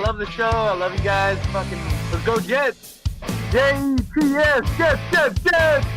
love the show. I love you guys. Fucking, let's go Jets. Jets, Jets.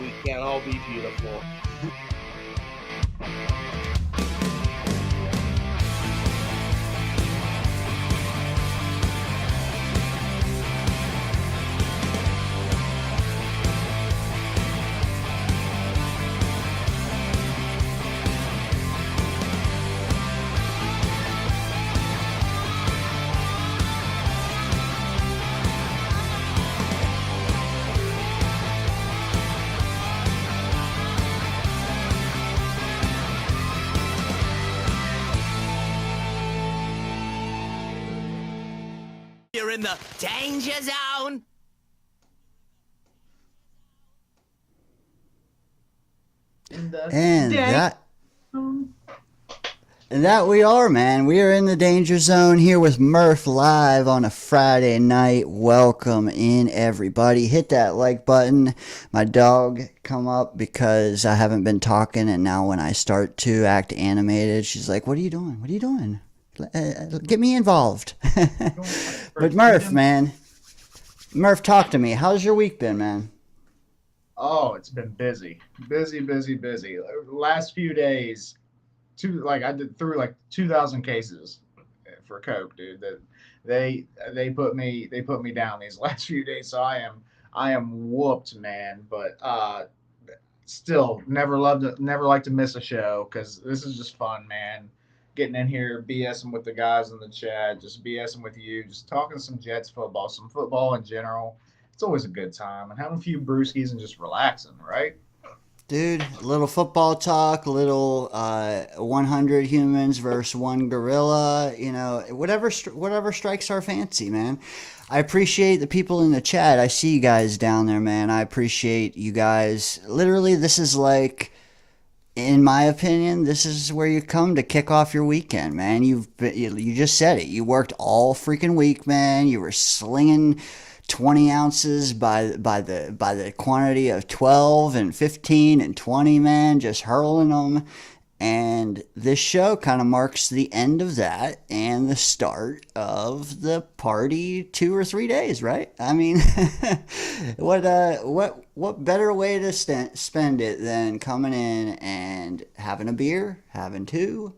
We can't all be beautiful. You're in the danger zone. And that we are, man. We are in the danger zone here with MURPHH live on a Friday night. Welcome in, everybody. Hit that like button. My dog come up because I haven't been talking, and now when I start to act animated, she's like, "What are you doing? What are you doing? Get me involved." But MURPHH, man. MURPHH, talk to me. How's your week been, man? Oh, it's been busy. Last few days, I did through like 2,000 cases for coke, dude. That they put me down these last few days, so I am whooped, man. But still never like to miss a show because this is just fun, man. Getting in here, BSing with the guys in the chat, just BSing with you, just talking some Jets football, some football in general. It's always a good time, and having a few brewskis and just relaxing, right? Dude, a little football talk, a little 100 humans versus one gorilla, you know, whatever strikes our fancy, man. I appreciate the people in the chat. I see you guys down there, man. I appreciate you guys. Literally, this is like, in my opinion, this is where you come to kick off your weekend, man. You just said it. You worked all freaking week, man. You were slinging 20 ounces by the quantity of 12 and 15 and 20, man, just hurling them. And this show kind of marks the end of that and the start of the party 2 or 3 days, right? I mean, what better way to spend it than coming in and having a beer, having two,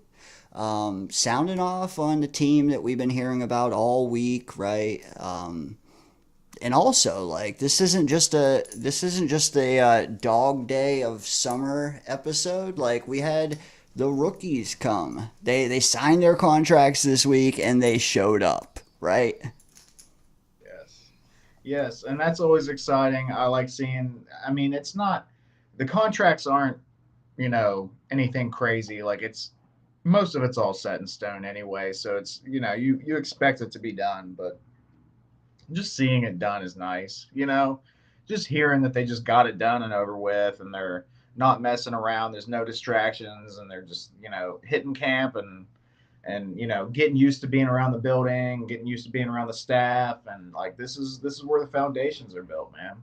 sounding off on the team that we've been hearing about all week, right? And also, like, this isn't just a dog day of summer episode. Like, we had the rookies come. They signed their contracts this week and they showed up, right? Yes, and that's always exciting. I like seeing. I mean, it's not, the contracts aren't, anything crazy. Like, most of it's all set in stone anyway. So it's, you expect it to be done, but just seeing it done is nice, just hearing that they just got it done and over with, and they're not messing around. There's no distractions, and they're just, hitting camp and getting used to being around the building, getting used to being around the staff. And like, this is where the foundations are built, man.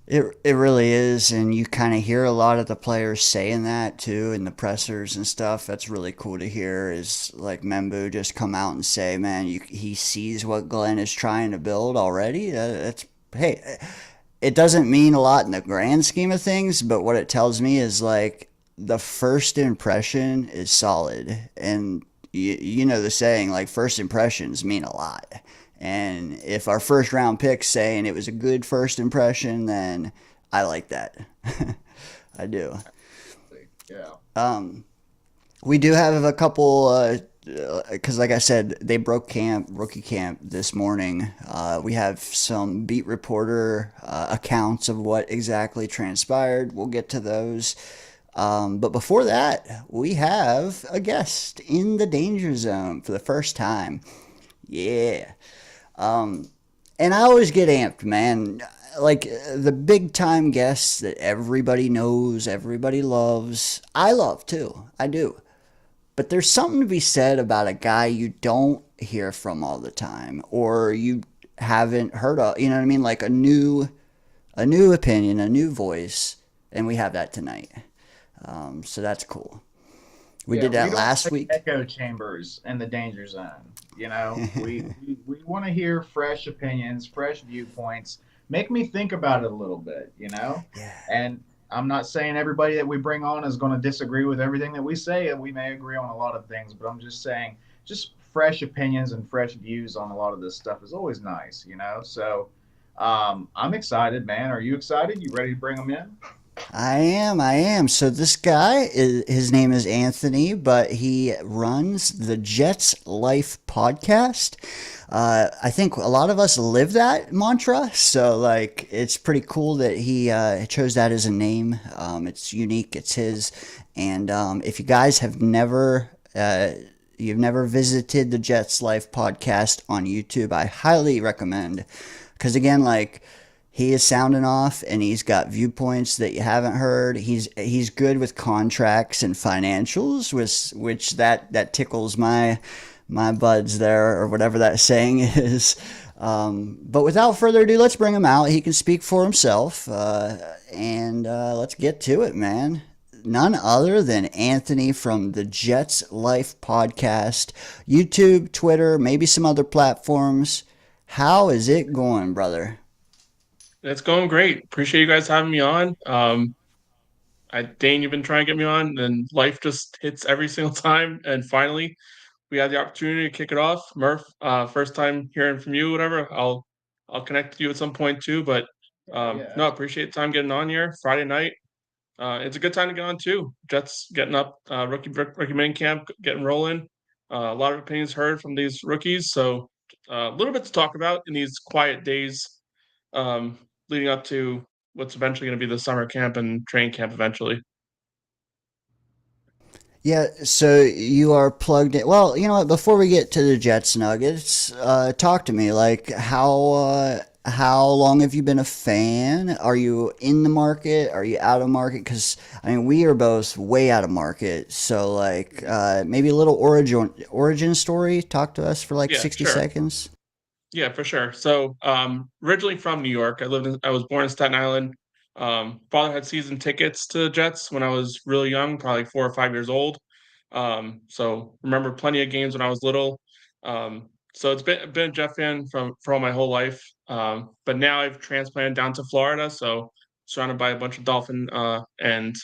It really is, and you kind of hear a lot of the players saying that too in the pressers and stuff. That's really cool to hear. Is like Membu just come out and say, man, he sees what Glenn is trying to build already. Hey, it doesn't mean a lot in the grand scheme of things, but what it tells me is like the first impression is solid, and you know the saying, like, first impressions mean a lot. And if our first round pick's saying it was a good first impression, then I like that. I do. Yeah. We do have a couple, because like I said, they broke rookie camp this morning. We have some beat reporter accounts of what exactly transpired. We'll get to those. But before that, we have a guest in the Danger Zone for the first time. Yeah. And I always get amped, man. Like the big time guests that everybody knows, everybody loves. I love too. I do. But there's something to be said about a guy you don't hear from all the time, or you haven't heard of. You know what I mean? Like a new opinion, a new voice, and we have that tonight. So that's cool. We did that last week. Echo chambers in the Danger Zone. You know, we want to hear fresh opinions, fresh viewpoints. Make me think about it a little bit, you know? Yeah. And I'm not saying everybody that we bring on is going to disagree with everything that we say, and we may agree on a lot of things, but I'm just saying just fresh opinions and fresh views on a lot of this stuff is always nice, you know? So I'm excited, man. Are you excited? You ready to bring them in? I am. So this guy, his name is Anthony, but he runs the Jets Life podcast. I think a lot of us live that mantra, so like it's pretty cool that he chose that as a name. It's unique, it's his. And if you guys have you've never visited the Jets Life podcast on YouTube, I highly recommend, because again, like, he is sounding off, and he's got viewpoints that you haven't heard. He's good with contracts and financials, which that tickles my buds there, or whatever that saying is. But without further ado, let's bring him out. He can speak for himself, and let's get to it, man. None other than Anthony from the Jets Life podcast, YouTube, Twitter, maybe some other platforms. How is it going, brother? It's going great. Appreciate you guys having me on. Dane, you've been trying to get me on, and life just hits every single time. And finally, we had the opportunity to kick it off. Murph, first time hearing from you, whatever. I'll connect with you at some point too. But no, appreciate the time getting on here Friday night. It's a good time to get on too. Jets getting up, rookie mini camp getting rolling. A lot of opinions heard from these rookies, so a little bit to talk about in these quiet days leading up to what's eventually going to be the summer camp and training camp eventually. Yeah, so you are plugged in. Well, you know what? Before we get to the Jets Nuggets, talk to me. Like, how long have you been a fan? Are you in the market? Are you out of market? Because I mean, we are both way out of market. So, like, maybe a little origin story. Talk to us for like 60 seconds. Yeah, for sure. So, originally from New York, I was born in Staten Island. Father had season tickets to the Jets when I was really young, probably 4 or 5 years old. So remember plenty of games when I was little. So it's been a Jet fan for all my whole life. But now I've transplanted down to Florida, so surrounded by a bunch of Dolphin and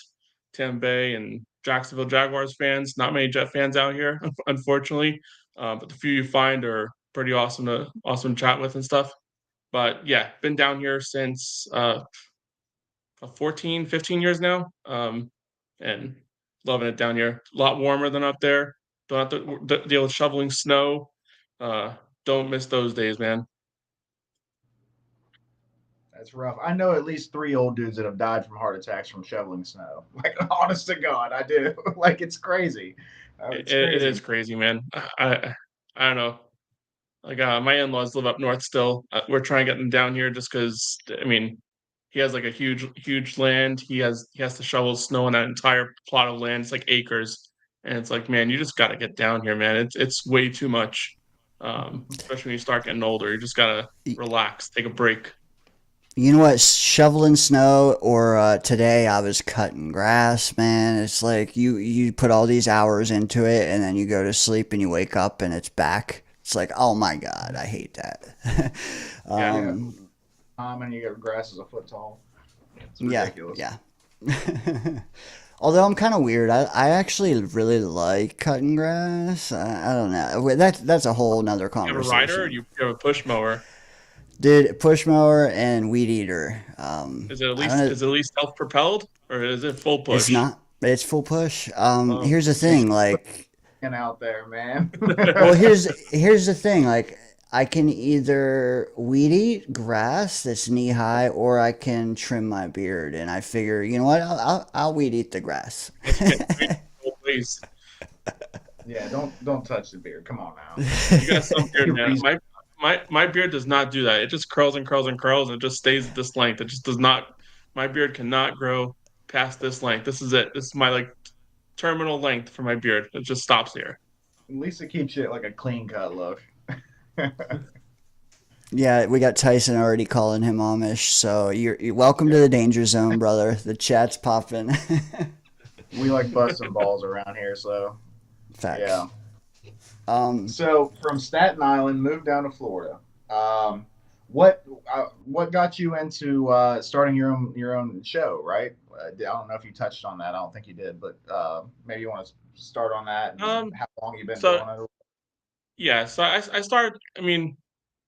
Tampa Bay and Jacksonville Jaguars fans. Not many Jet fans out here, unfortunately. But the few you find are pretty awesome to chat with and stuff. But yeah, been down here since 14, 15 years now. And loving it down here. A lot warmer than up there. Don't have to deal with shoveling snow. Don't miss those days, man. That's rough. I know at least 3 old dudes that have died from heart attacks from shoveling snow. Like, honest to God, I do. Like, it's crazy. It is crazy, man. I don't know. Like, my in-laws live up north still. We're trying to get them down here just because, I mean, he has like a huge land. He has to shovel snow on that entire plot of land. It's like acres, and it's like, man, you just got to get down here, man. It's way too much, especially when you start getting older. You just gotta relax, take a break. You know what? Shoveling snow, or today I was cutting grass, man. It's like you put all these hours into it, and then you go to sleep and you wake up and it's back. It's like, oh my God, I hate that. And you get grass is a foot tall. It's ridiculous. Yeah. Although I'm kind of weird, I actually really like cutting grass. I don't know. That's a whole nother You have a rider or conversation. you have a push mower? Dude, push mower and weed eater. I don't know. Is it at least self propelled or is it full It's push? not. It's full push. Oh, Here's the Man, thing. Like, get out there, man. well, here's the thing. Like, I can either weed eat grass that's knee high, or I can trim my beard. And I figure, you know what? I'll weed eat the grass. you can't do it both ways. Yeah, don't touch the beard. Come on now. You got some beard, man. My beard does not do that. It just curls and curls and curls and it just stays at this length. It just does not. My beard cannot grow past this length. This is it. This is my like terminal length for my beard. It just stops here. At least it keeps you like a clean cut look. Yeah, we got Tyson already calling him Amish. So you're welcome to the danger zone, brother. The chat's popping. We like busting balls around here, so Facts. yeah. Um, So from Staten Island, moved down to Florida. What got you into starting your own show? Right? I don't know if you touched on that. I don't think you did, but maybe you want to start on that and Um, how long you've been so doing it. yeah, so I started. I mean,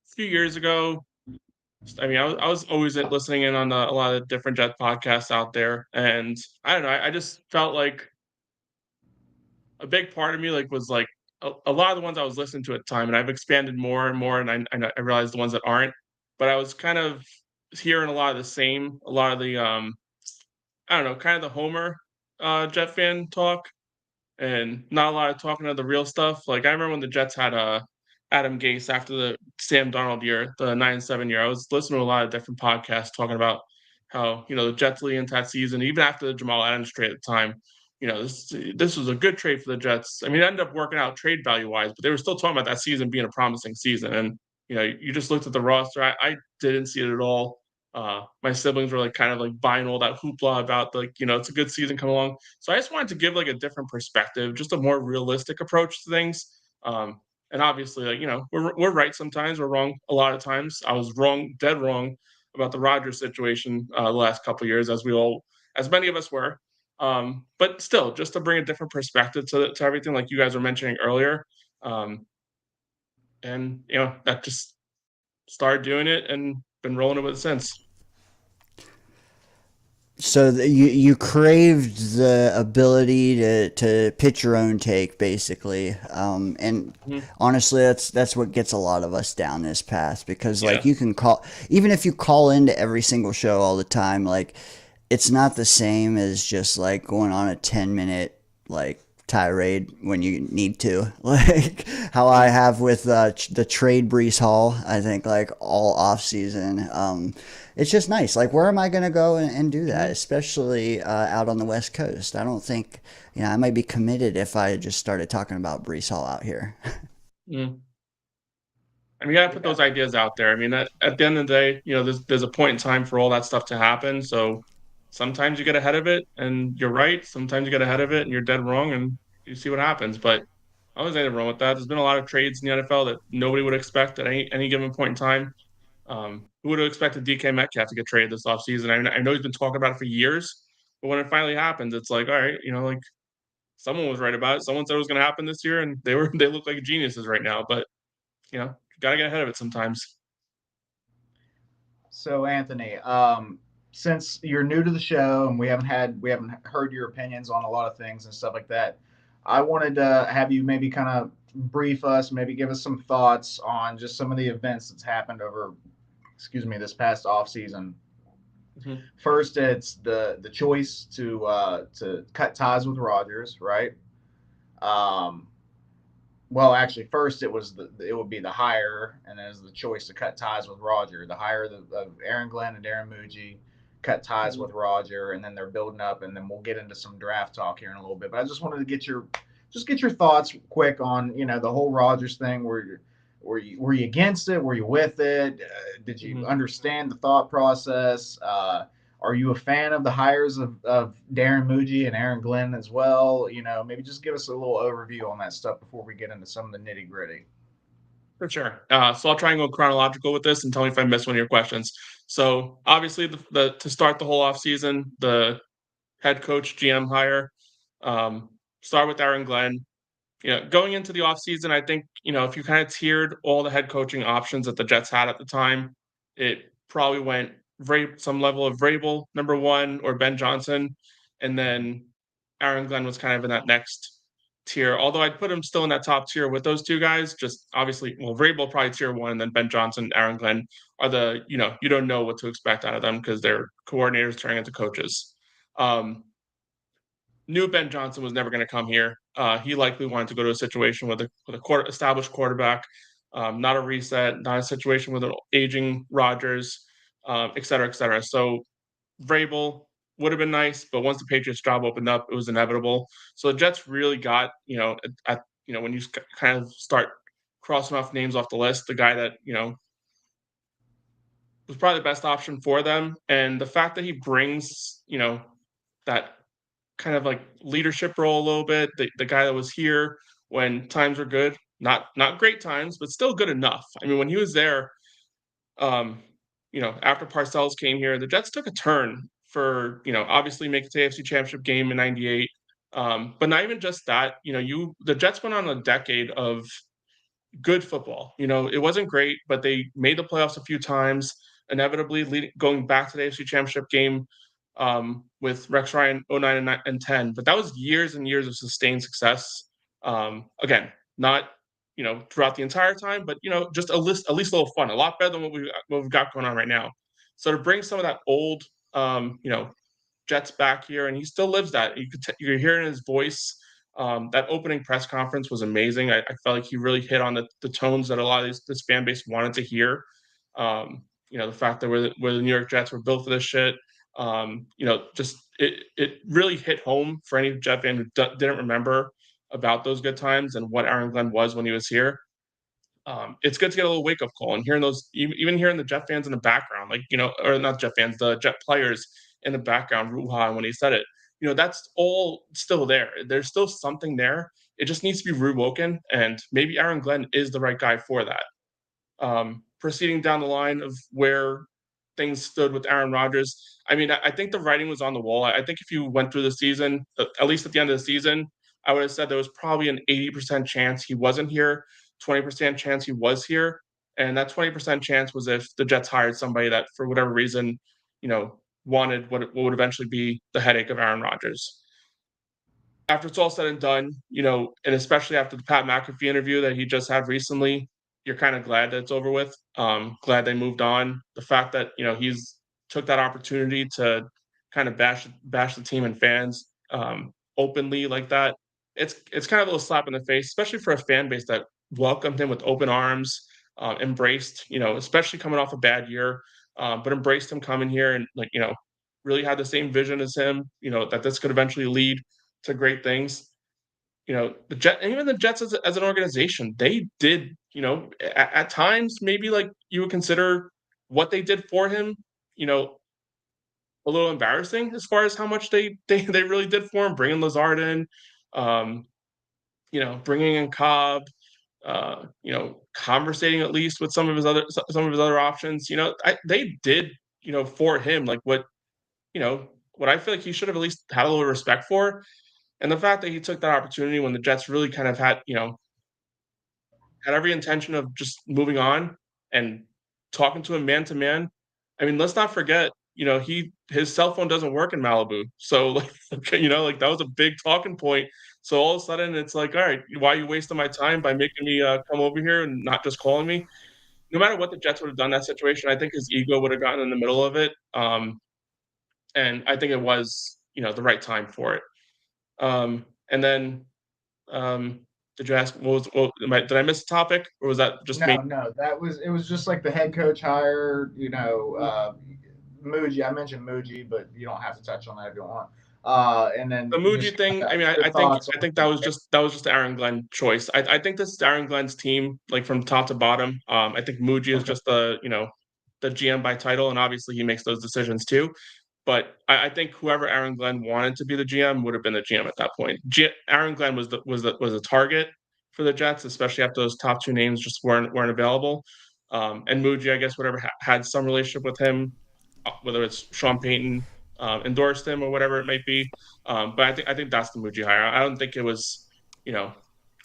a few years ago. I mean, I was always listening in on a lot of different Jet podcasts out there, and I don't know. I just felt like a big part of me like was like a lot of the ones I was listening to at the time, and I've expanded more and more, and I realized the ones that aren't. But I was kind of hearing a lot of the same, a lot of the I don't know, kind of the Homer Jet fan talk, and not a lot of talking of the real stuff. Like I remember when the Jets had Adam Gase after the Sam Darnold year, the 9-7 year. I was listening to a lot of different podcasts talking about how the Jets leading into that season, even after the Jamal Adams trade at the time. This was a good trade for the Jets. I mean, it ended up working out trade value wise, but they were still talking about that season being a promising season. And you just looked at the roster. I didn't see it at all. My siblings were like kind of like buying all that hoopla about like it's a good season coming along. So I just wanted to give like a different perspective, just a more realistic approach to things. And obviously, like we're right sometimes, we're wrong a lot of times. I was wrong, dead wrong about the Rodgers situation the last couple of years, as many of us were. But still, just to bring a different perspective to everything, like you guys were mentioning earlier. Um, and that just started doing it and been rolling it with it since. so you craved the ability to pitch your own take, basically, and Mhm. honestly, that's what gets a lot of us down this path because like Yeah. you can call even if you call into every single show all the time, like it's not the same as just like going on a 10-minute like tirade when you need to like how I have with the trade Brees Hall. I think like all off season it's just nice. Like, where am I going to go and do that, Mhm. especially out on the West Coast? I don't think, I might be committed if I just started talking about Brees Hall out here. Mm. I mean, you gotta put those ideas out there. I mean, at the end of the day, there's a point in time for all that stuff to happen. So sometimes you get ahead of it and you're right. Sometimes you get ahead of it and you're dead wrong, and you see what happens. But I was anything wrong with that. There's been a lot of trades in the NFL that nobody would expect at any given point in time. Who would have expected DK Metcalf to get traded this offseason? I know he's been talking about it for years, but when it finally happens, it's like, all right, like someone was right about it. Someone said it was going to happen this year, and they look like geniuses right now. But gotta get ahead of it sometimes. So Anthony, since you're new to the show and we haven't heard your opinions on a lot of things and stuff like that, I wanted to have you maybe kind of brief us, maybe give us some thoughts on just some of the events that's happened over, excuse me, this past off season. Mhm. First, it's the choice to cut ties with Rogers, right? Um, well, actually, first it would be the hire, and then it's the choice to cut ties with Roger. The hire of Aaron Glenn and Darren Muji, cut ties Mhm. with Roger, and then they're building up, and then we'll get into some draft talk here in a little bit. But I just wanted to get your thoughts quick on the whole Rogers thing. Were you against it? Were you with it? Did you Mhm. understand the thought process? Are you a fan of the hires of Darren Muji and Aaron Glenn as well? Maybe just give us a little overview on that stuff before we get into some of the nitty gritty. For sure. So I'll try and go chronological with this and tell me if I missed one of your questions. So obviously, the to start the whole off season, the head coach GM hire. Start with Aaron Glenn. Going into the offseason, I think, if you kind of tiered all the head coaching options that the Jets had at the time, it probably went some level of Vrabel, number one, or Ben Johnson. And then Aaron Glenn was kind of in that next tier. Although I'd put him still in that top tier with those two guys. Just obviously, Vrabel probably tier one, and then Ben Johnson, Aaron Glenn are you don't know what to expect out of them because they're coordinators turning into coaches. Knew Ben Johnson was never going to come here. He likely wanted to go to a situation with a established quarterback, not a reset, not a situation with an aging Rodgers, et cetera, et cetera. So Vrabel would have been nice, but once the Patriots job opened up, it was inevitable. So the Jets really got, when you kind of start crossing off names off the list, the guy that, was probably the best option for them. And the fact that he brings, that kind of like leadership role a little bit, the guy that was here when times were good, not great times, but still good enough. I mean, when he was there, after Parcells came here, the Jets took a turn for, obviously make it to the AFC Championship game in '98. But not even just that, the Jets went on a decade of good football. It wasn't great, but they made the playoffs a few times, inevitably going back to the AFC Championship game with Rex Ryan 09 and 10. But that was years and years of sustained success. Again, not throughout the entire time, but just at least a little fun, a lot better than what we've got going on right now. So to bring some of that old Jets back here, and he still lives that. You're hearing his voice. That opening press conference was amazing. I felt like he really hit on the tones that a lot of this fan base wanted to hear. The fact that we're the New York Jets, were built for this shit. Just it really hit home for any Jet fan who didn't remember about those good times and what Aaron Glenn was when he was here. It's good to get a little wake up call and hearing those, even hearing the Jet fans in the background, or not Jet fans, the Jet players in the background, Ruha, when he said it. That's all still there. There's still something there. It just needs to be rewoken, and maybe Aaron Glenn is the right guy for that. Proceeding down the line of where things stood with Aaron Rodgers, I mean, I think the writing was on the wall. I think if you went through the season, at least at the end of the season, I would have said there was probably an 80% chance he wasn't here, 20% chance he was here. And that 20% chance was if the Jets hired somebody that, for whatever reason, wanted what would eventually be the headache of Aaron Rodgers. After it's all said and done, and especially after the Pat McAfee interview that he just had recently, you're kind of glad that it's over with. Glad they moved on. The fact that, he's took that opportunity to kind of bash the team and fans openly like that. It's kind of a little slap in the face, especially for a fan base that welcomed him with open arms, embraced, especially coming off a bad year, but embraced him coming here and really had the same vision as him, that this could eventually lead to great things. The Jet, and even the Jets as an organization, they did, at times maybe like you would consider what they did for him, a little embarrassing as far as how much they really did for him, bringing Lazard in, bringing in Cobb, conversating at least with some of his other options. They did, for him, like what I feel like he should have at least had a little respect for. And the fact that he took that opportunity when the Jets really kind of had every intention of just moving on and talking to him man to man. I mean, let's not forget, his cell phone doesn't work in Malibu. So that was a big talking point. So all of a sudden it's like, all right, why are you wasting my time by making me come over here and not just calling me? No matter what the Jets would have done in that situation, I think his ego would have gotten in the middle of it. And I think it was, the right time for it. And then, did you ask did I miss a topic, or was that just me? No, it was just like the head coach hire, Muji. I mentioned Muji, but you don't have to touch on that if you want. And then The Muji thing, I mean, I think that was just the Aaron Glenn choice. I think this is Aaron Glenn's team, like from top to bottom. I think Muji is just the GM by title, and obviously he makes those decisions too. But I think whoever Aaron Glenn wanted to be the GM would have been the GM at that point. Aaron Glenn was a target for the Jets, especially after those top two names just weren't available. And Muji, I guess, whatever had some relationship with him, whether it's Sean Payton, endorsed him or whatever it might be. But I think that's the Muji hire. I don't think it was, I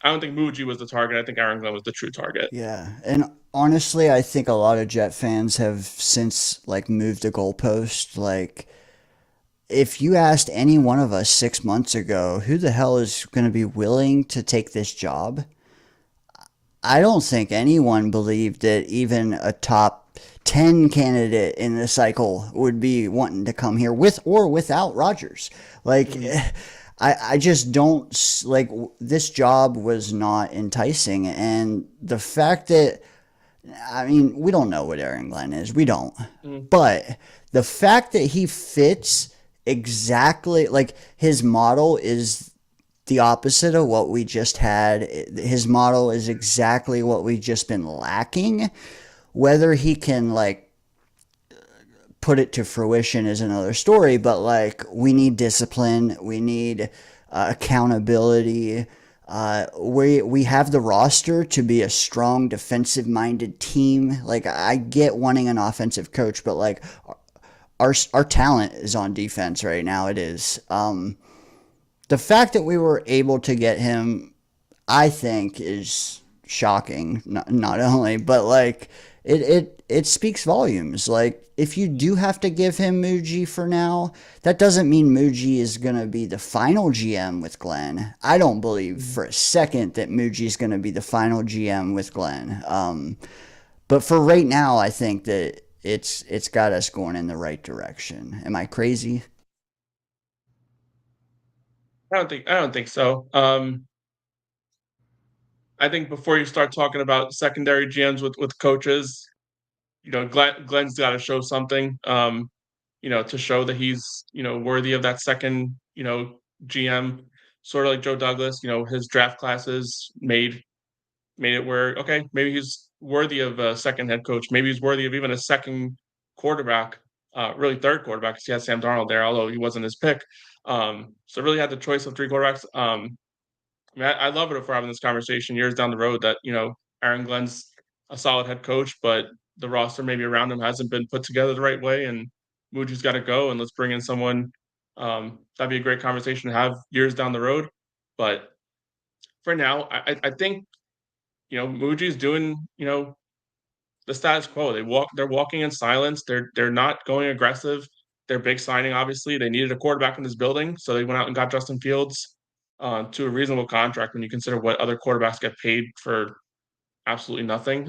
don't think Muji was the target. I think Aaron Glenn was the true target. Yeah, and honestly, I think a lot of Jet fans have since like moved the goalpost. Like, if you asked any one of us 6 months ago, who the hell is going to be willing to take this job? I don't think anyone believed that even a top 10 candidate in the cycle would be wanting to come here with or without Rodgers. Like, I just don't like this job was not enticing. And the fact that, I mean, we don't know what Aaron Glenn is. We don't. But the fact that he fits exactly, like, his model is the opposite of what we just had. His model is exactly what we've just been lacking. Whether he can, like, put it to fruition is another story, but, like, we need discipline. We need accountability. We have the roster to be a strong defensive-minded team. Like, I get wanting an offensive coach, but, like, our talent is on defense right now. It is. The fact that we were able to get him, I think, is shocking. Not only, but like it speaks volumes. Like, if you do have to give him Muji for now, that doesn't mean Muji is gonna be the final GM with Glenn. I don't believe for a second that Muji is gonna be the final GM with Glenn. But for right now, I think that it's got us going in the right direction. Am I crazy? I don't think so. I think before you start talking about secondary GMs with coaches, Glenn's got to show something, to show that he's, worthy of that second, GM, sort of like Joe Douglas. His draft classes made it where, okay, maybe he's worthy of a second head coach. Maybe he's worthy of even a second quarterback, really third quarterback, because he has Sam Darnold there, although he wasn't his pick. So really had the choice of three quarterbacks. I mean, I love it if we're having this conversation years down the road that, Aaron Glenn's a solid head coach, but the roster maybe around him hasn't been put together the right way, and Muji's got to go, and let's bring in someone. That'd be a great conversation to have years down the road. But for now, I think, Muji's doing, the status quo. They're walking in silence. They're not going aggressive. Their big signing, obviously, they needed a quarterback in this building, so they went out and got Justin Fields to a reasonable contract when you consider what other quarterbacks get paid for absolutely nothing.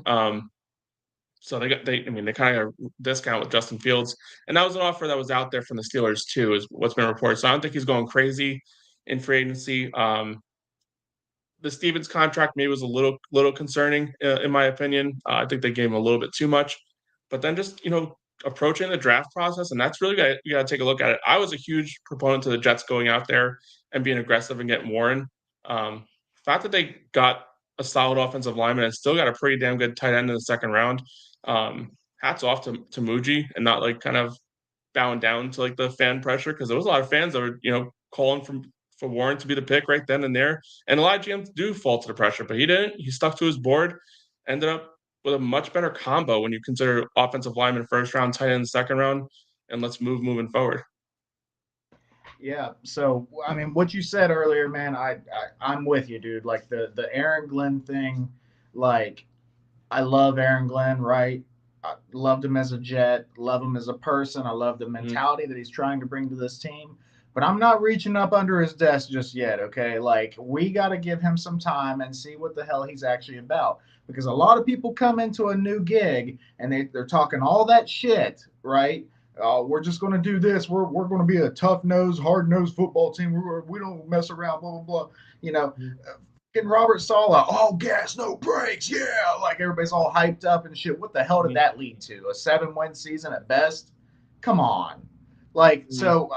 So they kind of discount with Justin Fields, and that was an offer that was out there from the Steelers too, is what's been reported. So I don't think he's going crazy in free agency. The Stevens contract maybe was a little concerning, in my opinion. I think they gave him a little bit too much, but then just approaching the draft process, and that's really you got to take a look at it. I was a huge proponent to the Jets going out there and being aggressive and getting Warren. The fact that they got a solid offensive lineman and still got a pretty damn good tight end in the second round. Hats off to Muji, and not like kind of bowing down to like the fan pressure, because there was a lot of fans that were calling for Warren to be the pick right then and there. And a lot of GMs do fall to the pressure, but he didn't. He stuck to his board, ended up with a much better combo when you consider offensive lineman first round, tight end second round, and let's moving forward. Yeah. So, I mean, what you said earlier, man, I'm with you, dude. Like the Aaron Glenn thing, like, I love Aaron Glenn, right? I loved him as a Jet, love him as a person. I love the mentality that he's trying to bring to this team. But I'm not reaching up under his desk just yet, okay? Like, we got to give him some time and see what the hell he's actually about. Because a lot of people come into a new gig and they're talking all that shit, right? We're just going to do this. We're going to be a tough-nosed, hard-nosed football team. We don't mess around, blah, blah, blah. And Robert Saleh, all gas, no brakes, yeah. Like, everybody's all hyped up and shit. What the hell did that lead to? A 7-win season at best? Come on. Like, so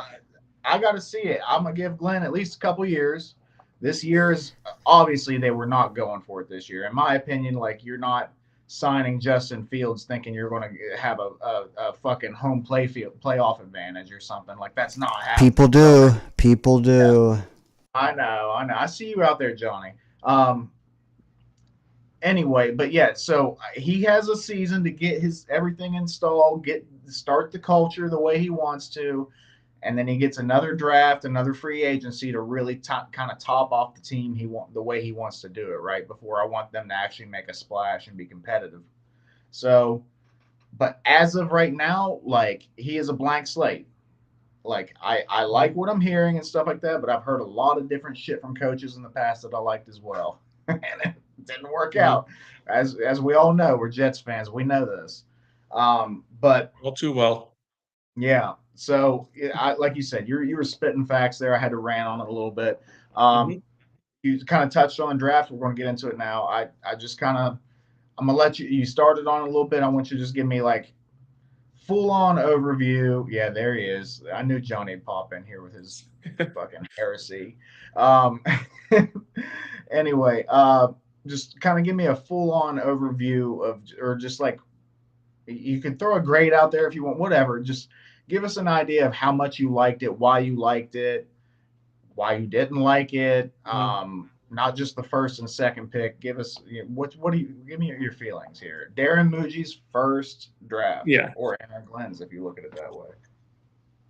I got to see it. I'm going to give Glenn at least a couple years. This year is obviously they were not going for it this year. In my opinion, like, you're not signing Justin Fields thinking you're going to have a fucking home playoff advantage or something. Like, that's not happening. People do. Yeah. I know. I see you out there, Johnny. Anyway, but yeah, so he has a season to get his everything installed, start the culture the way he wants to. and then he gets another draft, another free agency to really kind of top off the team the way he wants to do it, right? Before I want them to actually make a splash and be competitive. So, but as of right now, like, he is a blank slate. Like, I like what I'm hearing and stuff like that, but I've heard a lot of different shit from coaches in the past that I liked as well, and it didn't work out. As we all know, we're Jets fans. We know this. But All too well. yeah. So, like you said, you were spitting facts there. I had to rant on it a little bit. You kind of touched on draft. We're going to get into it now. I just kind of, I'm gonna let you started on it a little bit. I want you to just give me like full on overview. Yeah, there he is. I knew Johnny'd pop in here with his fucking heresy. Anyway, just kind of give me a full on overview of, or just like, you can throw a grade out there if you want, whatever. Just give us an idea of how much you liked it, why you liked it, why you didn't like it. Not just the first and second pick. Give us, what do you, give me your feelings here. Darren Muji's first draft, Yeah. or Aaron Glenn's, if you look at it that way.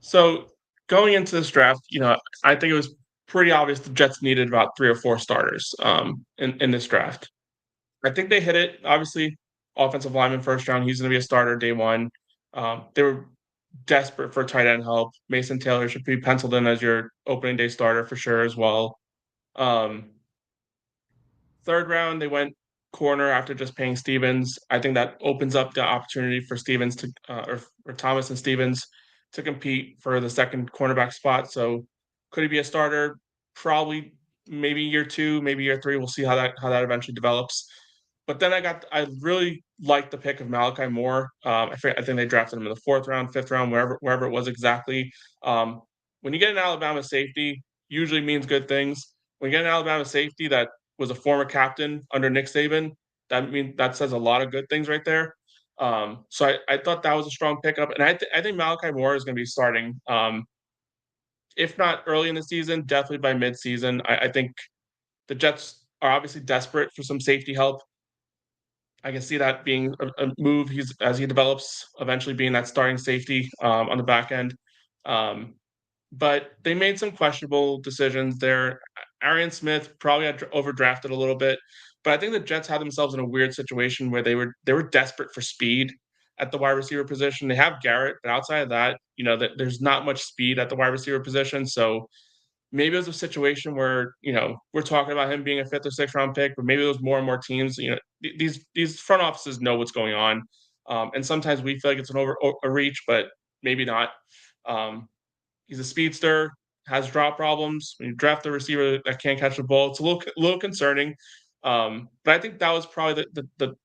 So going into this draft, I think it was pretty obvious the Jets needed about 3 or 4 starters in this draft. I think they hit it. Obviously, offensive lineman first round, he's going to be a starter day one. They were desperate for tight end help. Mason Taylor should be penciled in as your opening day starter for sure as well. Third round, they went corner after just paying Stevens. I think that opens up the opportunity for Stevens to, or Thomas and Stevens to compete for the second cornerback spot. So could he be a starter? Probably, maybe year 2, maybe year 3. We'll see how that eventually develops. But then I really liked the pick of Malachi Moore. I think they drafted him in the 4th round, 5th round, wherever it was exactly. When you get an Alabama safety, usually means good things. When you get an Alabama safety that was a former captain under Nick Saban, that says a lot of good things right there. So I thought that was a strong pickup, and I think Malachi Moore is going to be starting. If not early in the season, definitely by mid-season. I think the Jets are obviously desperate for some safety help. I can see that being a move as he develops, eventually being that starting safety on the back end. But they made some questionable decisions there. Arian Smith probably had overdrafted a little bit, but I think the Jets had themselves in a weird situation where they were desperate for speed at the wide receiver position. They have Garrett, but outside of that, there's not much speed at the wide receiver position. So maybe it was a situation where, we're talking about him being a 5th or 6th round pick, but maybe it was more and more teams. These front offices know what's going on, and sometimes we feel like it's a reach, but maybe not. He's a speedster, has drop problems. When you draft a receiver that can't catch the ball, it's a little concerning. But I think that was probably the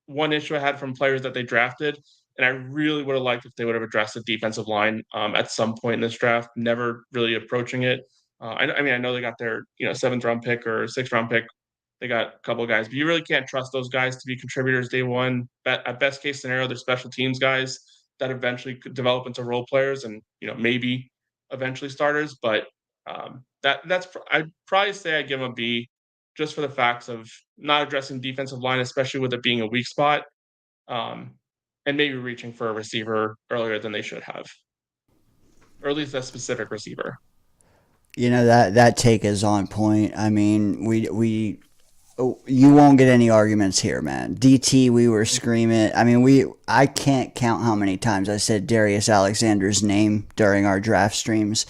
one issue I had from players that they drafted. And I really would have liked if they would have addressed the defensive line at some point in this draft, never really approaching it. I know they got their 7th round pick or 6th round pick. They got a couple of guys, but you really can't trust those guys to be contributors day one. At best case scenario, they're special teams guys that eventually could develop into role players and maybe eventually starters. But I'd probably say I give them a B, just for the facts of not addressing defensive line, especially with it being a weak spot, and maybe reaching for a receiver earlier than they should have, or at least a specific receiver. That take is on point. I mean, you won't get any arguments here, man. DT, we were screaming. I mean, I can't count how many times I said Darius Alexander's name during our draft streams.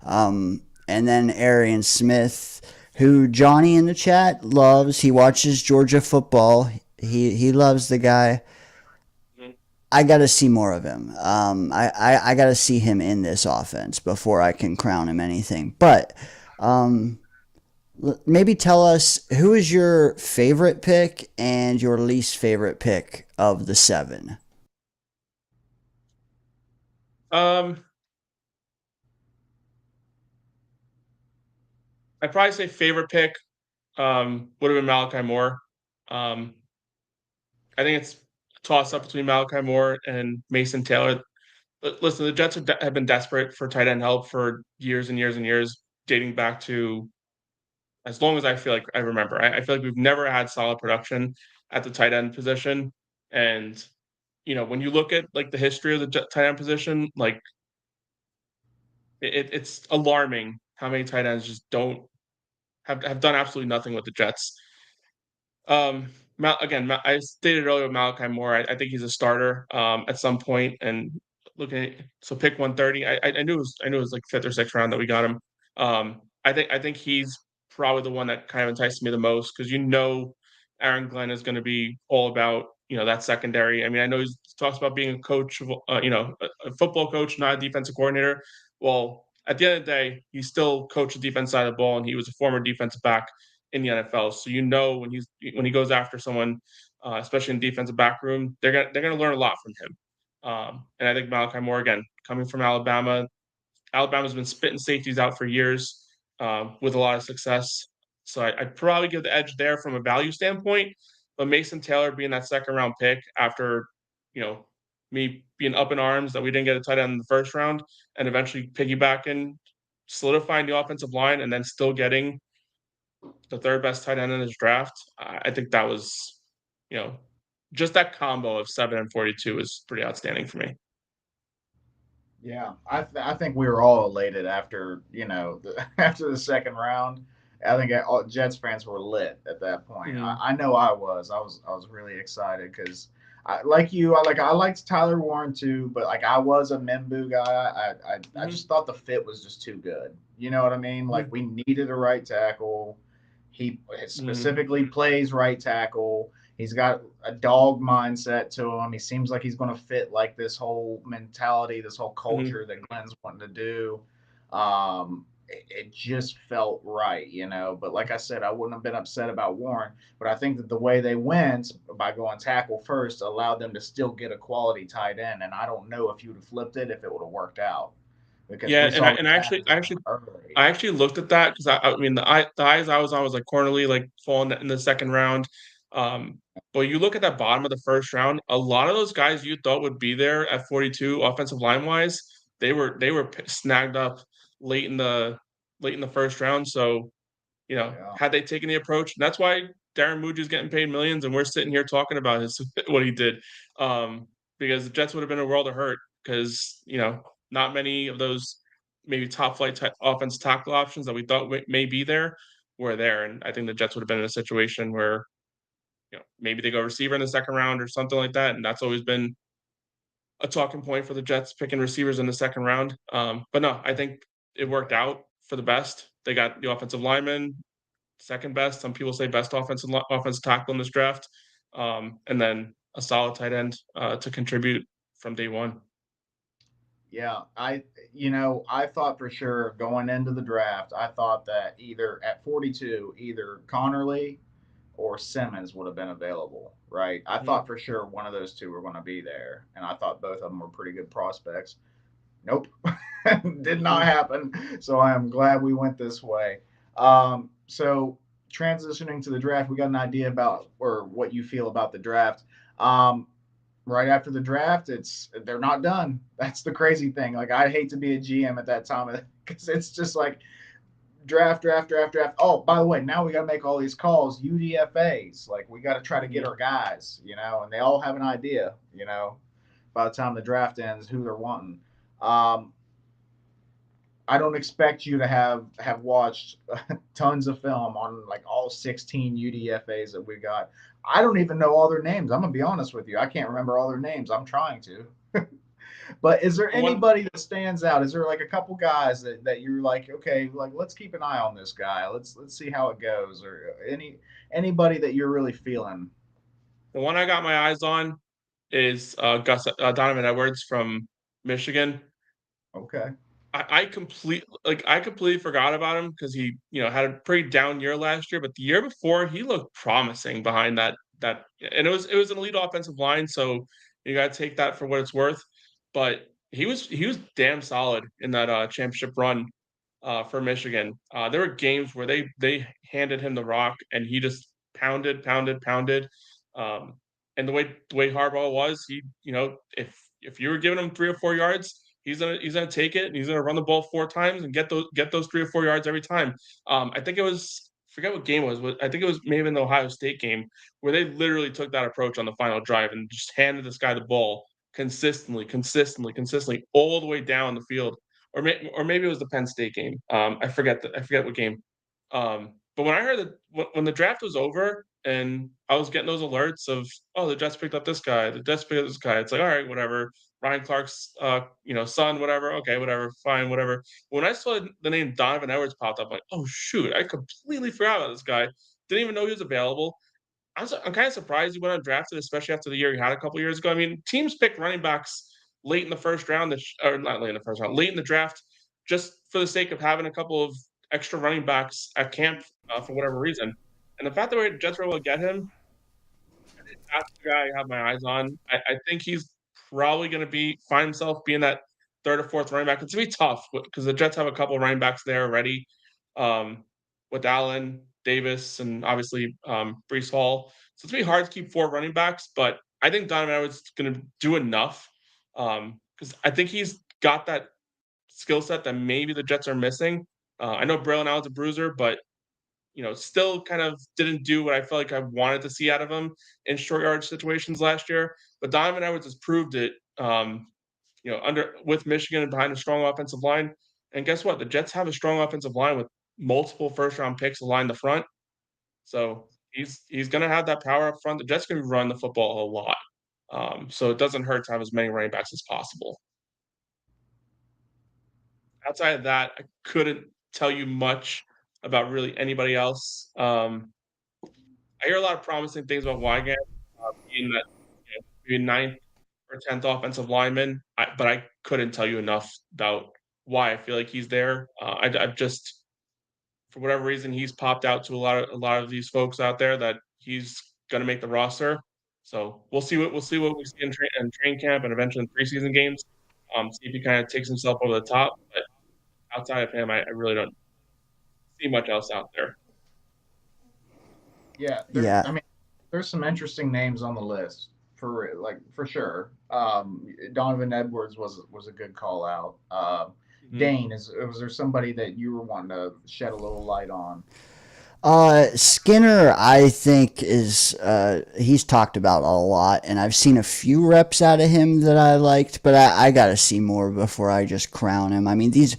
And then Arian Smith, who Johnny in the chat loves. He watches Georgia football. He loves the guy. I got to see more of him. I got to see him in this offense before I can crown him anything. But maybe tell us, who is your favorite pick and your least favorite pick of the 7? I'd probably say favorite pick would have been Malachi Moore. I think it's a toss-up between Malachi Moore and Mason Taylor. Listen, the Jets have been desperate for tight end help for years and years and years, dating back to as long as I feel like I remember. I feel like we've never had solid production at the tight end position. And, when you look at like the history of the tight end position, like it's alarming how many tight ends just don't have done absolutely nothing with the Jets. I stated earlier with Malachi Moore. I think he's a starter at some point. And looking at pick 130. I knew it was like fifth or sixth round that we got him. I think he's probably the one that kind of enticed me the most because Aaron Glenn is going to be all about that secondary. I mean, I know he talks about being a coach, a football coach, not a defensive coordinator. Well, at the end of the day, he still coached the defense side of the ball, and he was a former defensive back in the NFL. So when he goes after someone, especially in defensive back room, they're gonna learn a lot from him. And I think Malachi Moore, again, coming from Alabama, Alabama's been spitting safeties out for years with a lot of success. So I'd probably give the edge there from a value standpoint. But Mason Taylor being that second round pick after, me being up in arms that we didn't get a tight end in the first round and eventually piggybacking, solidifying the offensive line, and then still getting the third best tight end in his draft. I think that was, just that combo of 7 and 42 is pretty outstanding for me. Yeah, I think we were all elated after after the second round. I think all Jets fans were lit at that point. Mhm. I know I was. I was really excited because like you, I liked Tyler Warren too, but like I was a Membu guy. I Mhm. just thought the fit was just too good. You know what I mean? Like we needed a right tackle. He Mhm. specifically plays right tackle. He's got a dog mindset to him. He seems like he's going to fit like this whole mentality, this whole Mhm. culture that Glenn's wanting to do. It just felt right, But like I said, I wouldn't have been upset about Warren. But I think that the way they went by going tackle first allowed them to still get a quality tight end. And I don't know if you'd have flipped it if it would have worked out because Yeah, we and saw I the and patterns early. I actually looked at that because I mean the eyes I was on was like Cornerly like falling in the second round. Um, but you look at that bottom of the first round, a lot of those guys you thought would be there at 42 offensive line wise, they were snagged up late in the late in the first round. So Yeah. had they taken the approach, and that's why Darren Muji's getting paid millions, and we're sitting here talking about what he did, because the Jets would have been a world of hurt because not many of those maybe top flight offense tackle options that we thought may be there were there, and I think the Jets would have been in a situation where maybe they go receiver in the second round or something like that, and that's always been a talking point for the Jets picking receivers in the second round. But no, I think it worked out for the best. They got the offensive lineman, second best. Some people say best offensive tackle in this draft, and then a solid tight end to contribute from day one. Yeah, I thought for sure going into the draft, I thought that either at 42, either Connerly or Simmons would have been available, right? I Mhm. thought for sure one of those two were going to be there, and I thought both of them were pretty good prospects. Nope, did not Mhm. happen. So I am glad we went this way. So transitioning to the draft, we got an idea about or what you feel about the draft. Um, right after the draft, they're not done. That's the crazy thing. Like I hate to be a GM at that time because it's just like draft, draft, draft, draft. Oh, by the way, now we got to make all these calls, UDFAs. Like we got to try to get Mhm. our guys, and they all have an idea, by the time the draft ends, who they're wanting. Um, I don't expect you to have watched tons of film on like all 16 UDFAs that we got. I don't even know all their names. I'm gonna be honest with you. I can't remember all their names. I'm trying to. But is there The one anybody that stands out? Is there like a couple guys that you're like, okay, like let's keep an eye on this guy. Let's see how it goes, or anybody that you're really feeling? the one I got my eyes on is Donovan Edwards from Michigan. Okay. I completely forgot about him because he had a pretty down year last year, but the year before he looked promising behind that and it was an elite offensive line, so you got to take that for what it's worth. But he was damn solid in that championship run for Michigan. There were games where they handed him the rock and he just pounded, pounded, pounded. Um, and the way Harbaugh was, he if you were giving him 3 or 4 yards, he's gonna take it and he's gonna run the ball 4 times and get those 3 or 4 yards every time. I think it was forget what game it was. I think it was maybe in the Ohio State game where they literally took that approach on the final drive and just handed this guy the ball consistently, consistently, consistently all the way down the field or maybe it was the Penn State game. I forget what game. But when I heard that when the draft was over and I was getting those alerts of, oh, the Jets picked up this guy, the Jets picked up this guy. It's like, all right, whatever. Ryan Clark's son, whatever. Okay, whatever, fine, whatever. When I saw the name Donovan Edwards popped up, I'm like, oh shoot, I completely forgot about this guy. Didn't even know he was available. I'm kind of surprised he went undrafted, especially after the year he had a couple years ago. I mean, teams pick running backs late in the first round, or not late in the first round, late in the draft, just for the sake of having a couple of extra running backs at camp for whatever reason. And the fact that the Jets were able to get him, that's the guy I have my eyes on. I think he's probably going to find himself being that third or fourth running back. It's going to be tough because the Jets have a couple of running backs there already um, with Allen, Davis, and obviously Brees Hall. So it's going to be hard to keep 4 running backs, but I think Donovan Edwards is going to do enough because I think he's got that skill set that maybe the Jets are missing. I know Braylon Allen's a bruiser, but still kind of didn't do what I felt like I wanted to see out of him in short yardage situations last year. But Donovan Edwards has proved it, with Michigan and behind a strong offensive line. And guess what? The Jets have a strong offensive line with multiple first round picks aligned the front. So he's going to have that power up front. The Jets can run the football a lot. So it doesn't hurt to have as many running backs as possible. Outside of that, I couldn't tell you much about really anybody else. I hear a lot of promising things about Wygant being that maybe 9th or 10th offensive lineman, but I couldn't tell you enough about why I feel like he's there. I've just, for whatever reason, he's popped out to a lot of these folks out there that he's going to make the roster. So we'll see what we see in train camp and eventually in preseason games. See if he kind of takes himself over the top. But outside of him, I really don't see much else out there. Yeah, Yeah. I mean, there's some interesting names on the list for sure. Donovan Edwards was a good call out. Dane, was there somebody that you were wanting to shed a little light on? Skinner, I think he's talked about a lot, and I've seen a few reps out of him that I liked, but I got to see more before I just crown him. I mean, these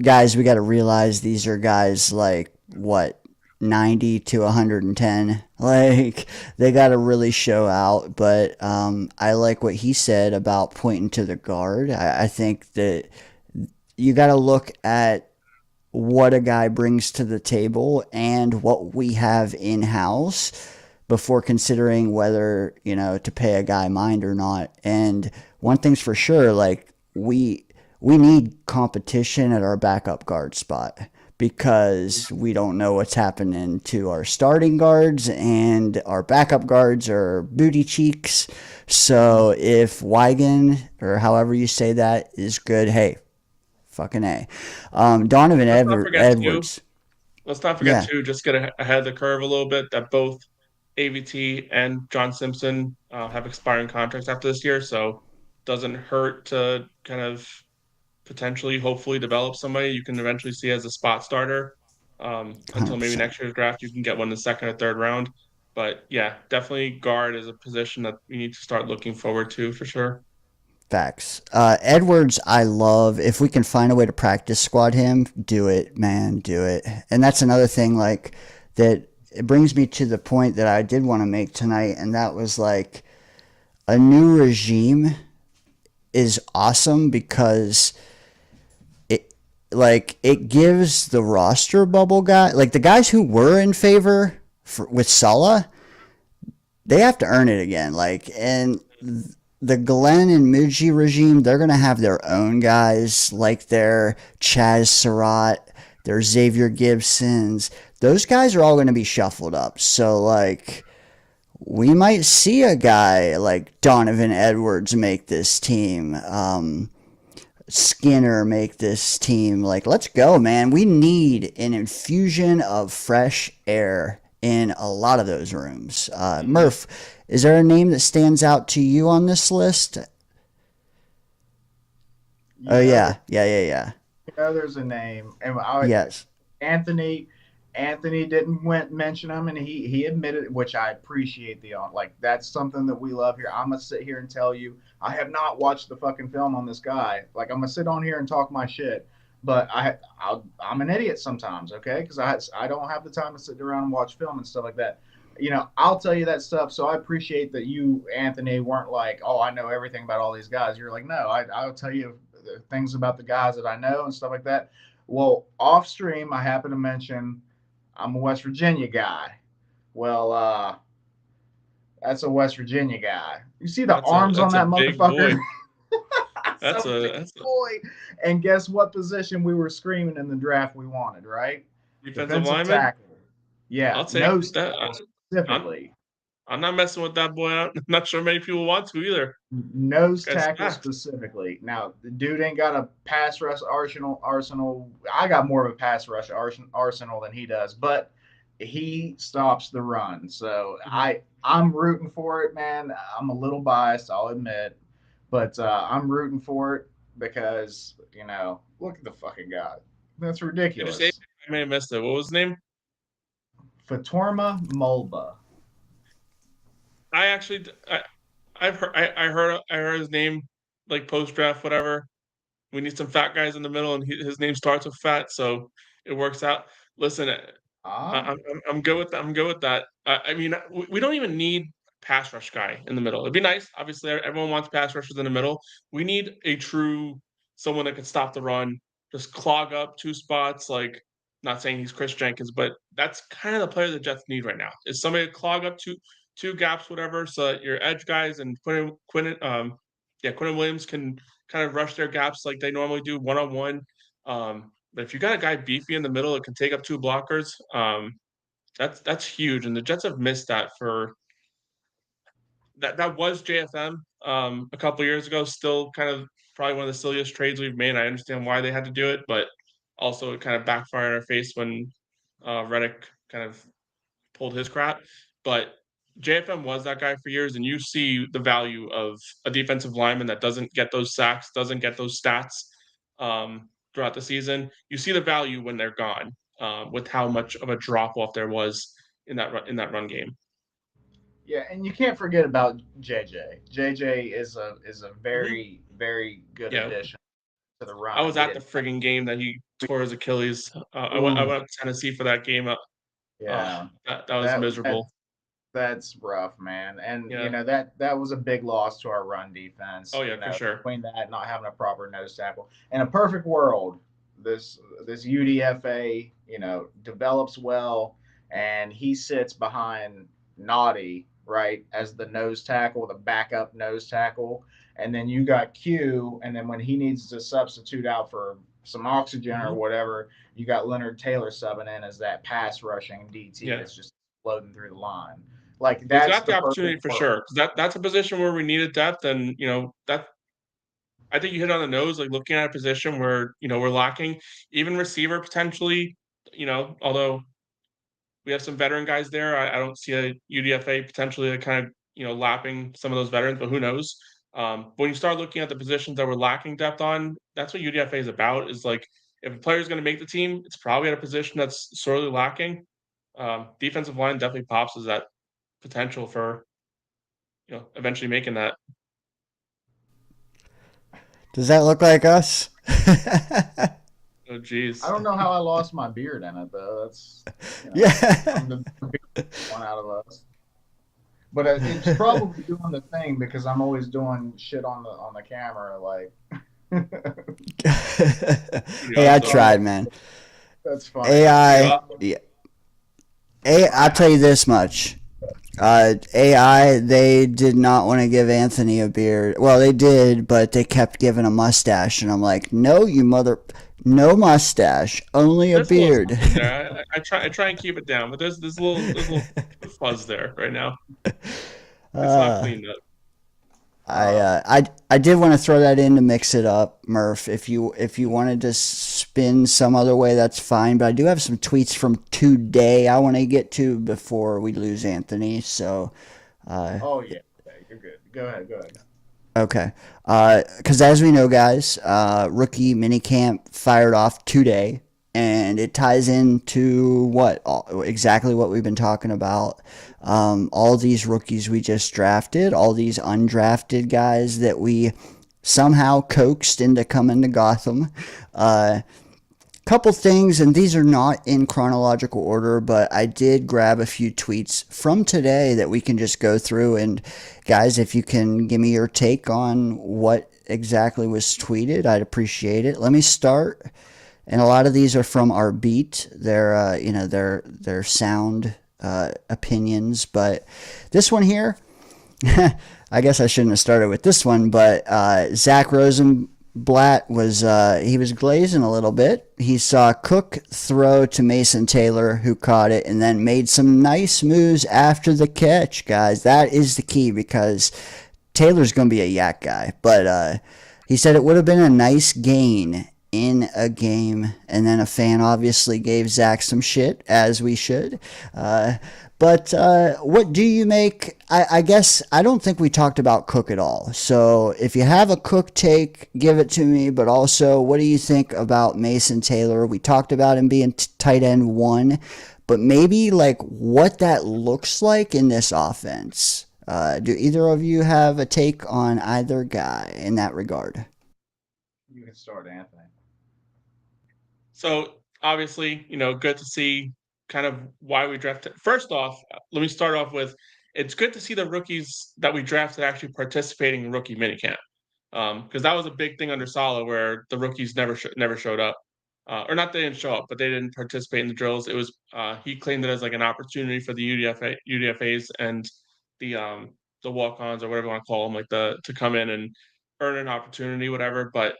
guys, we got to realize these are guys like, what, 90 to 110. Like, they got to really show out, but I like what he said about pointing to the guard. I think that you got to look at what a guy brings to the table and what we have in-house before considering whether, to pay a guy mind or not. And one thing's for sure, like, we need competition at our backup guard spot because we don't know what's happening to our starting guards, and our backup guards are booty cheeks. So if Wigan, or however you say that, is good, hey, fucking A. Donovan Edwards. Let's not forget, too, just get ahead of the curve a little bit, that both AVT and John Simpson have expiring contracts after this year. So doesn't hurt to kind of potentially, hopefully, develop somebody you can eventually see as a spot starter until maybe 100%. next year's draft. You can get one in the second or third round. But, yeah, definitely guard is a position that we need to start looking forward to for sure. Facts. Edwards, I love. If we can find a way to practice squad him, do it, man, do it. And that's another thing, like, that it brings me to the point that I did want to make tonight, and that was, like, a new regime is awesome because it gives the roster bubble guy, like, the guys who were in favor with Saleh, they have to earn it again. Like, and the Glenn and Muji regime, they're going to have their own guys, like their Chaz Surratt, their Xavier Gibsons. Those guys are all going to be shuffled up. So, like, we might see a guy like Donovan Edwards make this team. Skinner make this team. Like, let's go, man. We need an infusion of fresh air in a lot of those rooms. Murph, is there a name that stands out to you on this list? Oh, yeah. There's a name. And Yes. Anthony, Anthony didn't mention him, and he admitted, which I appreciate like that's something that we love here. I'm gonna sit here and tell you I have not watched the fucking film on this guy. Like I'm gonna sit on here and talk my shit, but I'm an idiot sometimes, okay? Because I don't have the time to sit around and watch film and stuff like that. I'll tell you that stuff. So I appreciate that you, Anthony, weren't like, oh, I know everything about all these guys. You're like, no, I'll tell you things about the guys that I know and stuff like that. Well, off stream, I happen to mention I'm a West Virginia guy. Well, that's a West Virginia guy. You see the arms on that motherfucker? That's a boy. And guess what position we were screaming in the draft we wanted, right? Defensive lineman? Tackle. Yeah, I'll take nose that. specifically. I'm not messing with that boy. I'm not sure many people want to either. Nose tackle specifically. Now, the dude ain't got a pass rush arsenal. I got more of a pass rush arsenal than he does, but he stops the run. So I'm rooting for it, man. I'm a little biased, I'll admit, but I'm rooting for it because, look at the fucking guy. That's ridiculous. I may have missed it. What was his name? Fatorma Mulba. I heard his name like post draft, whatever. We need some fat guys in the middle, and his name starts with fat, so it works out. Listen, I'm good with that. I'm good with that. I mean, we don't even need pass rush guy in the middle. It'd be nice. Obviously, everyone wants pass rushers in the middle. We need a true someone that can stop the run, just clog up two spots. Like, not saying he's Chris Jenkins, but that's kind of the player the Jets need right now. Is somebody to clog up two gaps, whatever, so that your edge guys and Quinn Williams can kind of rush their gaps like they normally do one-on-one. But if you got a guy beefy in the middle that can take up two blockers, that's huge. And the Jets have missed that for that was JFM a couple years ago. Still kind of probably one of the silliest trades we've made. I understand why they had to do it, but also it kind of backfired in our face when Reddick kind of pulled his crap. But JFM was that guy for years, and you see the value of a defensive lineman that doesn't get those sacks, doesn't get those stats throughout the season. You see the value when they're gone, with how much of a drop off there was in that run game. Yeah, and you can't forget about JJ. JJ is a very very good addition to the run. I was at the friggin' game that he tore his Achilles. I went up to Tennessee for that game. Yeah, that was miserable. That's rough, man. And that was a big loss to our run defense. Oh yeah, for sure. Between that, not having a proper nose tackle. In a perfect world, this UDFA, develops well, and he sits behind Naughty, right, as the nose tackle, the backup nose tackle, and then you got Q, and then when he needs to substitute out for some oxygen or whatever, you got Leonard Taylor subbing in as that pass rushing DT that's just floating through the line. Like that's got the opportunity for sure. That's a position where we needed depth, and that I think you hit on the nose. Like looking at a position where we're lacking, even receiver potentially. Although we have some veteran guys there, I don't see a UDFA potentially kind of lapping some of those veterans, but who knows? When you start looking at the positions that we're lacking depth on, that's what UDFA is about. Is like if a player is going to make the team, it's probably at a position that's sorely lacking. Defensive line definitely pops as that potential for eventually making that. Does that look like us? Oh geez. I don't know how I lost my beard in it though. That's I'm the one out of us. But it's probably doing the thing because I'm always doing shit on the camera. Like, hey, I tried, man. That's fine. I'll tell you this much. AI, they did not want to give Anthony a beard. Well, they did, but they kept giving a mustache, and I'm like, no, no mustache, only a beard. I try and keep it down, but there's a little fuzz there right now. It's not cleaned up. I did want to throw that in to mix it up, Murph. If you wanted to spin some other way, that's fine. But I do have some tweets from today I want to get to before we lose Anthony. So. Oh yeah, you're good. Go ahead. Okay. Because as we know, guys, rookie minicamp fired off today, and it ties into exactly what we've been talking about. All these rookies we just drafted, all these undrafted guys that we somehow coaxed into coming to Gotham. Couple things, and these are not in chronological order, but I did grab a few tweets from today that we can just go through. And guys, if you can give me your take on what exactly was tweeted, I'd appreciate it. Let me start. And a lot of these are from our beat. They're sound opinions, but this one here, I guess I shouldn't have started with this one, but Zach Rosenblatt was he was glazing a little bit. He saw Cook throw to Mason Taylor, who caught it, and then made some nice moves after the catch, guys. That is the key, because Taylor's going to be a yak guy. But he said it would have been a nice gain in a game, and then a fan obviously gave Zach some shit, as we should. But what do you make? I guess I don't think we talked about Cook at all. So if you have a Cook take, give it to me. But also, what do you think about Mason Taylor? We talked about him being tight end 1, but maybe like what that looks like in this offense. Do either of you have a take on either guy in that regard? You can start, Anthony. So obviously, good to see kind of why we drafted. First off, let me start off with, it's good to see the rookies that we drafted actually participating in rookie minicamp, because that was a big thing under Saleh, where the rookies never showed up, or not they didn't show up, but they didn't participate in the drills. It was he claimed it as like an opportunity for the UDFAs and the walk-ons, or whatever you want to call them, like to come in and earn an opportunity, whatever. But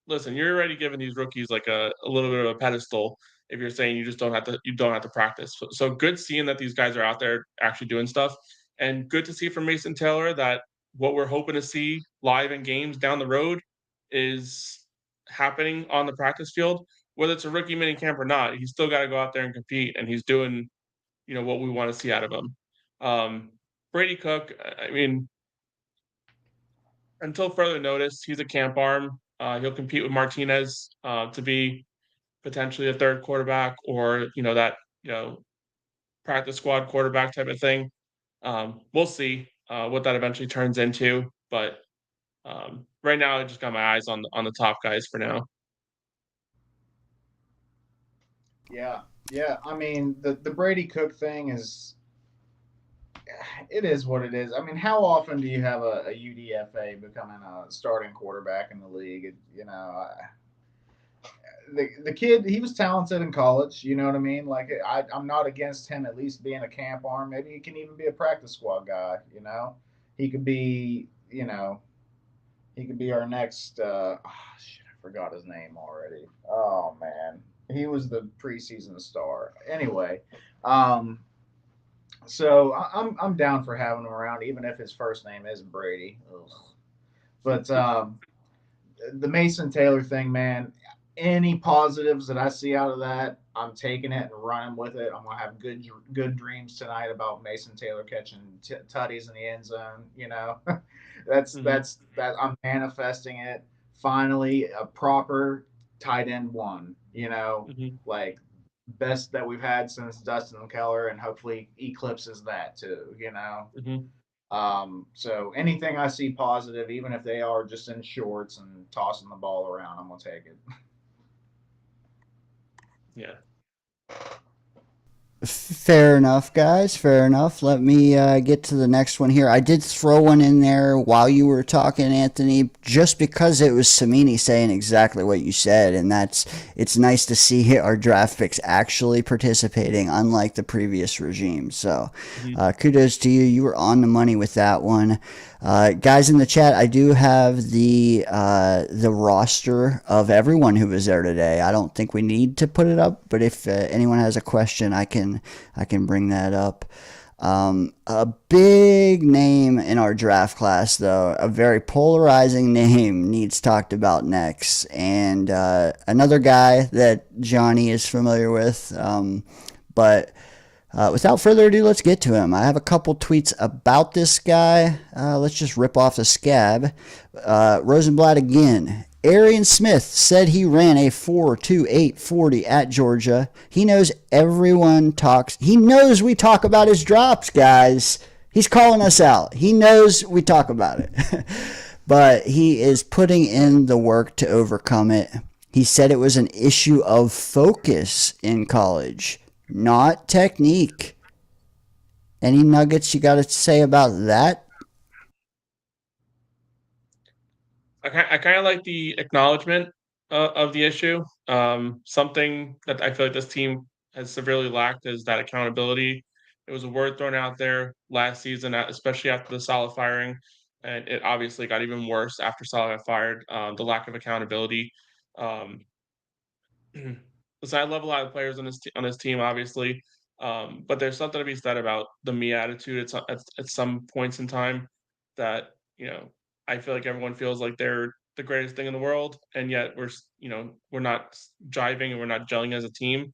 listen, you're already giving these rookies like a little bit of a pedestal if you're saying you don't have to practice. So good seeing that these guys are out there actually doing stuff, and good to see from Mason Taylor that what we're hoping to see live in games down the road is happening on the practice field. Whether it's a rookie mini camp or not, he's still got to go out there and compete, and he's doing what we want to see out of him. Brady Cook, I mean, until further notice, he's a camp arm. He'll compete with Martinez to be potentially a third quarterback, or that practice squad quarterback type of thing. We'll see what that eventually turns into, but right now I just got my eyes on the top guys for now. Yeah. I mean, the Brady Cook thing is what it is. I mean, how often do you have a UDFA becoming a starting quarterback in the league? The kid, he was talented in college. You know what I mean? Like, I'm not against him at least being a camp arm. Maybe he can even be a practice squad guy. He could be. He could be our next. I forgot his name already. Oh man, he was the preseason star. Anyway, so I'm down for having him around, even if his first name isn't Brady. Ugh. But the Mason Taylor thing, man. Any positives that I see out of that, I'm taking it and running with it. I'm gonna have good dreams tonight about Mason Taylor catching tutties in the end zone. That's I'm manifesting it. Finally, a proper tight end 1. Like best that we've had since Dustin Keller, and hopefully eclipses that too. So anything I see positive, even if they are just in shorts and tossing the ball around, I'm gonna take it. Yeah. Fair enough, guys. Fair enough. Let me get to the next one here. I did throw one in there while you were talking, Anthony, just because it was Samini saying exactly what you said, and it's nice to see our draft picks actually participating, unlike the previous regime. So kudos to you. You were on the money with that one. Guys in the chat, I do have the roster of everyone who was there today. I don't think we need to put it up, but if anyone has a question, I can bring that up. A big name in our draft class, though, a very polarizing name, needs talked about next, and another guy that Johnny is familiar with, but without further ado, let's get to him. I have a couple tweets about this guy. Let's just rip off the scab. Rosenblatt again. Arian Smith said he ran a 4.2840 at Georgia. He knows everyone talks. He knows we talk about his drops, guys. He's calling us out. He knows we talk about it. But he is putting in the work to overcome it. He said it was an issue of focus in college, not technique. Any nuggets you got to say about that? I kind of like the acknowledgement of the issue. Something that I feel like this team has severely lacked is that accountability. It was a word thrown out there last season, especially after the Saleh firing, and it obviously got even worse after Saleh got fired. The lack of accountability. Um, Listen, I love a lot of players on this team, obviously, but there's something to be said about the me attitude at some points in time that I feel like everyone feels like they're the greatest thing in the world, and yet we're not jiving and we're not gelling as a team.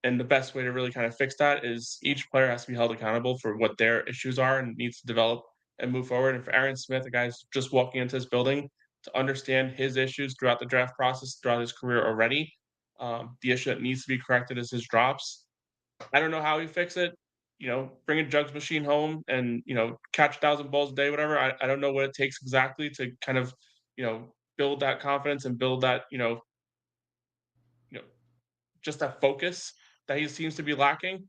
And the best way to really kind of fix that is each player has to be held accountable for what their issues are and needs to develop and move forward. And for Aaron Smith, a guy who's just walking into this building, to understand his issues throughout the draft process, throughout his career already. The issue that needs to be corrected is his drops. I don't know how he fix it. Bring a jugs machine home and catch 1,000 balls a day, whatever. I don't know what it takes exactly to kind of build that confidence and build that you know just that focus that he seems to be lacking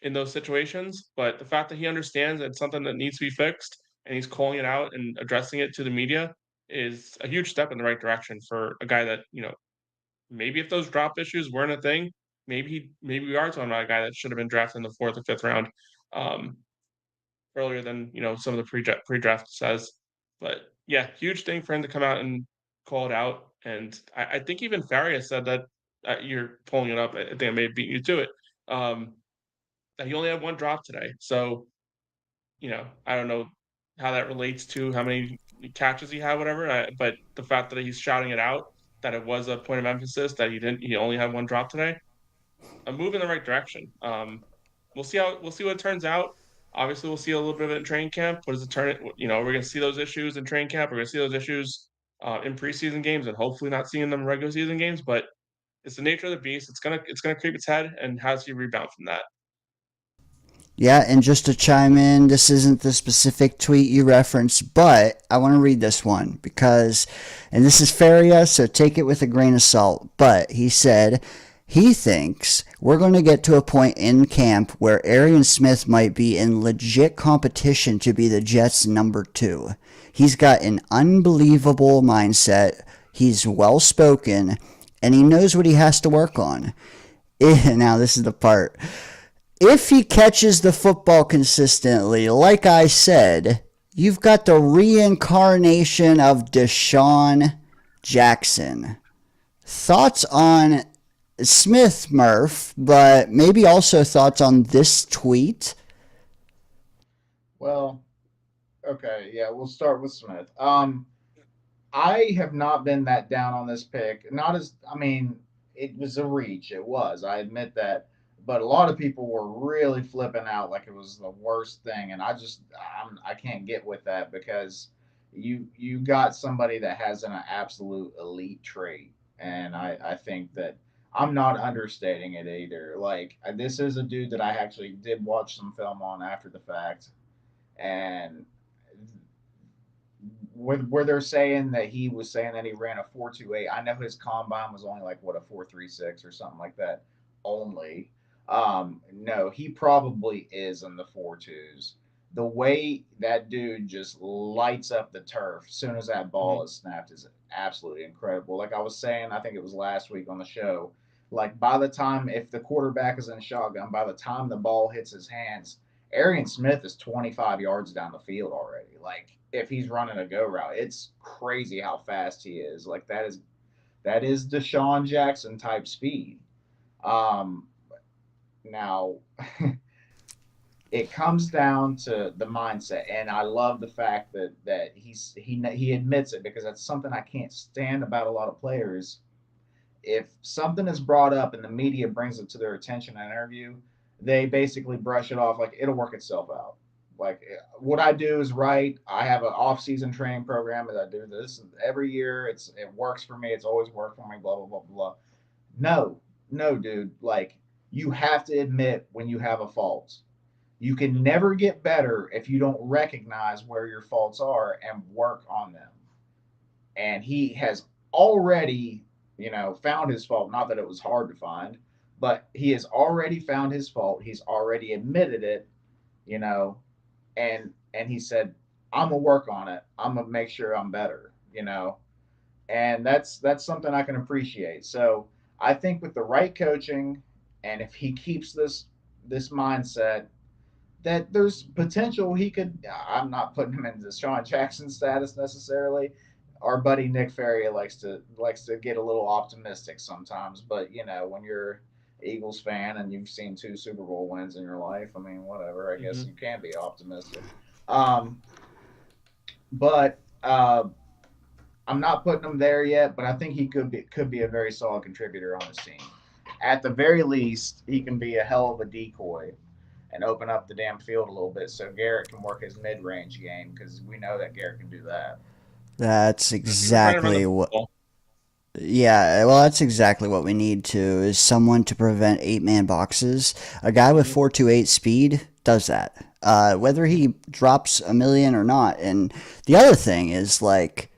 in those situations. But the fact that he understands that it's something that needs to be fixed and he's calling it out and addressing it to the media is a huge step in the right direction for a guy that maybe if those drop issues weren't a thing, maybe we are talking about a guy that should have been drafted in the 4th or 5th round um, earlier than some of the pre-draft says. But yeah, huge thing for him to come out and call it out. And I think even Farias said that you're pulling it up. I think I may have beaten you to it. That he only had one drop today. So I don't know how that relates to how many catches he had, whatever. But the fact that he's shouting it out, that it was a point of emphasis that he only had one drop today, a move in the right direction. We'll see what it turns out. Obviously, we'll see a little bit of it in training camp. What does it turn? We're going to see those issues in training camp. We're going to see those issues in preseason games, and hopefully not seeing them in regular season games. But it's the nature of the beast. It's gonna creep its head, and how does he rebound from that? Yeah, and just to chime in, this isn't the specific tweet you referenced, but I want to read this one because, and this is Faria, so take it with a grain of salt, but he said he thinks we're going to get to a point in camp where Arian Smith might be in legit competition to be the Jets' number 2. He's got an unbelievable mindset, he's well-spoken, and he knows what he has to work on. Now, this is the part. If he catches the football consistently, like I said, you've got the reincarnation of Deshaun Jackson. Thoughts on Smith, Murph, but maybe also thoughts on this tweet? Well, okay, yeah, we'll start with Smith. I have not been that down on this pick. Not as, I mean, it was a reach. It was. I admit that. But a lot of people were really flipping out like it was the worst thing, and I can't get with that because you got somebody that has an absolute elite trait, and I think that I'm not understating it either. Like this is a dude that I actually did watch some film on after the fact, and where they're saying that he was saying that he ran a 4.28. I know his combine was only like what a 4.36 or something like that only. No, he probably is in the 4.2s. The way that dude just lights up the turf as soon as that ball is snapped is absolutely incredible. Like I was saying, I think it was last week on the show. Like by the time if the quarterback is in shotgun, by the time the ball hits his hands, Arian Smith is 25 yards down the field already. Like if he's running a go route, it's crazy how fast he is. Like that is Deshaun Jackson type speed. Um, Now it comes down to the mindset, and I love the fact that he admits it because that's something I can't stand about a lot of players. If something is brought up and the media brings it to their attention in an interview, they basically brush it off like it'll work itself out. Like what I do is right. I have an off-season training program that I do this every year. It works for me. It's always worked for me. Blah blah blah blah. No, no, dude. Like you have to admit when you have a fault. You can never get better if you don't recognize where your faults are and work on them. And he has already, found his fault. Not that it was hard to find, but he has already found his fault. He's already admitted it, you know, and he said, "I'm gonna work on it. I'm gonna make sure I'm better," and that's something I can appreciate. So I think with the right coaching, and if he keeps this mindset, that there's potential he could. I'm not putting him into Sean Jackson status necessarily. Our buddy Nick Ferry likes to get a little optimistic sometimes, but when you're Eagles fan and you've seen 2 Super Bowl wins in your life, I mean, whatever. I guess you can be optimistic. But I'm not putting him there yet. But I think he could be a very solid contributor on this team. At the very least, he can be a hell of a decoy and open up the damn field a little bit so Garrett can work his mid-range game, because we know that Garrett can do that. That's exactly what. Yeah, well, that's exactly what we need to is someone to prevent 8-man boxes. A guy with 4.28 speed does that, whether he drops a million or not. And the other thing is like,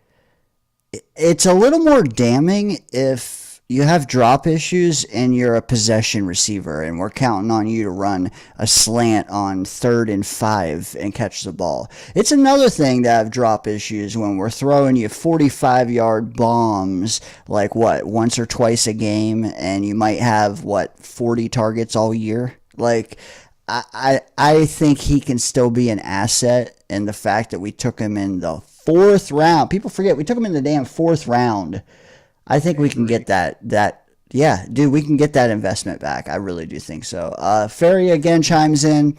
it's a little more damning if you have drop issues and you're a possession receiver and we're counting on you to run a slant on 3rd and 5 and catch the ball. It's another thing to have drop issues when we're throwing you 45-yard bombs like once or twice a game, and you might have 40 targets all year. Like I think he can still be an asset, and the fact that we took him in the 4th round. People forget we took him in the damn 4th round. I think we can get that. Yeah, dude, we can get that investment back. I really do think so. Ferry again chimes in.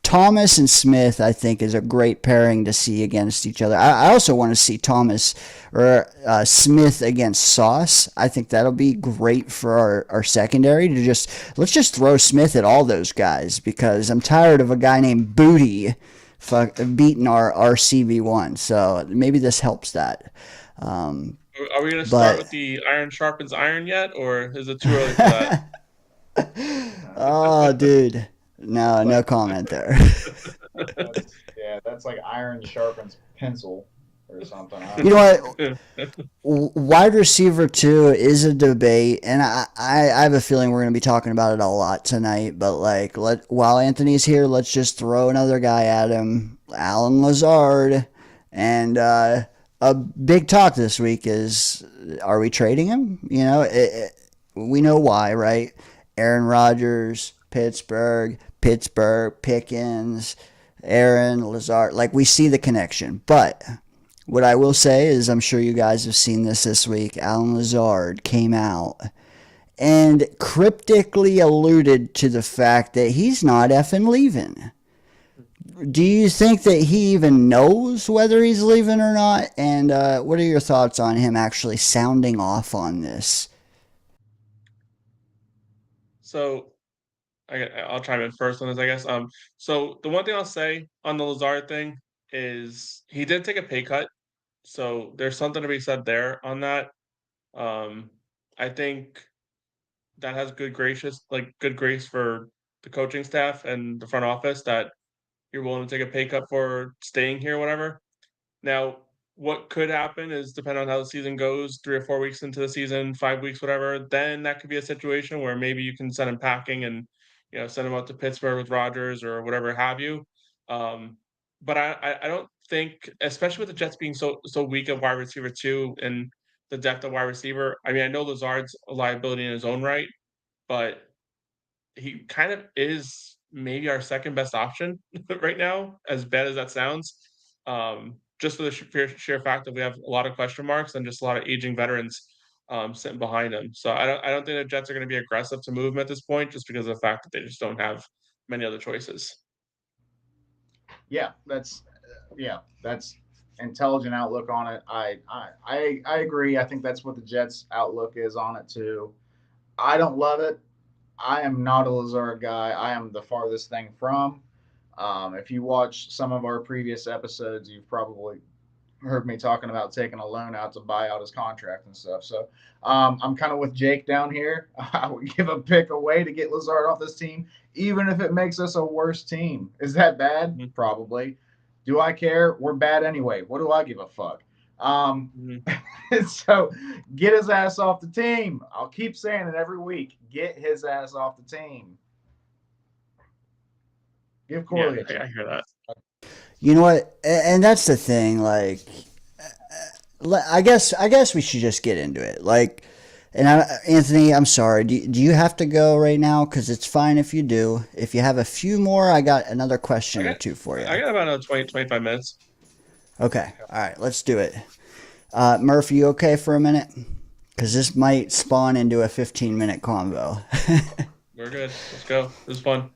Thomas and Smith, I think, is a great pairing to see against each other. I also want to see Thomas or Smith against Sauce. I think that'll be great for our secondary to let's just throw Smith at all those guys, because I'm tired of a guy named Booty beating our CB1. So maybe this helps that. Are we going to start with the iron sharpens iron yet, or is it too early for that? Oh, dude. No comment there. That's like iron sharpens pencil or something. You know what? Wide receiver 2 is a debate, and I have a feeling we're going to be talking about it a lot tonight. But while Anthony's here, let's just throw another guy at him, Alan Lazard, and a big talk this week is, are we trading him? We know why, right? Aaron Rodgers, Pittsburgh, Pickens, Aaron, Lazard. Like, we see the connection. But what I will say is, I'm sure you guys have seen this week, Alan Lazard came out and cryptically alluded to the fact that he's not effing leaving. Do you think that he even knows whether he's leaving or not? And what are your thoughts on him actually sounding off on this? So I'll chime in first on this, I guess. So the one thing I'll say on the Lazard thing is he did take a pay cut. So there's something to be said there on that. I think that has good grace for the coaching staff and the front office that you're willing to take a pay cut for staying here, whatever. Now, what could happen is, depending on how the season goes, 3 or 4 weeks into the season, 5 weeks, whatever, then that could be a situation where maybe you can send him packing and, send him out to Pittsburgh with Rodgers or whatever have you. But I don't think, especially with the Jets being so weak at wide receiver 2 and the depth of wide receiver. I mean, I know Lazard's a liability in his own right, but he kind of is maybe our second best option right now, as bad as that sounds. Just for the sheer fact that we have a lot of question marks and just a lot of aging veterans sitting behind him. So I don't think the Jets are going to be aggressive to move him at this point, just because of the fact that they just don't have many other choices. Yeah, that's intelligent outlook on it. I agree. I think that's what the Jets' outlook is on it too. I don't love it. I am not a Lazard guy. I am the farthest thing from. If you watch some of our previous episodes, you've probably heard me talking about taking a loan out to buy out his contract and stuff. So I'm kind of with Jake down here. I would give a pick away to get Lazard off this team, even if it makes us a worse team. Is that bad? Mhm. Probably. Do I care? We're bad anyway. What do I give a fuck? Mhm. So get his ass off the team. I'll keep saying it every week. Get his ass off the team. Give Yeah, Corley a I chance. hear that. You know what? And that's the thing. Like, I guess we should just get into it. Like, and Anthony, I'm sorry. Do you have to go right now? Because it's fine if you do. If you have a few more, I got another question or two for you. I got about another 25 minutes. Okay. All right. Let's do it. Murph, you okay for a minute? Because this might spawn into a 15-minute convo. We're good. Let's go. This is fun.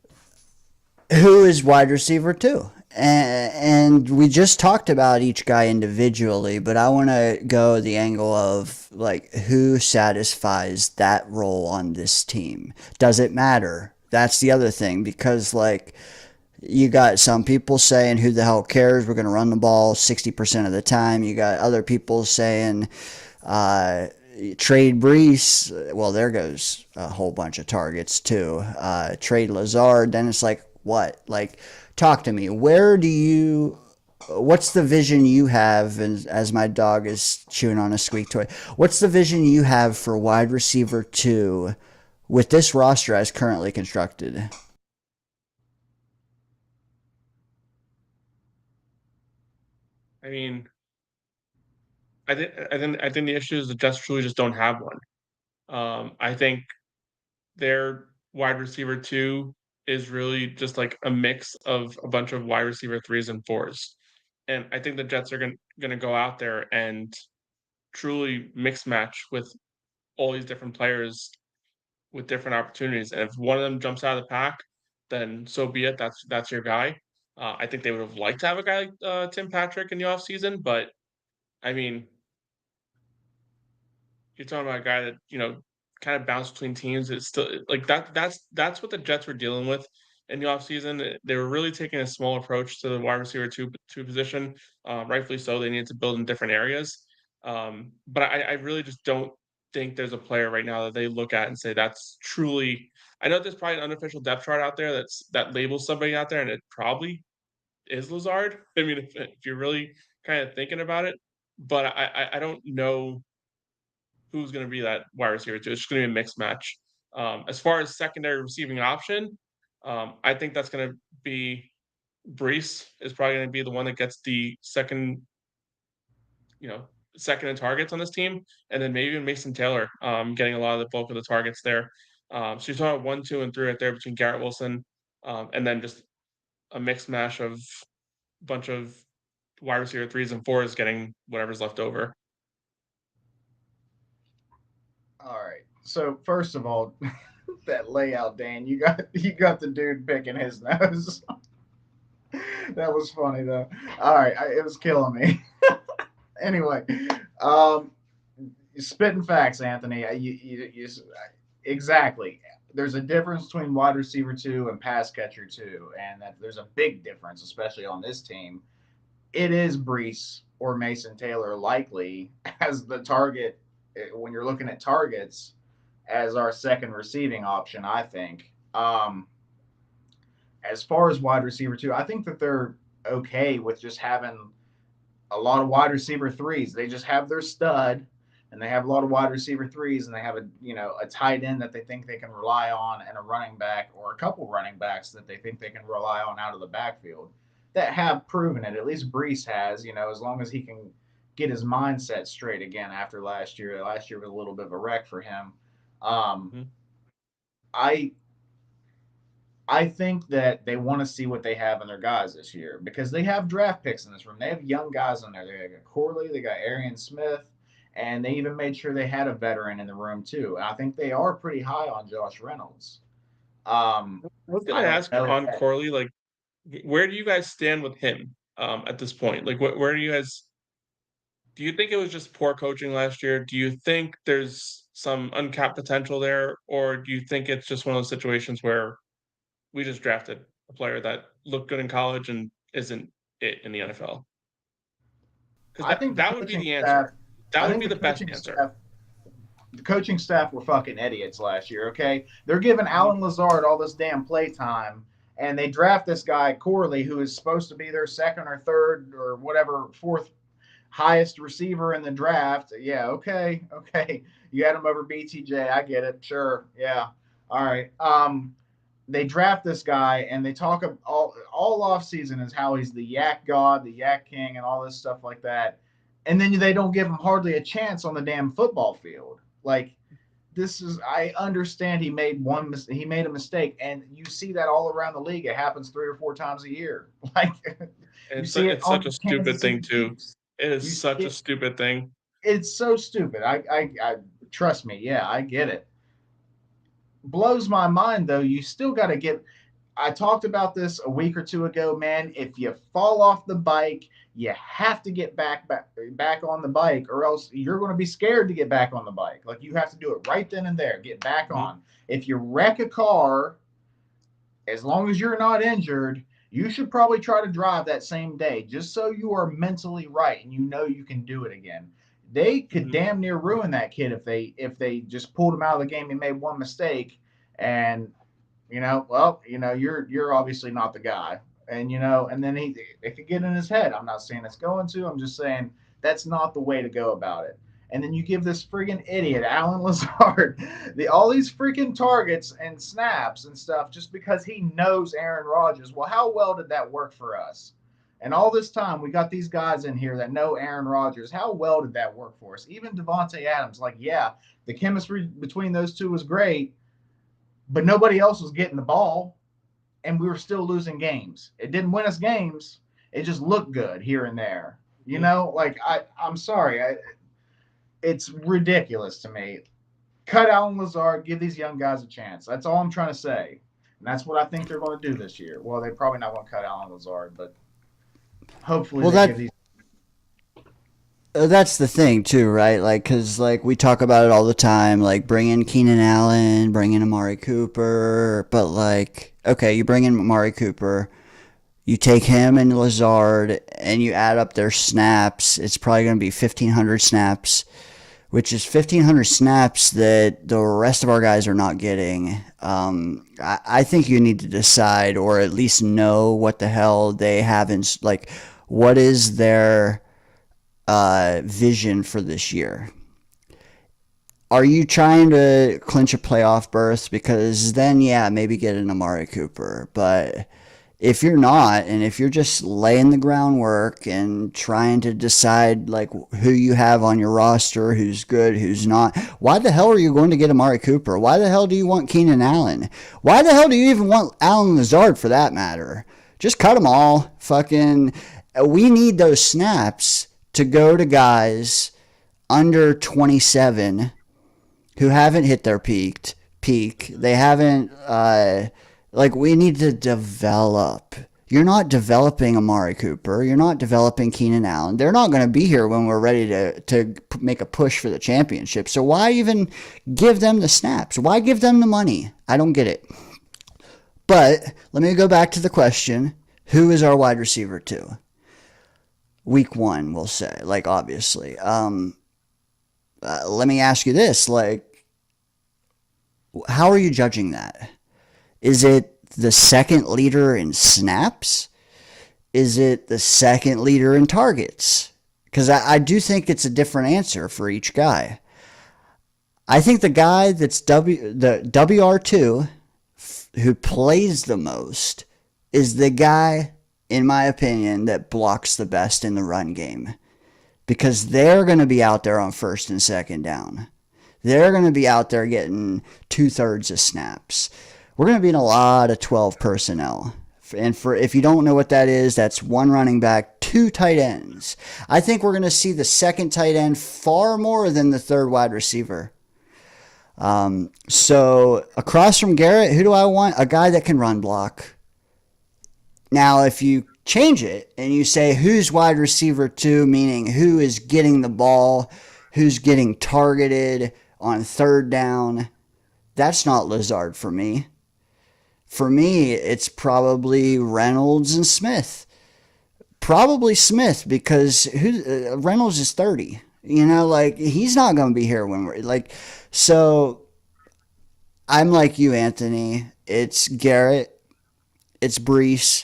Who is wide receiver two? And we just talked about each guy individually, but I want to go the angle of like who satisfies that role on this team. Does it matter? That's the other thing, because like you got some people saying who the hell cares, we're going to run the ball 60% of the time. You got other people saying trade Brees. Well, there goes a whole bunch of targets too. Trade Lazard. Then it's like, what? Like, talk to me. What's the vision you have? And as my dog is chewing on a squeak toy, what's the vision you have for wide receiver two with this roster as currently constructed? I mean, I think the issue is the Jets truly just don't have one. I think their wide receiver two is really just like a mix of a bunch of wide receiver threes and fours. And I think the Jets are gonna go out there and truly mix match with all these different players with different opportunities. And if one of them jumps out of the pack, then so be it. That's your guy. I think they would have liked to have a guy like Tim Patrick in the offseason, but I mean, you're talking about a guy that, kind of bounced between teams. It's still like that's what the Jets were dealing with in the offseason. They were really taking a small approach to the wide receiver two position. Rightfully so. They needed to build in different areas. But I really just don't think there's a player right now that they look at and say that's truly. I know there's probably an unofficial depth chart out there that labels somebody out there, and it probably is Lazard. I mean, if you're really kind of thinking about it, but I don't know who's going to be that wide receiver too. It's just going to be a mixed match. As far as secondary receiving option, I think that's going to be Brees is probably going to be the one that gets the you know, second in targets on this team, and then maybe even Mason Taylor getting a lot of the bulk of the targets there. So you're talking about 1, 2, and 3 right there between Garrett Wilson, and then just a mixed mash of a bunch of wide receiver threes and fours getting whatever's left over. All right. So first of all, that layout, Dan, you got the dude picking his nose. That was funny though. All right, it was killing me. Anyway, um, spitting facts, Anthony. Exactly. There's a difference between wide receiver two and pass catcher two, and that there's a big difference, especially on this team. It is Brees or Mason Taylor likely as the target when you're looking at targets as our second receiving option. I think. As far as wide receiver two, I think that they're okay with just having a lot of wide receiver threes. They just have their stud, and they have a lot of wide receiver threes, and they have a tight end that they think they can rely on, and a running back or a couple running backs that they think they can rely on out of the backfield that have proven it. At least Brees has, as long as he can get his mindset straight again after last year. Last year was a little bit of a wreck for him. Mhm. I I think that they want to see what they have in their guys this year because they have draft picks in this room. They have young guys in there. They got Corley, they got Arian Smith, and they even made sure they had a veteran in the room too. And I think they are pretty high on Josh Reynolds. I was I gonna don't ask know. on Corley, like, where do you guys stand with him at this point? Like, where do you guys? Do you think it was just poor coaching last year? Do you think there's some uncapped potential there, or do you think it's just one of those situations where we just drafted a player that looked good in college and isn't it in the NFL? Because I think the that would be coaching the staff. answer. That I would think be the the best coaching answer. staff. The coaching staff were fucking idiots last year. Okay, they're giving Mm-hmm. Alan Lazard all this damn play time, and they draft this guy Corley, who is supposed to be their second or third or whatever fourth highest receiver in the draft. Yeah, okay. You had him over BTJ. I get it. Sure. Yeah. All right. They draft this guy and they talk all off season is how he's the yak god, the yak king, and all this stuff like that. And then they don't give him hardly a chance on the damn football field. Like, this is, I understand he made a mistake, and you see that all around the league. It happens 3 or 4 times a year. Like, you see it It's on such a the stupid Kansas thing City too. Chiefs. It is You such see a stupid thing. it's so stupid. I trust me. Yeah, I get it. Blows my mind though. You still got to get. I talked about this a week or two ago, man. If you fall off the bike, you have to get back on the bike, or else you're going to be scared to get back on the bike. Like, you have to do it right then and there. Get back Mhm. on. If you wreck a car, as long as you're not injured, you should probably try to drive that same day, just so you are mentally right and you know you can do it again. They could Mhm. damn near ruin that kid if they just pulled him out of the game and made one mistake, and you're obviously not the guy. And then it could get in his head. I'm not saying it's going to. I'm just saying that's not the way to go about it. And then you give this friggin' idiot, Alan Lazard, all these freaking targets and snaps and stuff just because he knows Aaron Rodgers. Well, how well did that work for us? And all this time, we got these guys in here that know Aaron Rodgers. How well did that work for us? Even Devontae Adams, like, yeah, the chemistry between those two was great, but nobody else was getting the ball, and we were still losing games. It didn't win us games. It just looked good here and there. Like, I'm sorry. It's ridiculous to me. Cut Alan Lazard, give these young guys a chance. That's all I'm trying to say. And that's what I think they're going to do this year. Well, they're probably not going to cut Alan Lazard, but hopefully give these. That's the thing too, right? Like, cause like we talk about it all the time, like bring in Keenan Allen, bring in Amari Cooper, but like, okay, you bring in Amari Cooper, you take him and Lazard, and you add up their snaps. It's probably going to be 1,500 snaps, which is 1,500 snaps that the rest of our guys are not getting. I think you need to decide, or at least know what the hell they have in, like, what is their vision for this year. Are you trying to clinch a playoff berth? Because then, yeah, maybe get an Amari Cooper. But if you're not, and if you're just laying the groundwork and trying to decide like who you have on your roster, who's good, who's not, why the hell are you going to get Amari Cooper? Why the hell do you want Keenan Allen? Why the hell do you even want Alan Lazard for that matter? Just cut them all. Fucking, we need those snaps to go to guys under 27 who haven't hit their peak. They haven't, like, we need to develop. You're not developing Amari Cooper. You're not developing Keenan Allen. They're not going to be here when we're ready to make a push for the championship. So why even give them the snaps? Why give them the money? I don't get it. But let me go back to the question. Who is our wide receiver 2? Week 1, we'll say, like, obviously. Let me ask you this, like, how are you judging that? Is it the second leader in snaps? Is it the second leader in targets? Because I do think it's a different answer for each guy. I think the guy that's the WR2 who plays the most is the guy, in my opinion, that blocks the best in the run game. Because they're going to be out there on first and second down. They're going to be out there getting 2/3 of snaps. We're going to be in a lot of 12 personnel. And if you don't know what that is, that's 1 running back, 2 tight ends. I think we're going to see the second tight end far more than the third wide receiver. So across from Garrett, who do I want? A guy that can run block. Now, if you change it and you say who's wide receiver 2, meaning who is getting the ball, who's getting targeted on third down, that's not Lazard for me. For me, it's probably Reynolds and Smith. Probably Smith because Reynolds is 30. You know, like he's not going to be here when we're like. So I'm like you, Anthony. It's Garrett, it's Brees,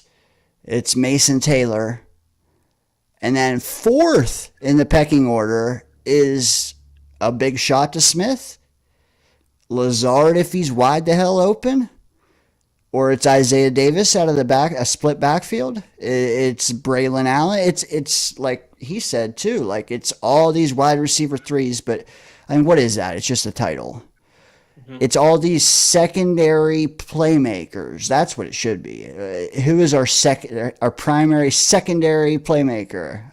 it's Mason Taylor, and then fourth in the pecking order is a big shot to Smith, Lazard if he's wide the hell open, or it's Isaiah Davis out of the back, a split backfield. It's Braylon Allen. It's like he said too. Like it's all these wide receiver threes, but I mean, what is that? It's just a title. It's all these secondary playmakers. That's what it should be. Who is our primary secondary playmaker?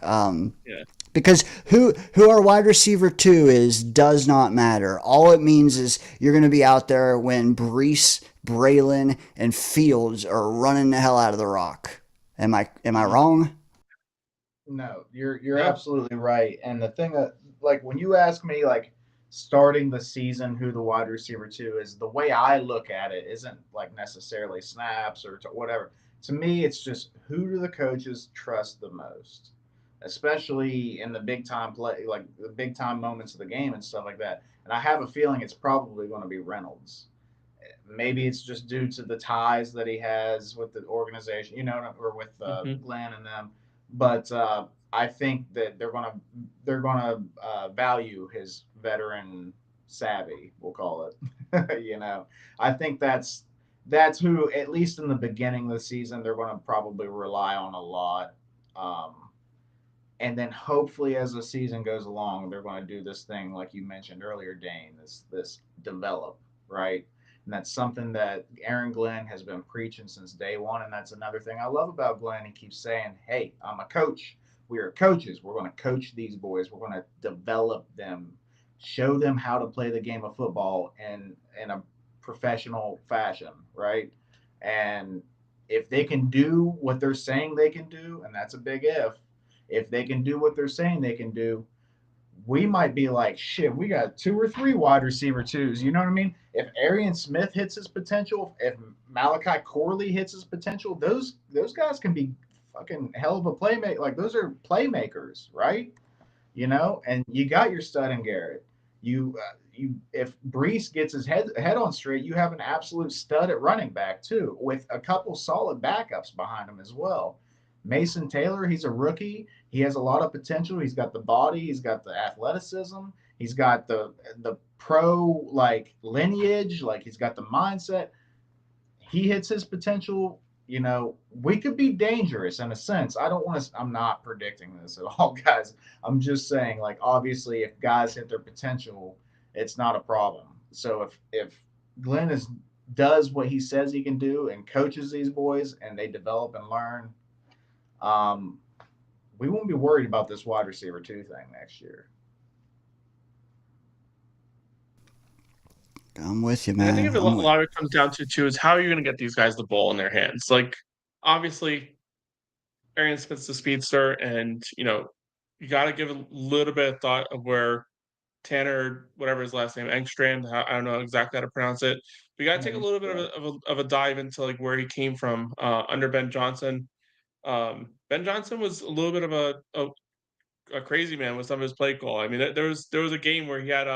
Yeah. Because who our wide receiver two is does not matter. All it means is you're going to be out there when Brees, Braylon, and Fields are running the hell out of the rock. Am I wrong? No, you're absolutely right. And the thing that, like, when you ask me, like, starting the season who the wide receiver two is, the way I look at it isn't like necessarily snaps or whatever. To me, it's just who do the coaches trust the most, especially in the big time play, like the big time moments of the game and stuff like that. And I have a feeling it's probably going to be Reynolds. Maybe it's just due to the ties that he has with the organization, or with Glenn and them. But I think that they're gonna value his veteran savvy. We'll call it. I think that's who, at least in the beginning of the season, they're going to probably rely on a lot. Um, and then hopefully as the season goes along, they're going to do this thing like you mentioned earlier, Dane. This develop, right? And that's something that Aaron Glenn has been preaching since day one. And that's another thing I love about Glenn. He keeps saying, "Hey, I'm a coach. We are coaches. We're going to coach these boys. We're going to develop them, show them how to play the game of football in a professional fashion, right? And if they can do what they're saying they can do, and that's a big if they can do what they're saying they can do, we might be like, shit, we got two or three wide receiver twos. You know what I mean? If Arian Smith hits his potential, if Malachi Corley hits his potential, those guys can be fucking hell of a playmaker. Like those are playmakers, right? And you got your stud in Garrett. If Brees gets his head on straight, you have an absolute stud at running back too, with a couple solid backups behind him as well. Mason Taylor, he's a rookie. He has a lot of potential. He's got the body. He's got the athleticism. He's got the pro like lineage. Like he's got the mindset. He hits his potential. We could be dangerous in a sense. I'm not predicting this at all, guys. I'm just saying, like, obviously, if guys hit their potential, it's not a problem. So if Glenn does what he says he can do and coaches these boys and they develop and learn, we won't be worried about this wide receiver two thing next year. I'm with you, man. I think a lot of it comes down to too is how are you going to get these guys the ball in their hands? Like, obviously, Arian Smith's the speedster, and you got to give a little bit of thought of where Tanner, whatever his last name, Engstrand, I don't know exactly how to pronounce it. We got to take a little bit of a dive into like where he came from under Ben Johnson. Ben Johnson was a little bit of a crazy man with some of his play call. I mean, there was a game where he had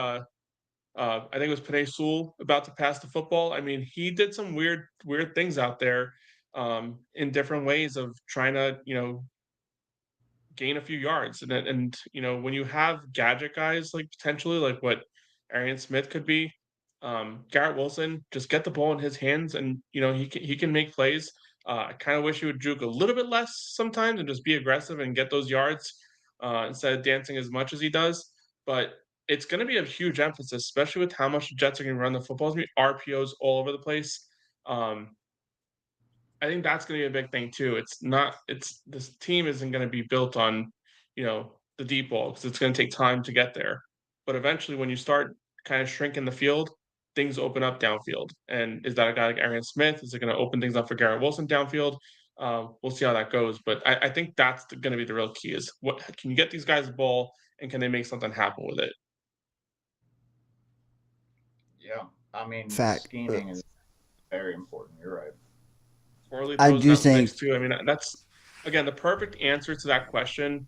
I think it was Penei Sewell about to pass the football. I mean, he did some weird things out there in different ways of trying to gain a few yards. And when you have gadget guys like potentially like what Arian Smith could be, Garrett Wilson, just get the ball in his hands and he can make plays. I kind of wish he would juke a little bit less sometimes and just be aggressive and get those yards instead of dancing as much as he does. But it's going to be a huge emphasis, especially with how much the Jets are going to run the football. It's going to be RPOs all over the place. I think that's going to be a big thing too. This team isn't going to be built on, the deep ball because it's going to take time to get there. But eventually, when you start kind of shrinking the field, things open up downfield. And is that a guy like Arian Smith? Is it going to open things up for Garrett Wilson downfield? We'll see how that goes. But I think that's going to be the real key: is what can you get these guys the ball and can they make something happen with it? Yeah, I mean, Fact. scheming is very important. You're right. Corley I throws do down think picks too. I mean, that's again the perfect answer to that question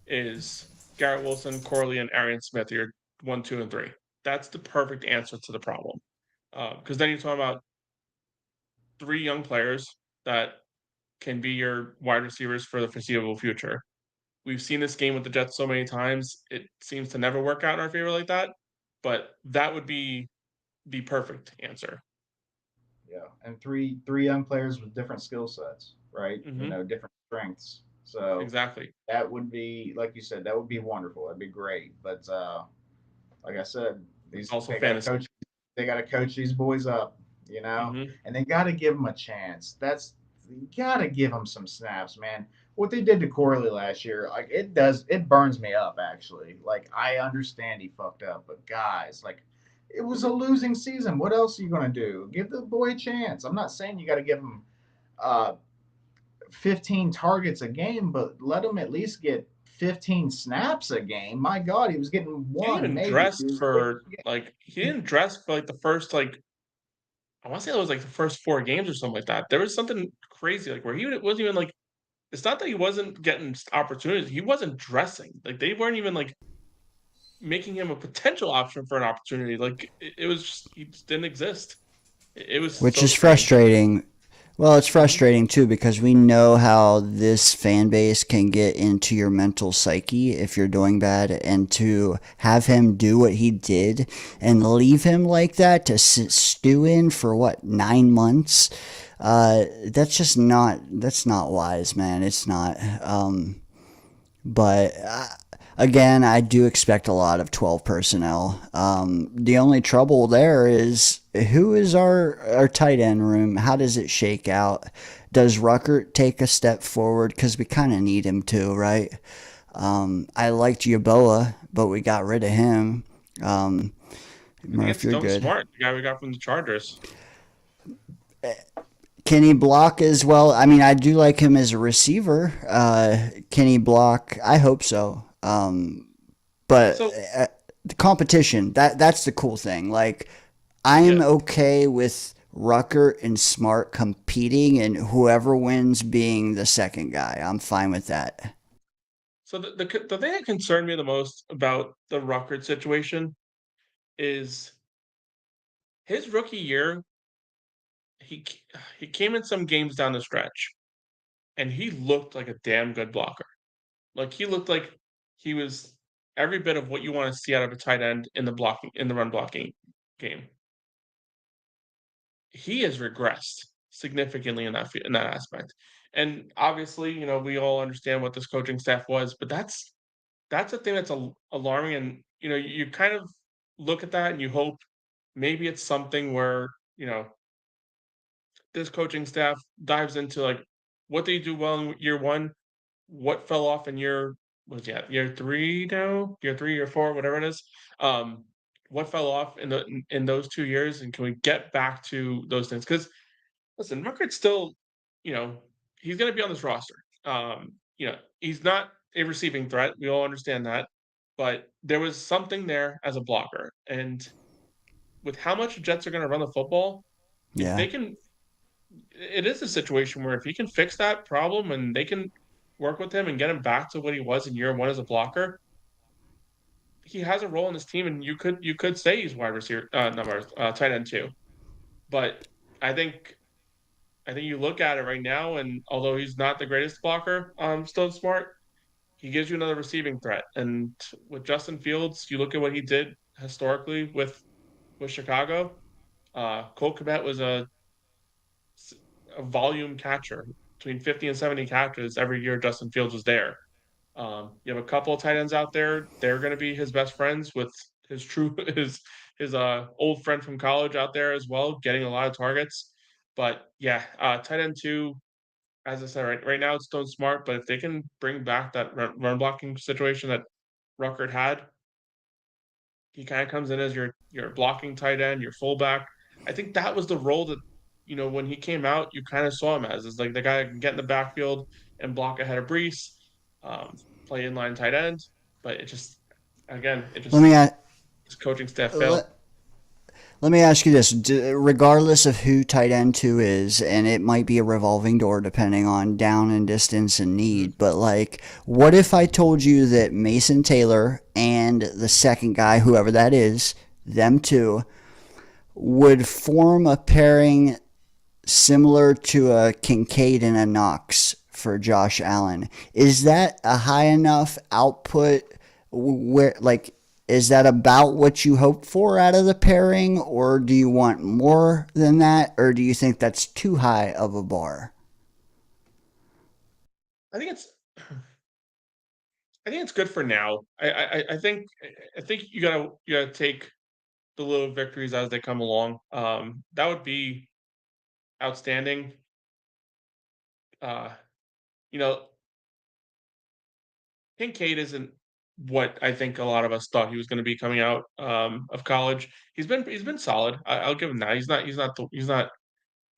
is Garrett Wilson, Corley, and Arian Smith. Are your 1, 2, and 3. That's the perfect answer to the problem. Because then you're talking about 3 young players that can be your wide receivers for the foreseeable future. We've seen this game with the Jets so many times; it seems to never work out in our favor like that. But that would be the perfect answer. Yeah, and three young players with different skill sets, right? Mm-hmm. Different strengths. So Exactly. that would be, like you said, that would be wonderful. That'd be great. But like I said, It's these also they got to fantasy. coach. They got to coach these boys up, Mm-hmm. and they got to give them a chance. You got to give them some snaps, man. What they did to Corley last year, like it burns me up actually. Like I understand he fucked up, but guys, like it was a losing season. What else are you gonna do? Give the boy a chance. I'm not saying you got to give him uh, 15 targets a game, but let him at least get 15 snaps a game. My God, he was getting He didn't one, even maybe dress two. for like he didn't dress for like the first like I want to say it was like the first 4 games or something like that. There was something crazy like where he wasn't even like it's not that he wasn't getting opportunities. He wasn't dressing. Like they weren't even like making him a potential option for an opportunity. Like it was just he just didn't exist. It was which so is strange. frustrating. Well, it's Hmm. frustrating too because we know how this fan base can get into your mental psyche if you're doing bad, and to have him do what he did and leave him like that to stew in for what 9 months, that's just not wise, man. It's not. But again, I do expect a lot of 12 personnel. The only trouble there is who is our tight end room? How does it shake out? Does Ruckert take a step forward? Because we kind of need him to, right? I liked Yaboa, but we got rid of him. I think Murph, it's you're Stone good. Smart, the guy we got from the Chargers. Can he block as well? I mean, I do like him as a receiver. Can he block? I hope so. But So the competition, that's the cool thing. Like, I'm yeah. okay with Rucker and Smart competing, and whoever wins being the second guy. I'm fine with that. So the thing that concerned me the most about the Ruckert situation is his rookie year. He he came in some games down the stretch, and he looked like a damn good blocker. Like he looked like he was every bit of what you want to see out of a tight end in the run blocking game. He has regressed significantly in that aspect. And obviously, we all understand what this coaching staff was, but that's a thing that's alarming. And you kind of look at that and you hope maybe it's something where this coaching staff dives into like what did you do well in year one, what fell off in year 3 now, year 3, year 4, whatever it is. Um, what fell off in those 2 years, and can we get back to those things? Because listen, Ruckert's still, you know, he's going to be on this roster. He's not a receiving threat. We all understand that, but there was something there as a blocker, and with how much the Jets are going to run the football, if Yeah. they can, it is a situation where if he can fix that problem and they can work with him and get him back to what he was in year one as a blocker, he has a role in this team, and you could say he's wide receiver, tight end too. But I think I think you look at it right now, and although he's not the greatest blocker, still smart, he gives you another receiving threat. And with Justin Fields, you look at what he did historically with Chicago. Cole Kmet was a volume catcher between 50 and 70 catches every year. Justin Fields was there. You have a couple of tight ends out there. They're going to be his best friends with his true his old friend from college out there as well, getting a lot of targets. But yeah, tight end two, as I said, right now it's Stone Smart. But if they can bring back that run blocking situation that Ruckert had, he kind of comes in as your blocking tight end, your fullback. I think that was the role that when he came out, you kind of saw him as is like the guy that can get in the backfield and block ahead of Brees, um, play inline tight end. But it just again, Let me ask, his coaching staff failed. let, Let me ask you this: regardless of who tight end 2 is, and it might be a revolving door depending on down and distance and need, but like, what if I told you that Mason Taylor and the second guy, whoever that is, them two, would form a pairing similar to a Kincaid and a Knox for Josh Allen? Is that a high enough output where, like, is that about what you hope for out of the pairing, or do you want more than that, or do you think that's too high of a bar? I think it's I think it's good for now. I think you gotta take the little victories as they come along. That would be outstanding. Uh, you know, Kincaid isn't what I think a lot of us thought he was going to be coming out of college. He's been solid. I'll give him that. He's not you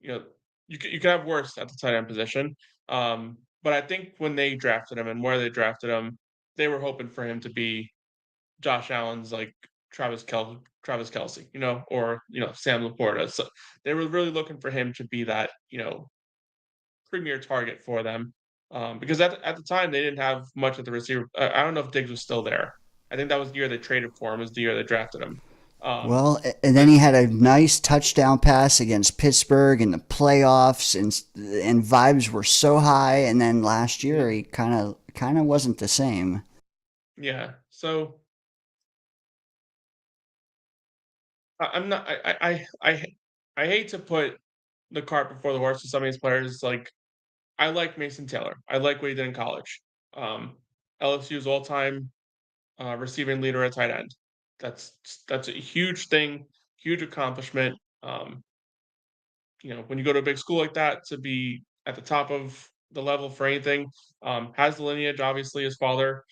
know you can have worse at the tight end position. But I think when they drafted him and where they drafted him, they were hoping for him to be Josh Allen's like Travis Kelsey, or Sam Laporta. So they were really looking for him to be that premier target for them. Because at the time they didn't have much at the receiver. I don't know if Diggs was still there. I think that was the year they traded for him. Was the year they drafted him. Well, and then But he had a nice touchdown pass against Pittsburgh in the playoffs, and vibes were so high. And then last yeah, year he kind of wasn't the same. yeah. So I'm not. I hate to put the cart before the horse with some of these players. Like I like Mason Taylor. I like what he did in college. Um, LSU's all-time receiving leader at tight end. That's that's a huge thing, huge accomplishment. When you go to a big school like that, to be at the top of the level for anything, has the lineage. Obviously, his father.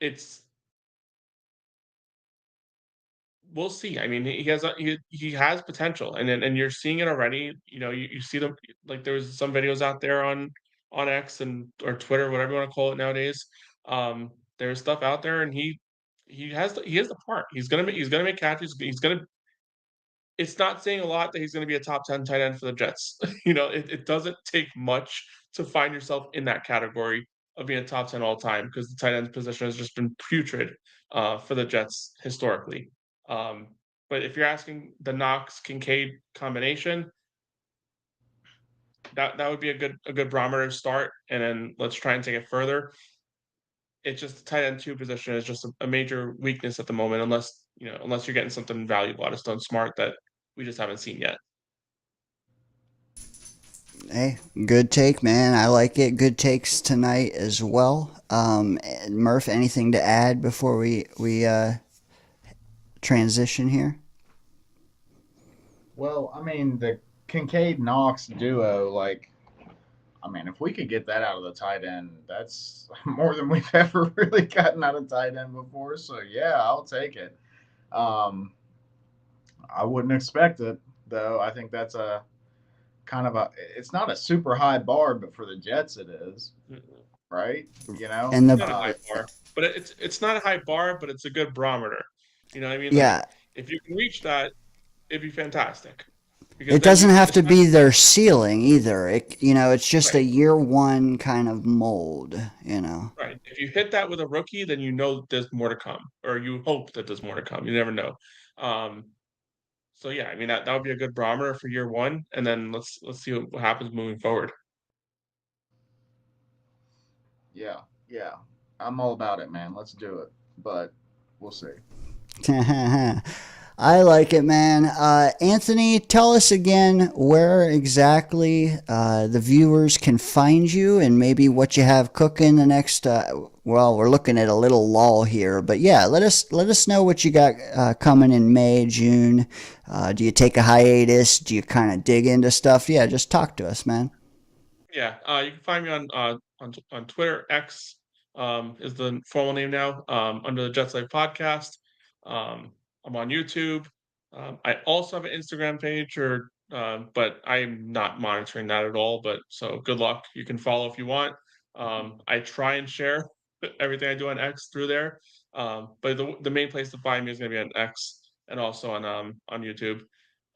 It's We'll see. I mean, he has potential, and you're seeing it already. You see them, like there's some videos out there on X and or Twitter, whatever you want to call it nowadays. There's stuff out there, and he has the part. He's gonna make catches. He's gonna It's not saying a lot that he's going to be a top 10 tight end for the Jets. It doesn't take much to find yourself in that category of being a top 10 all time because the tight end position has just been putrid for the Jets historically. Um, but if you're asking the Knox Kincaid combination, that would be a good barometer to start, and then let's try and take it further. It's just the tight end 2 position is just a major weakness at the moment, unless you're getting something valuable out of Stone Smart that we just haven't seen yet. Hey, good take, man. I like it. Good takes tonight as well. Murph, anything to add before we transition here? Well, I mean, the Kincaid Knox duo, like, I mean, if we could get that out of the tight end, that's more than we've ever really gotten out of tight end before. So yeah, I'll take it. Um, I wouldn't expect it though. I think that's a kind of a. It's not a super high bar, but for the Jets, it is, right? You know, And Not a the high bar, but it's not a high bar, but it's a good barometer. You know what I mean? Like yeah, if you can reach that, it'd be fantastic. Because it then doesn't have to be especially their ceiling either. It's just right, a year one kind of mold. right. If you hit that with a rookie, then you know there's more to come, or you hope that there's more to come. You never know. Um, so yeah, I mean that would be a good barometer for year one, and then let's see what happens moving forward. yeah, yeah. I'm all about it, man. Let's do it, but we'll see. I like it, man. Anthony, tell us again where exactly the viewers can find you and maybe what you have cooking the next. Well, we're looking at a little lull here, but yeah, let us know what you got coming in May, June. Do you take a hiatus? Do you kind of dig into stuff? Yeah, just talk to us, man. Yeah, you can find me on Twitter. X is the formal name now, under the Jets Life Podcast. I'm on YouTube. I also have an Instagram page, but I'm not monitoring that at all. But so good luck. You can follow if you want. I try and share everything I do on X through there. But the main place to find me is going to be on X. and also on YouTube.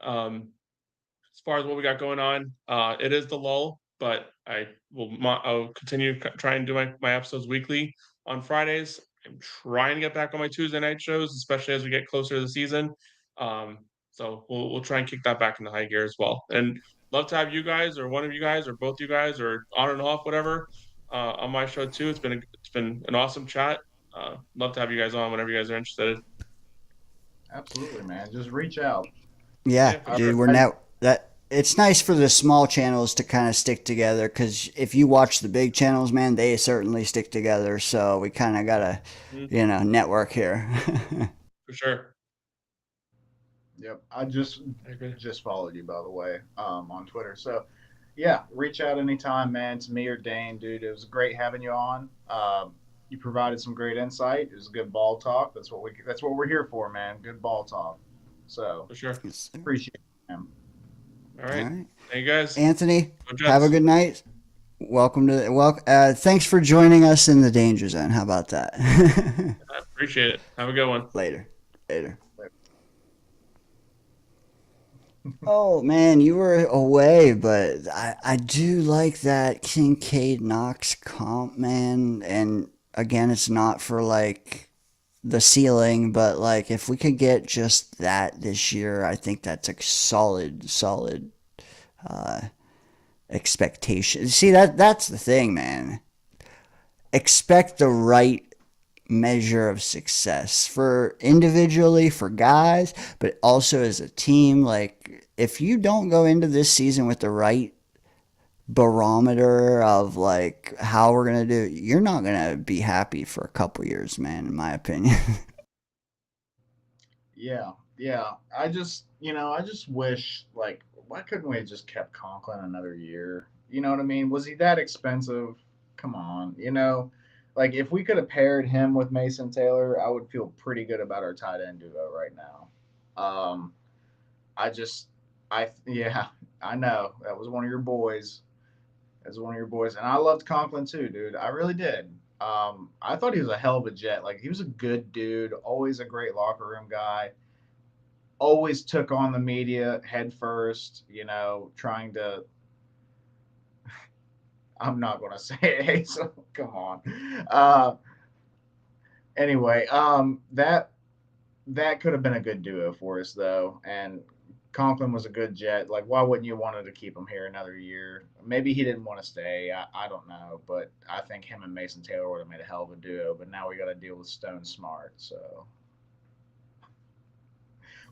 As far as what we got going on, it is the lull, but I'll continue try and do my episodes weekly on Fridays. I'm trying to get back on my Tuesday night shows, especially as we get closer to the season. So we'll try and kick that back into high gear as well. And love to have you guys, or one of you guys, or both you guys, or on and off, whatever, on my show too. It's been an awesome chat. Love to have you guys on whenever you guys are interested. Absolutely, man. Just reach out. Yeah, for dude, sure. we're now that it's nice for the small channels to kind of stick together because if you watch the big channels, man, they certainly stick together. So we kind of gotta, network here. For sure. Yep. I just I agree. followed you, by the way, on Twitter. So yeah, reach out anytime, man, to me or Dane, dude. It was great having you on. You provided some great insight. It was good ball talk. That's what we're here for, man. Good ball talk. So For sure. appreciate it, man. All right. All right. Thank you guys. Anthony, Go Jets. have a good night. Welcome to thanks for joining us in the Danger Zone. How about that? I appreciate it. Have a good one. Later. Oh man, you were away, but I do like that Kincaid Knox comp, man. And again, it's not for like the ceiling, but like if we could get just that this year, I think that's a solid expectation. See, that's the thing, man. Expect the right measure of success for individually for guys, but also as a team. Like if you don't go into this season with the right barometer of like how we're gonna do, you're not gonna be happy for a couple years, man, in my opinion. Yeah. I just wish, like, why couldn't we have just kept Conklin another year? You know what I mean? Was he that expensive? Come on, like if we could have paired him with Mason Taylor, I would feel pretty good about our tight end duo right now. I just, yeah, I know that was one of your boys. That's one of your boys, and I loved Conklin too, dude. I really did. I thought he was a hell of a Jet. Like he was a good dude, always a great locker room guy. Always took on the media head first, trying to. I'm not going to say it, Hazel. Come on. Anyway, that could have been a good duo for us though, and Conklin was a good Jet. Like, why wouldn't you wanted to keep him here another year? Maybe he didn't want to stay. I don't know, but I think him and Mason Taylor would have made a hell of a duo. But now we got to deal with Stone Smart. So,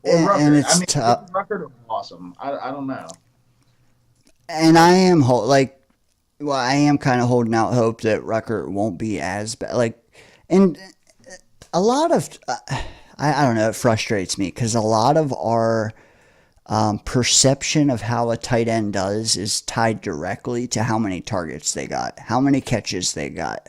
or Rucker. And it's tough. Rucker was awesome. I don't know. And I am I am kind of holding out hope that Rucker won't be as bad. Like, and a lot of I don't know. It frustrates me because a lot of our perception of how a tight end does is tied directly to how many targets they got, how many catches they got.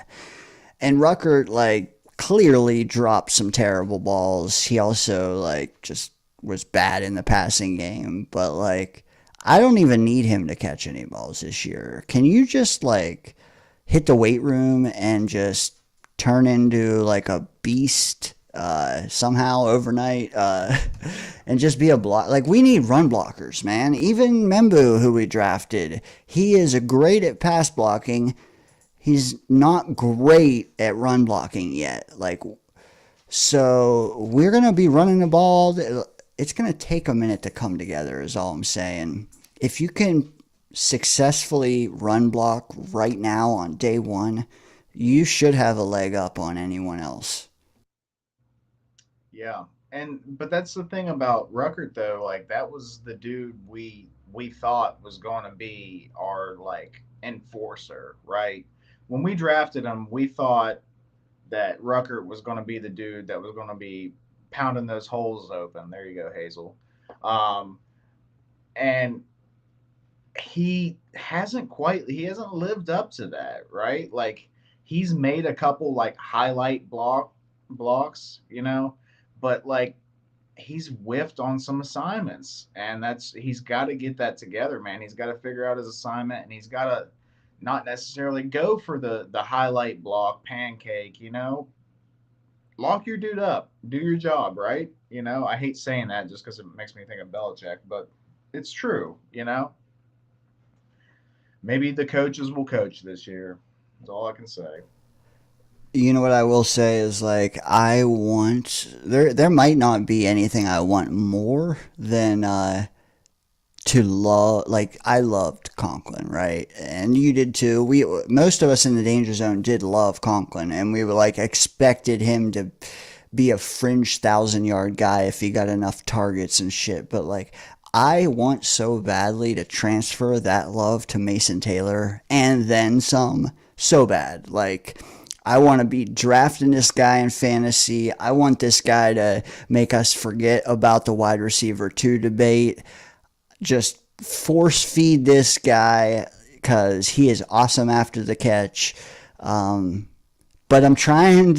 And Rucker, like, clearly dropped some terrible balls. He also, like, just was bad in the passing game. But, like, I don't even need him to catch any balls this year. Can you just, like, hit the weight room and just turn into, like, a beast somehow overnight and just be a block? Like, we need run blockers, man. Even Membu, who we drafted, he is great at pass blocking. He's not great at run blocking yet. Like, so we're going to be running the ball. It's going to take a minute to come together is all I'm saying. If you can successfully run block right now on day one, you should have a leg up on anyone else. Yeah. But that's the thing about Ruckert though, like that was the dude we thought was going to be our like enforcer, right? When we drafted him, we thought that Ruckert was going to be the dude that was going to be pounding those holes open. There you go, Hazel. And he hasn't lived up to that, right? Like he's made a couple like highlight blocks, but like he's whiffed on some assignments, and he's got to get that together, man. He's got to figure out his assignment, and he's got to not necessarily go for the highlight block pancake, lock your dude up, do your job, right? I hate saying that just because it makes me think of Belichick, but it's true. Maybe the coaches will coach this year. That's all I can say. You know what I will say is like I want there might not be anything I want more than to love, like I loved Conklin, right? And you did too. We most of us in the Danger Zone did love Conklin, and we were like expected him to be a fringe 1,000 yard guy if he got enough targets and shit. But like I want so badly to transfer that love to Mason Taylor and then some, so bad. Like I want to be drafting this guy in fantasy. I want this guy to make us forget about the wide receiver 2 debate. Just force feed this guy because he is awesome after the catch. But I'm trying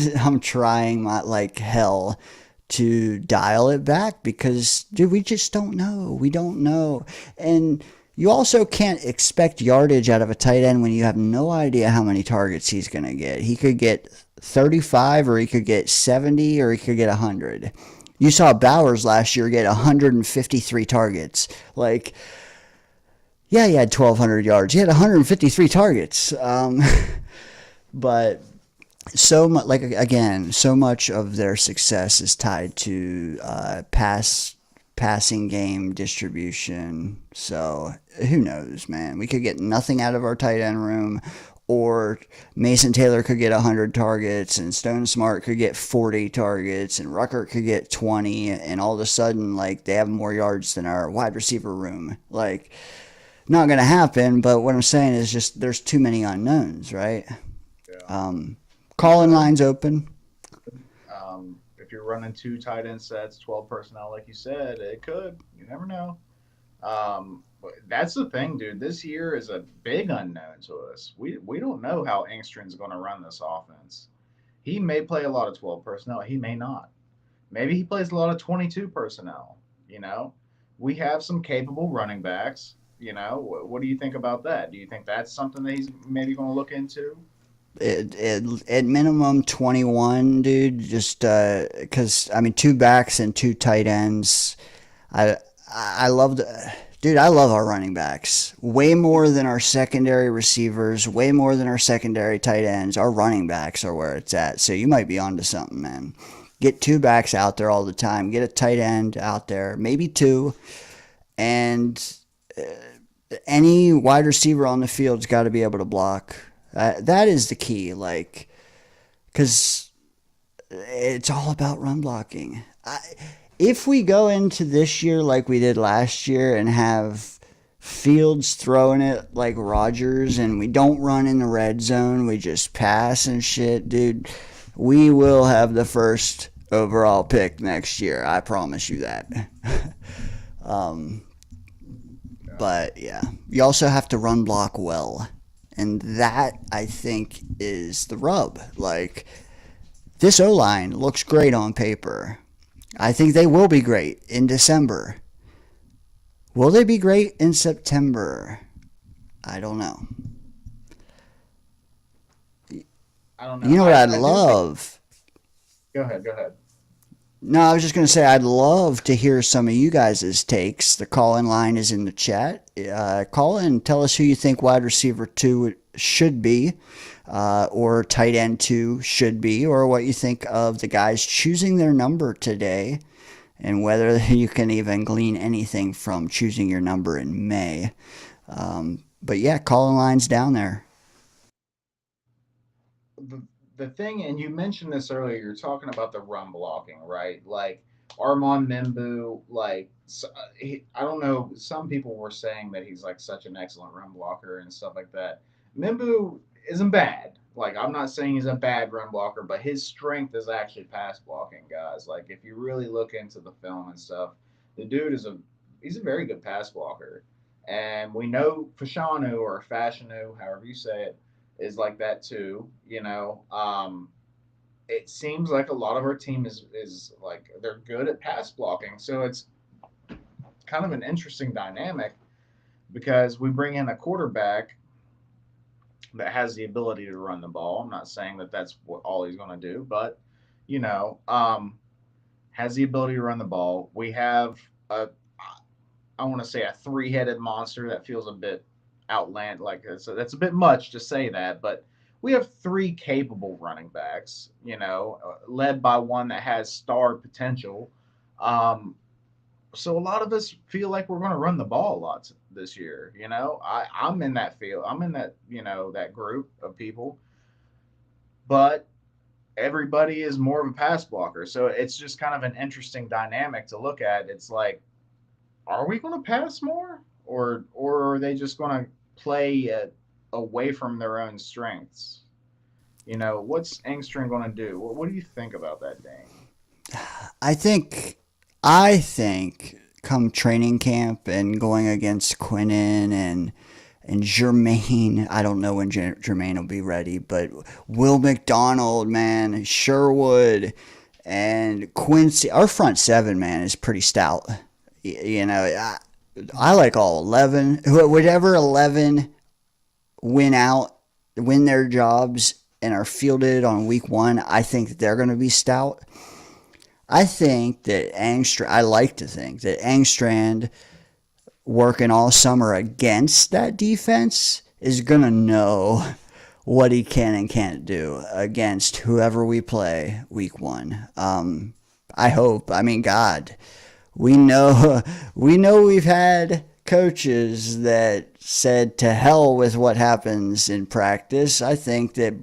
my like hell to dial it back because, dude, we just don't know. We don't know. And you also can't expect yardage out of a tight end when you have no idea how many targets he's going to get. He could get 35 or he could get 70 or he could get 100. You saw Bowers last year get 153 targets. Like, yeah, he had 1,200 yards. He had 153 targets. But so much, like again, so much of their success is tied to passing game distribution. So who knows, man? We could get nothing out of our tight end room, or Mason Taylor could get 100 targets, and Stone Smart could get 40 targets, and Rucker could get 20, and all of a sudden, like, they have more yards than our wide receiver room. Like, not going to happen, but what I'm saying is just there's too many unknowns, right? Yeah. Calling lines open. If you're running 2 tight end sets, 12 personnel, like you said, it could. You never know. But that's the thing, dude. This year is a big unknown to us. We don't know how Engstrand's going to run this offense. He may play a lot of 12 personnel. He may not. Maybe he plays a lot of 22 personnel. We have some capable running backs. What do you think about that? Do you think that's something that he's maybe going to look into? At minimum 21, dude. Just because I mean, 2 backs and 2 tight ends. I love dude. I love our running backs way more than our secondary receivers. Way more than our secondary tight ends. Our running backs are where it's at. So you might be onto something, man. Get 2 backs out there all the time. Get a tight end out there, maybe 2, and any wide receiver on the field's got to be able to block. That is the key, like, because it's all about run blocking. If we go into this year like we did last year and have Fields throwing it like Rodgers and we don't run in the red zone, we just pass and shit, dude, we will have the first overall pick next year. I promise you that. But, yeah, you also have to run block well. And that, I think, is the rub. Like, this O-line looks great on paper. I think they will be great in December. Will they be great in September? I don't know. I don't know. You know what I'd I love? Go ahead. No, I was just going to say I'd love to hear some of you guys' takes. The call-in line is in the chat. Call in, tell us who you think wide receiver 2 should be, or tight end 2 should be, or what you think of the guys choosing their number today, and whether you can even glean anything from choosing your number in May. But yeah, call-in line's down there. The thing, and you mentioned this earlier, you're talking about the run blocking, right? Like Armand Membu, like I don't know. Some people were saying that he's like such an excellent run blocker and stuff like that. Membu isn't bad. Like I'm not saying he's a bad run blocker, but his strength is actually pass blocking, guys. Like if you really look into the film and stuff, the dude he's a very good pass blocker, and we know Fashanu or Fashanu, however you say it, is like that too. It seems like a lot of our team is like they're good at pass blocking, so it's kind of an interesting dynamic because we bring in a quarterback that has the ability to run the ball. I'm not saying that that's what all he's going to do, but you know, has the ability to run the ball. We have a, I want to say a three-headed monster that feels a bit outland, like that's a bit much to say that, but we have three capable running backs, led by one that has star potential. Um, so a lot of us feel like we're going to run the ball a lot this year. I'm in that field. I'm in that, that group of people, but everybody is more of a pass blocker. So it's just kind of an interesting dynamic to look at. It's like, are we going to pass more, or are they just going to play away from their own strengths? What's Engström going to do? What do you think about that, Dane? I think come training camp and going against Quinnen and Jermaine, I don't know when Jermaine will be ready, but Will McDonald, man, Sherwood, and Quincy, our front seven, man, is pretty stout. I like all 11. Whatever 11 win their jobs and are fielded on week 1, I think that they're going to be stout. I think that I like to think that Engstrand working all summer against that defense is going to know what he can and can't do against whoever we play week 1. I hope. I mean, God, we know we've had coaches that said to hell with what happens in practice. I think that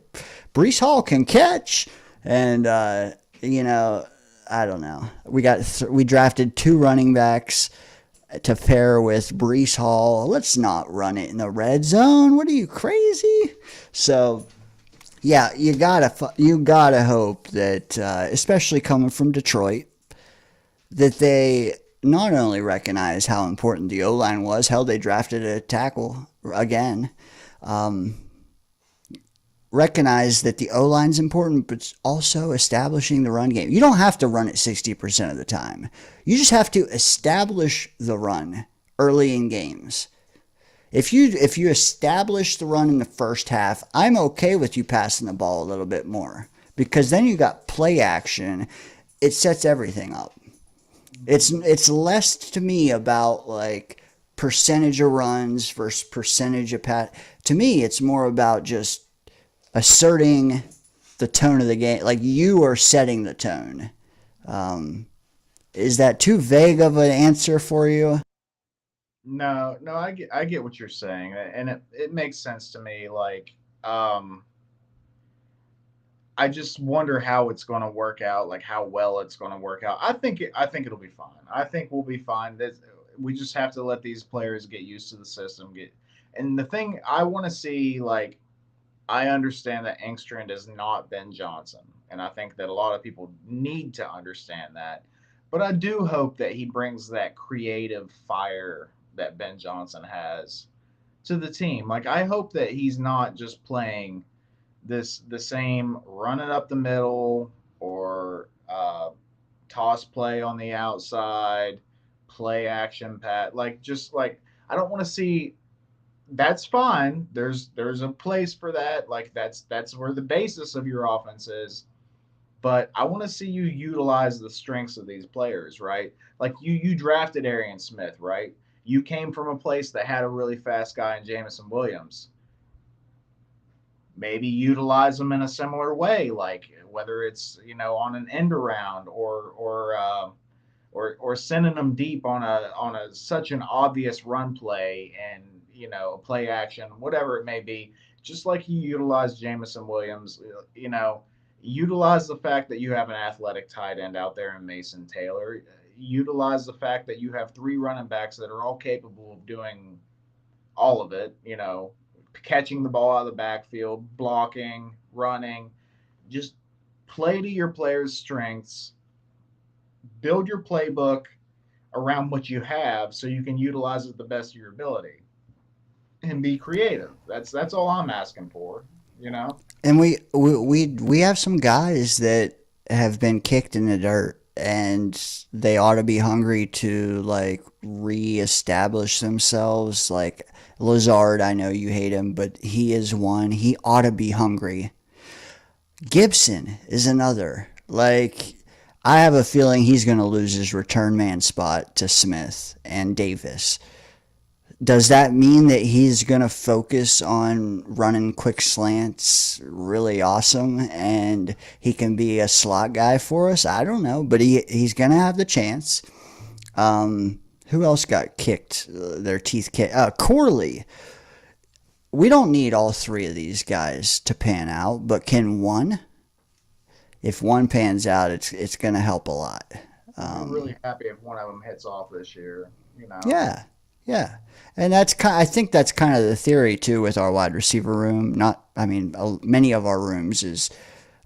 Breece Hall can catch, and I don't know. We drafted 2 running backs to pair with Breece Hall. Let's not run it in the red zone. What are you, crazy? So, yeah, you gotta hope that, especially coming from Detroit, that they not only recognize how important the O-line was, hell, they drafted a tackle again. Recognize that the O-line's important, but also establishing the run game. You don't have to run it 60% of the time. You just have to establish the run early in games. If you establish the run in the first half, I'm okay with you passing the ball a little bit more, because then you got play action. It sets everything up. It's less to me about like percentage of runs versus percentage of pass. To me, it's more about just asserting the tone of the game. Like, you are setting the tone. Is that too vague of an answer for you? No, I get what you're saying, and it makes sense to me. Like, I just wonder how it's going to work out, like how well it's going to work out. I think it'll be fine. I think we'll be fine. We just have to let these players get used to the system. And the thing I want to see, like, I understand that Engstrand is not Ben Johnson, and I think that a lot of people need to understand that. But I do hope that he brings that creative fire that Ben Johnson has to the team. Like, I hope that he's not just playing the same run it up the middle, or toss play on the outside, play action pat. Like, just like, I don't want to see. That's fine. There's a place for that. Like, that's where the basis of your offense is. But I want to see you utilize the strengths of these players, right? Like, you drafted Arian Smith, right? You came from a place that had a really fast guy in Jamison Williams. Maybe utilize them in a similar way, like whether it's on an end around, or sending them deep on a such an obvious run play, and play action, whatever it may be. Just like you utilize Jamison Williams, utilize the fact that you have an athletic tight end out there in Mason Taylor. Utilize the fact that you have 3 running backs that are all capable of doing all of it. Catching the ball out of the backfield, blocking, running. Just play to your players' strengths. Build your playbook around what you have so you can utilize it the best of your ability, and be creative. That's all I'm asking for, And we have some guys that have been kicked in the dirt, and they ought to be hungry to like reestablish themselves. Like Lazard, I know you hate him, but he is one. He ought to be hungry. Gibson is another. Like, I have a feeling he's going to lose his return man spot to Smith and Davis. Does that mean that he's going to focus on running quick slants really awesome and he can be a slot guy for us? I don't know, but he's going to have the chance. Who else got kicked? Their teeth kicked? Corley. We don't need all three of these guys to pan out, but can one? If one pans out, it's going to help a lot. I'm really happy if one of them hits off this year. Yeah. And I think that's kind of the theory too with our wide receiver room. Many of our rooms is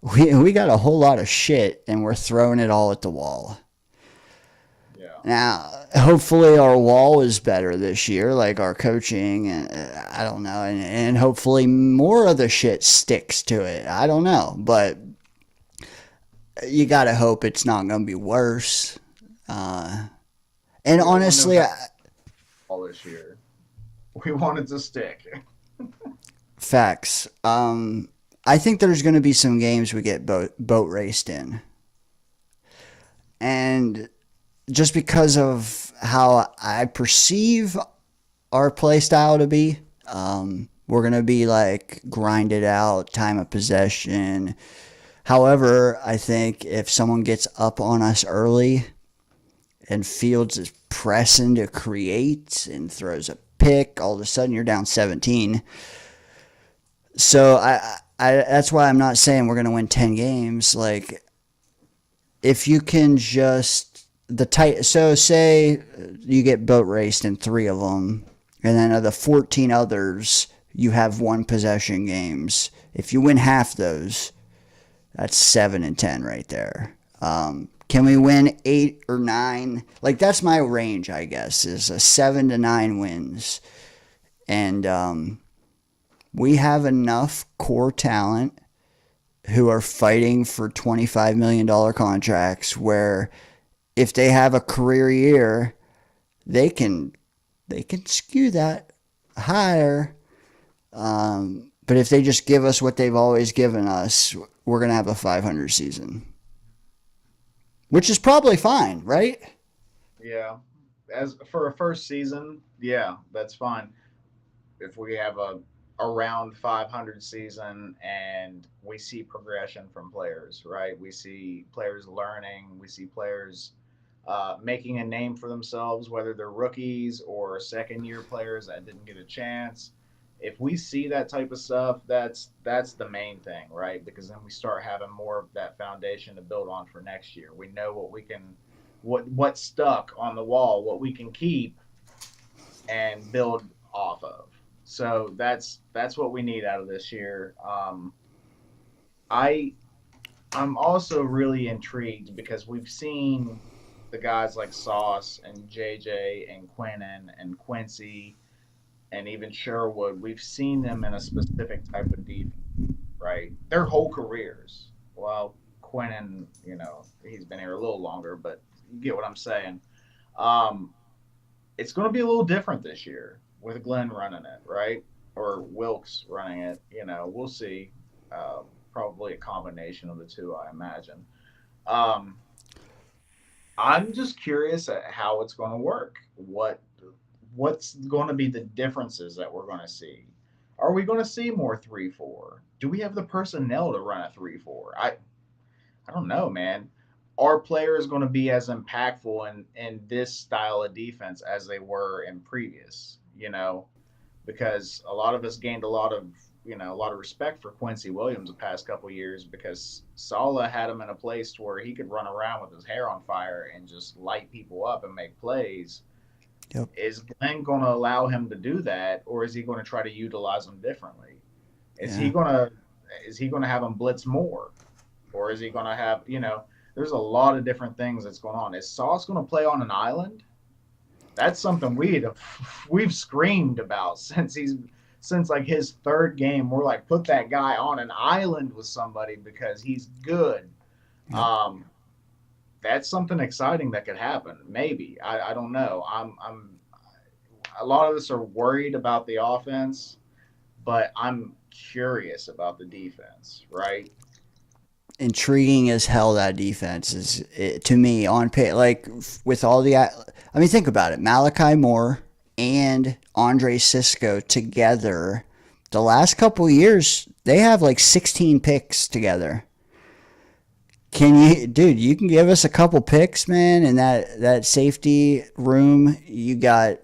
we got a whole lot of shit and we're throwing it all at the wall. Yeah. Now, hopefully our wall is better this year, like our coaching, and I don't know, and hopefully more of the shit sticks to it. I don't know, but you got to hope it's not going to be worse. And honestly, all this year, we want it to stick. Facts. I think there's going to be some games we get boat raced in. And just because of how I perceive our play style to be, we're going to be like grinded out, time of possession. However, I think if someone gets up on us early and Fields is pressing to create and throws a pick, all of a sudden you're down 17. So I that's why I'm not saying we're going to win 10 games. Like, if you can just so say you get boat raced in 3 of them, and then of the 14 others you have 1 possession games. If you win half those, that's 7 and 10 right there. Can we win 8 or 9? Like, that's my range, I guess, is a 7 to 9 wins. And we have enough core talent who are fighting for $25 million contracts where if they have a career year, they can skew that higher. But if they just give us what they've always given us, we're going to have a 500 season. Which is probably fine, right? Yeah. As for a first season, yeah, that's fine. If we have a around 500 season and we see progression from players, right? We see players learning. We see players making a name for themselves, whether they're rookies or second-year players that didn't get a chance. If we see that type of stuff, that's the main thing, right? Because then we start having more of that foundation to build on for next year. We know what we can, what stuck on the wall, what we can keep and build off of. So that's what we need out of this year. I'm also really intrigued because we've seen the guys like Sauce and JJ and Quinnen and Quincy and even Sherwood. We've seen them in a specific type of defense, right? Their whole careers. Well, Quinnen, he's been here a little longer, but you get what I'm saying. It's going to be a little different this year with Glenn running it, right? Or Wilkes running it. We'll see. Probably a combination of the two, I imagine. I'm just curious at how it's going to work. What's going to be the differences that we're going to see? Are we going to see more 3-4? Do we have the personnel to run a 3-4? I don't know, man. Are players going to be as impactful in this style of defense as they were in previous? Because a lot of us gained a lot of respect for Quincy Williams the past couple of years because Saleh had him in a place to where he could run around with his hair on fire and just light people up and make plays. Yep. Is Glenn going to allow him to do that, or is he going to try to utilize him differently? Is he going to have him blitz more, or is he going to have There's a lot of different things that's going on. Is Sauce going to play on an island? That's something we've screamed about since like his third game. We're like, put that guy on an island with somebody because he's good. Yep. That's something exciting that could happen. Maybe. I don't know. I'm a lot of us are worried about the offense, but I'm curious about the defense, right? intriguing as hell that defense is to me on pay. Like with all the, I mean, think about it. Malachi Moore and Andre Cisco together, the last couple of years, they have like 16 picks together. Can you, dude? You can give us a couple picks, man, in that safety room. You got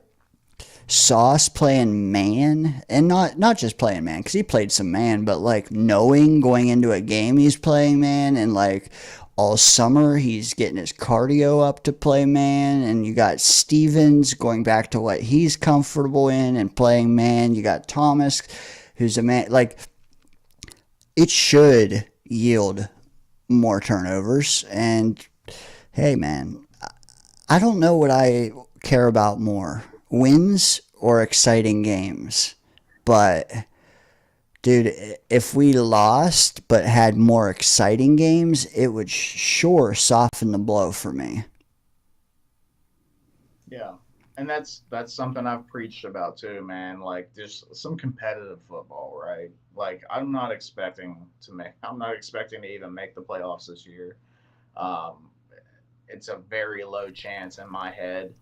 Sauce playing man, and not just playing man, because he played some man, but like knowing going into a game he's playing man, and like all summer he's getting his cardio up to play man. And you got Stevens going back to what he's comfortable in and playing man. You got Thomas, who's a man. Like, it should yield more turnovers. And hey, man, I don't know what I care about more, wins or exciting games. But dude, if we lost but had more exciting games, it would sure soften the blow for me. Yeah. And that's something I've preached about too, man. Like, just some competitive football, right? Like, I'm not expecting to even make the playoffs this year. It's a very low chance in my head.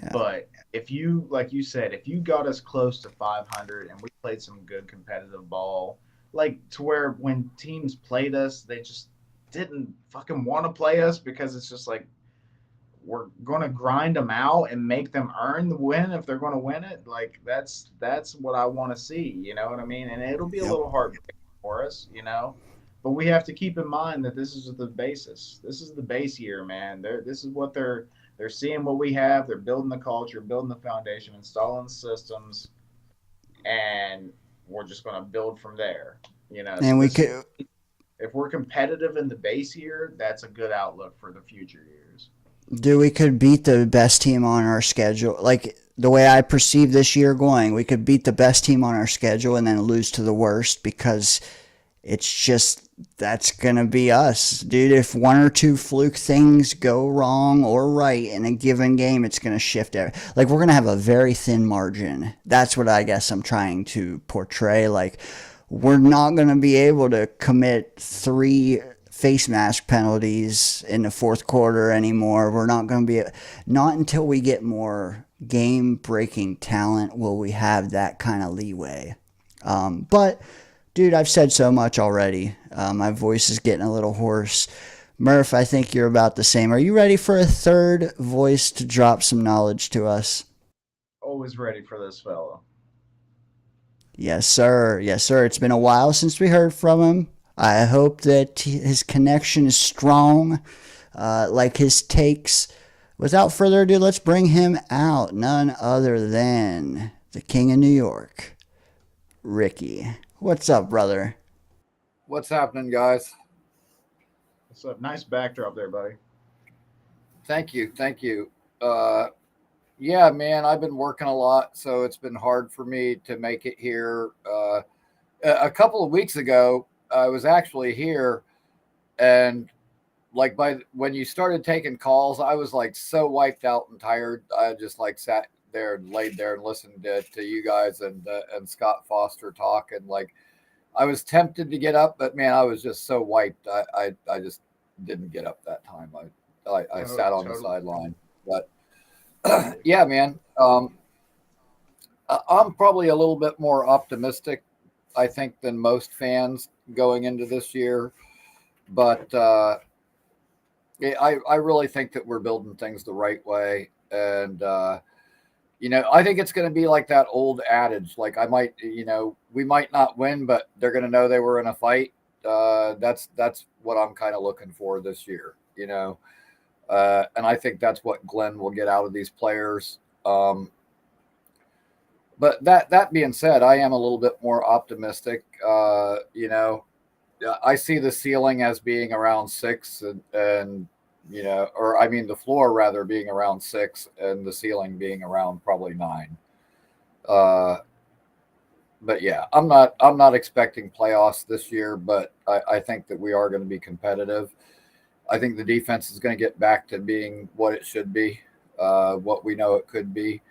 Yeah. But if you, like you said, if you got us close to 500 and we played some good competitive ball, like to where when teams played us, they just didn't fucking want to play us, because it's just like, we're going to grind them out and make them earn the win if they're going to win it. Like, that's what I want to see, you know what I mean? And it'll be a little hard for us, you know, but we have to keep in mind that this is the basis. This is the base year, man. This is what they're seeing what we have. They're building the culture, building the foundation, installing the systems, and we're just going to build from there, you know. And so if we're competitive in the base year, that's a good outlook for the future years. Dude, we could beat the best team on our schedule. Like, the way I perceive this year going, we could beat the best team on our schedule and then lose to the worst, because it's just, that's going to be us. Dude, if one or two fluke things go wrong or right in a given game, it's going to shift. Like, we're going to have a very thin margin. That's what I guess I'm trying to portray. Like, we're not going to be able to commit 3 face mask penalties in the fourth quarter anymore. We're not going to be, not until we get more game breaking talent will we have that kind of leeway. But dude, I've said so much already. My voice is getting a little hoarse. Murph, I think you're about the same. Are you ready for a third voice to drop some knowledge to us? Always ready for this fellow. Yes, sir. Yes, sir. It's been a while since we heard from him. I hope that his connection is strong, like his takes. Without further ado, let's bring him out. None other than the King of New York, Ricky. What's up, brother? What's happening, guys? What's up? Nice backdrop there, buddy. Thank you. Thank you. Yeah, man, I've been working a lot, so it's been hard for me to make it here. A couple of weeks ago, I was actually here, and like when you started taking calls, I was like so wiped out and tired. I just like sat there and laid there and listened to you guys and Scott Foster talk, and like I was tempted to get up, but man, I was just so wiped. I just didn't get up that time. I sat on the sideline, but yeah, man. I'm probably a little bit more optimistic, I think, than most fans going into this year, but I really think that we're building things the right way. And, you know, I think it's going to be like that old adage, like we might not win, but they're going to know they were in a fight. That's what I'm kind of looking for this year, you know? And I think that's what Glenn will get out of these players. But that being said, I am a little bit more optimistic. You know, I see the ceiling as being around 6 and you know, or I mean the floor rather being around 6 and the ceiling being around probably 9. But yeah, I'm not expecting playoffs this year, but I think that we are going to be competitive. I think the defense is going to get back to being what it should be, what we know it could be.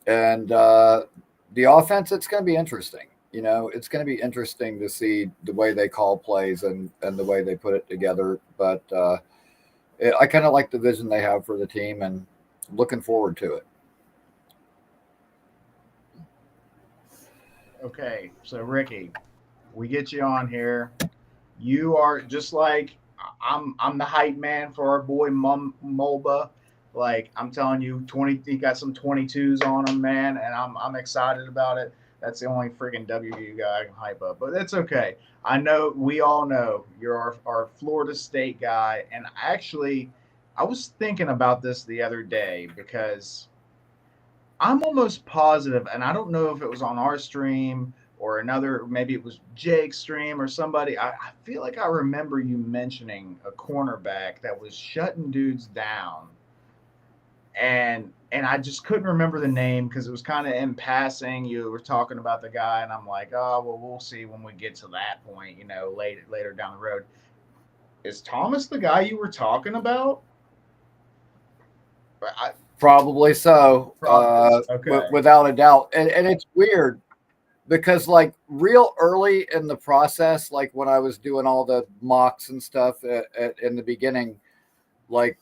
And the offense, it's going to be interesting. You know, it's going to be interesting to see the way they call plays and the way they put it together. But I kind of like the vision they have for the team and looking forward to it. Okay, so Ricky, we get you on here. You are just like I'm the hype man for our boy Mulba. Like I'm telling you, he got some 22s on him, man, and I'm excited about it. That's the only freaking WVU guy I can hype up, but that's okay. I know we all know you're our Florida State guy, and actually, I was thinking about this the other day because I'm almost positive, and I don't know if it was on our stream or another, maybe it was Jake's stream or somebody. I feel like I remember you mentioning a cornerback that was shutting dudes down, and I just couldn't remember the name because it was kind of in passing. You were talking about the guy, and I'm like, oh well, we'll see when we get to that point, you know, later down the road. Is Thomas the guy you were talking about? Probably so, Okay. without a doubt. And it's weird because, like, real early in the process, like when I was doing all the mocks and stuff in the beginning, like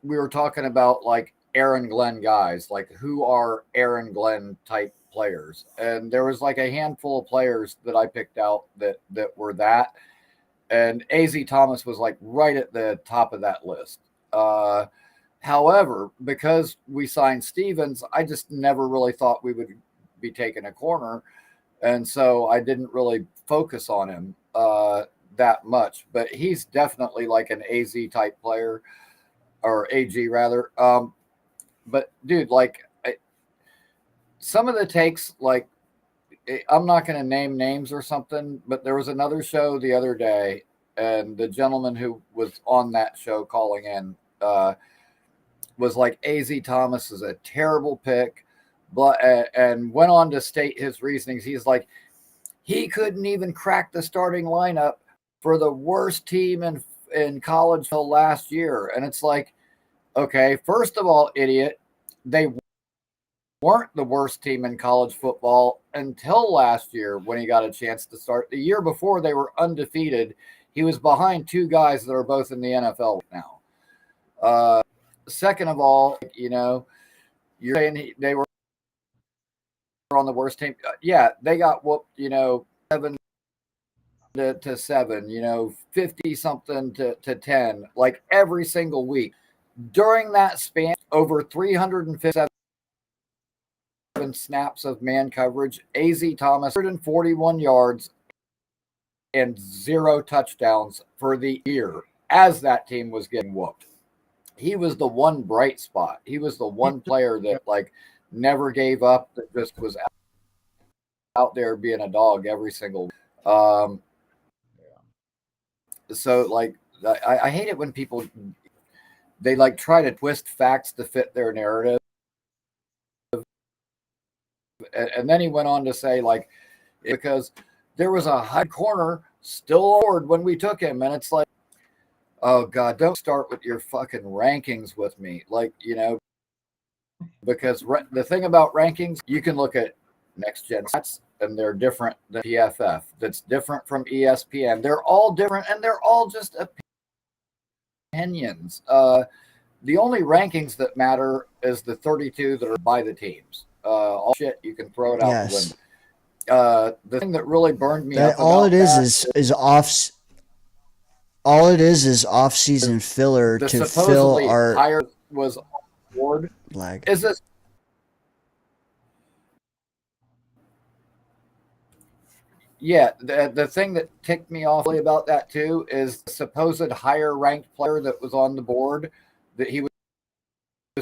we were talking about like Aaron Glenn guys, like who are Aaron Glenn type players. And there was like a handful of players that I picked out that were that. And AZ Thomas was like right at the top of that list. However, because we signed Stevens, I just never really thought we would be taking a corner. And so I didn't really focus on him that much. But he's definitely like an AZ type player, or AG rather. But dude, like some of the takes, like I'm not going to name names or something, but there was another show the other day, and the gentleman who was on that show calling in was like, AZ Thomas is a terrible pick, but and went on to state his reasonings. He's like, he couldn't even crack the starting lineup for the worst team in college till last year. And it's like, okay, first of all, idiot, they weren't the worst team in college football until last year when he got a chance to start. The year before, they were undefeated. He was behind two guys that are both in the NFL now. Second of all, you know, you're saying they were on the worst team. Yeah, they got whooped, you know, 7 to 7, you know, 50 something to 10, like every single week. During that span, over 357 snaps of man coverage, AZ Thomas 141 yards and 0 touchdowns for the year as that team was getting whooped. He was the one bright spot. He was the one player that like never gave up, that just was out there being a dog every single week. So like I hate it when people they like try to twist facts to fit their narrative. And then he went on to say, like, because there was a high corner still award when we took him. And it's like, oh, God, don't start with your fucking rankings with me. Like, you know, because the thing about rankings, you can look at next gen stats and they're different than PFF. That's different from ESPN. They're all different and they're all just opinions. The only rankings that matter is the 32 that are by the teams. All shit, you can throw it out the window. The thing that really burned me up all about it is off. All it is off-season filler the to fill our higher was award. Lag. Is this? Yeah, the thing that ticked me off about that too is the supposed higher ranked player that was on the board that he was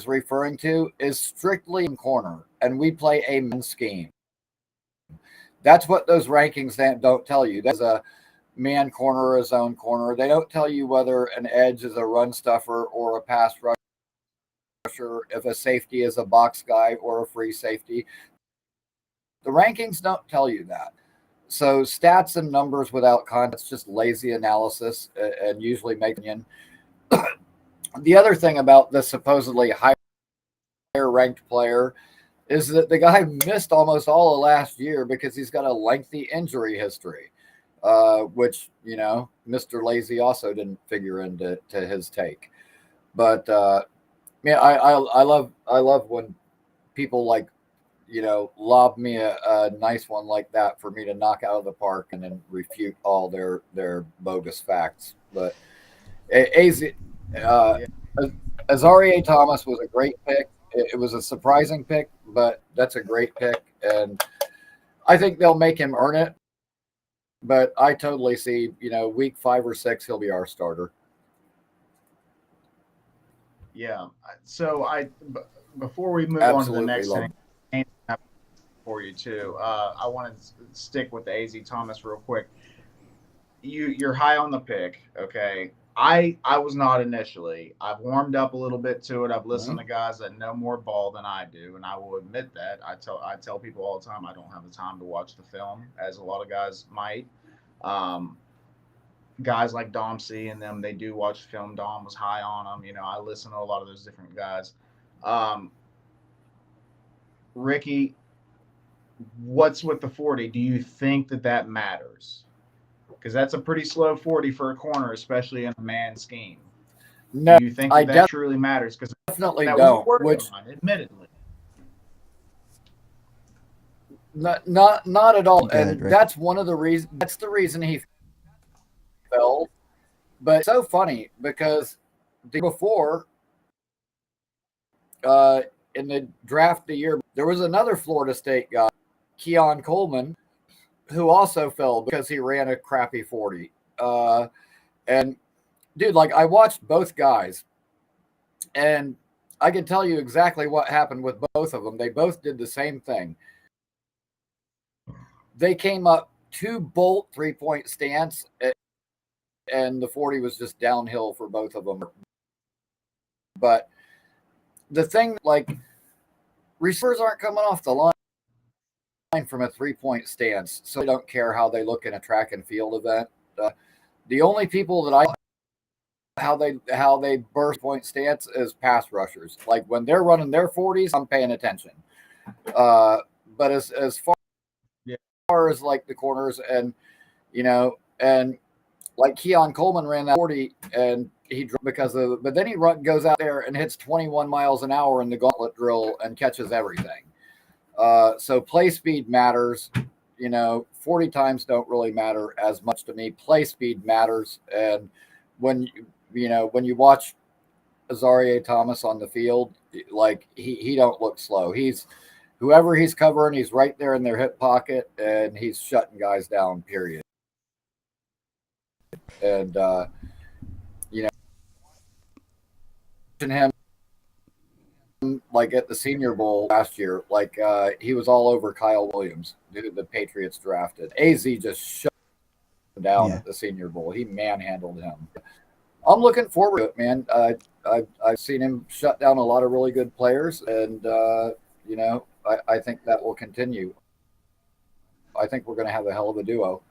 referring to is strictly in corner, and we play a man scheme. That's what those rankings don't tell you. There's a man corner or a zone corner. They don't tell you whether an edge is a run stuffer or a pass rusher, if a safety is a box guy or a free safety. The rankings don't tell you that. So stats and numbers without context, just lazy analysis and usually make opinion. The other thing about the supposedly higher ranked player is that the guy missed almost all of last year because he's got a lengthy injury history, which, you know, Mr. Lazy also didn't figure into his take. But yeah, I love when people like, you know, lob me a nice one like that for me to knock out of the park and then refute all their bogus facts. But Azareye'h Thomas was a great pick. It was a surprising pick, but that's a great pick, and I think they'll make him earn it. But I totally see, you know, week 5 or 6, he'll be our starter. Yeah. So before we move Absolutely on to the next love thing for you too, I want to stick with the AZ Thomas real quick. You're high on the pick, okay? I was not initially. I've warmed up a little bit to it. I've listened to guys that know more ball than I do, and I will admit that. I tell people all the time I don't have the time to watch the film, as a lot of guys might. Guys like Dom C and them, they do watch film. Dom was high on them. You know, I listen to a lot of those different guys. Ricky, what's with the 40? Do you think that matters? Because that's a pretty slow 40 for a corner, especially in a man scheme. No, do you think that truly matters? Because definitely that don't. was admittedly. Not at all. And Rick. that's one of the reasons. That's the reason he fell. But it's so funny because before, in the draft the year, there was another Florida State guy, Keon Coleman, who also fell because he ran a crappy 40. And dude, like, I watched both guys, and I can tell you exactly what happened with both of them. They both did the same thing. They came up 2 bolt 3-point stance, and the 40 was just downhill for both of them. But the thing, like, receivers aren't coming off the line from a 3-point stance, so I don't care how they look in a track and field event. The only people that how they burst point stance is pass rushers. Like, when they're running their 40s, I'm paying attention. But as far as like the corners, and you know, and like Keon Coleman ran that 40 and but then he goes out there and hits 21 miles an hour in the gauntlet drill and catches everything. So play speed matters. You know, 40 times don't really matter as much to me. Play speed matters. And when you watch Azareye'h Thomas on the field, like, he don't look slow. Whoever he's covering, he's right there in their hip pocket, and he's shutting guys down, period. And, you know, him, like, at the Senior Bowl last year, like, he was all over Kyle Williams, who the Patriots drafted. AZ just shut him down at the Senior Bowl. He manhandled him. I'm looking forward to it, man. I've seen him shut down a lot of really good players, and, you know, I think that will continue. I think we're going to have a hell of a duo.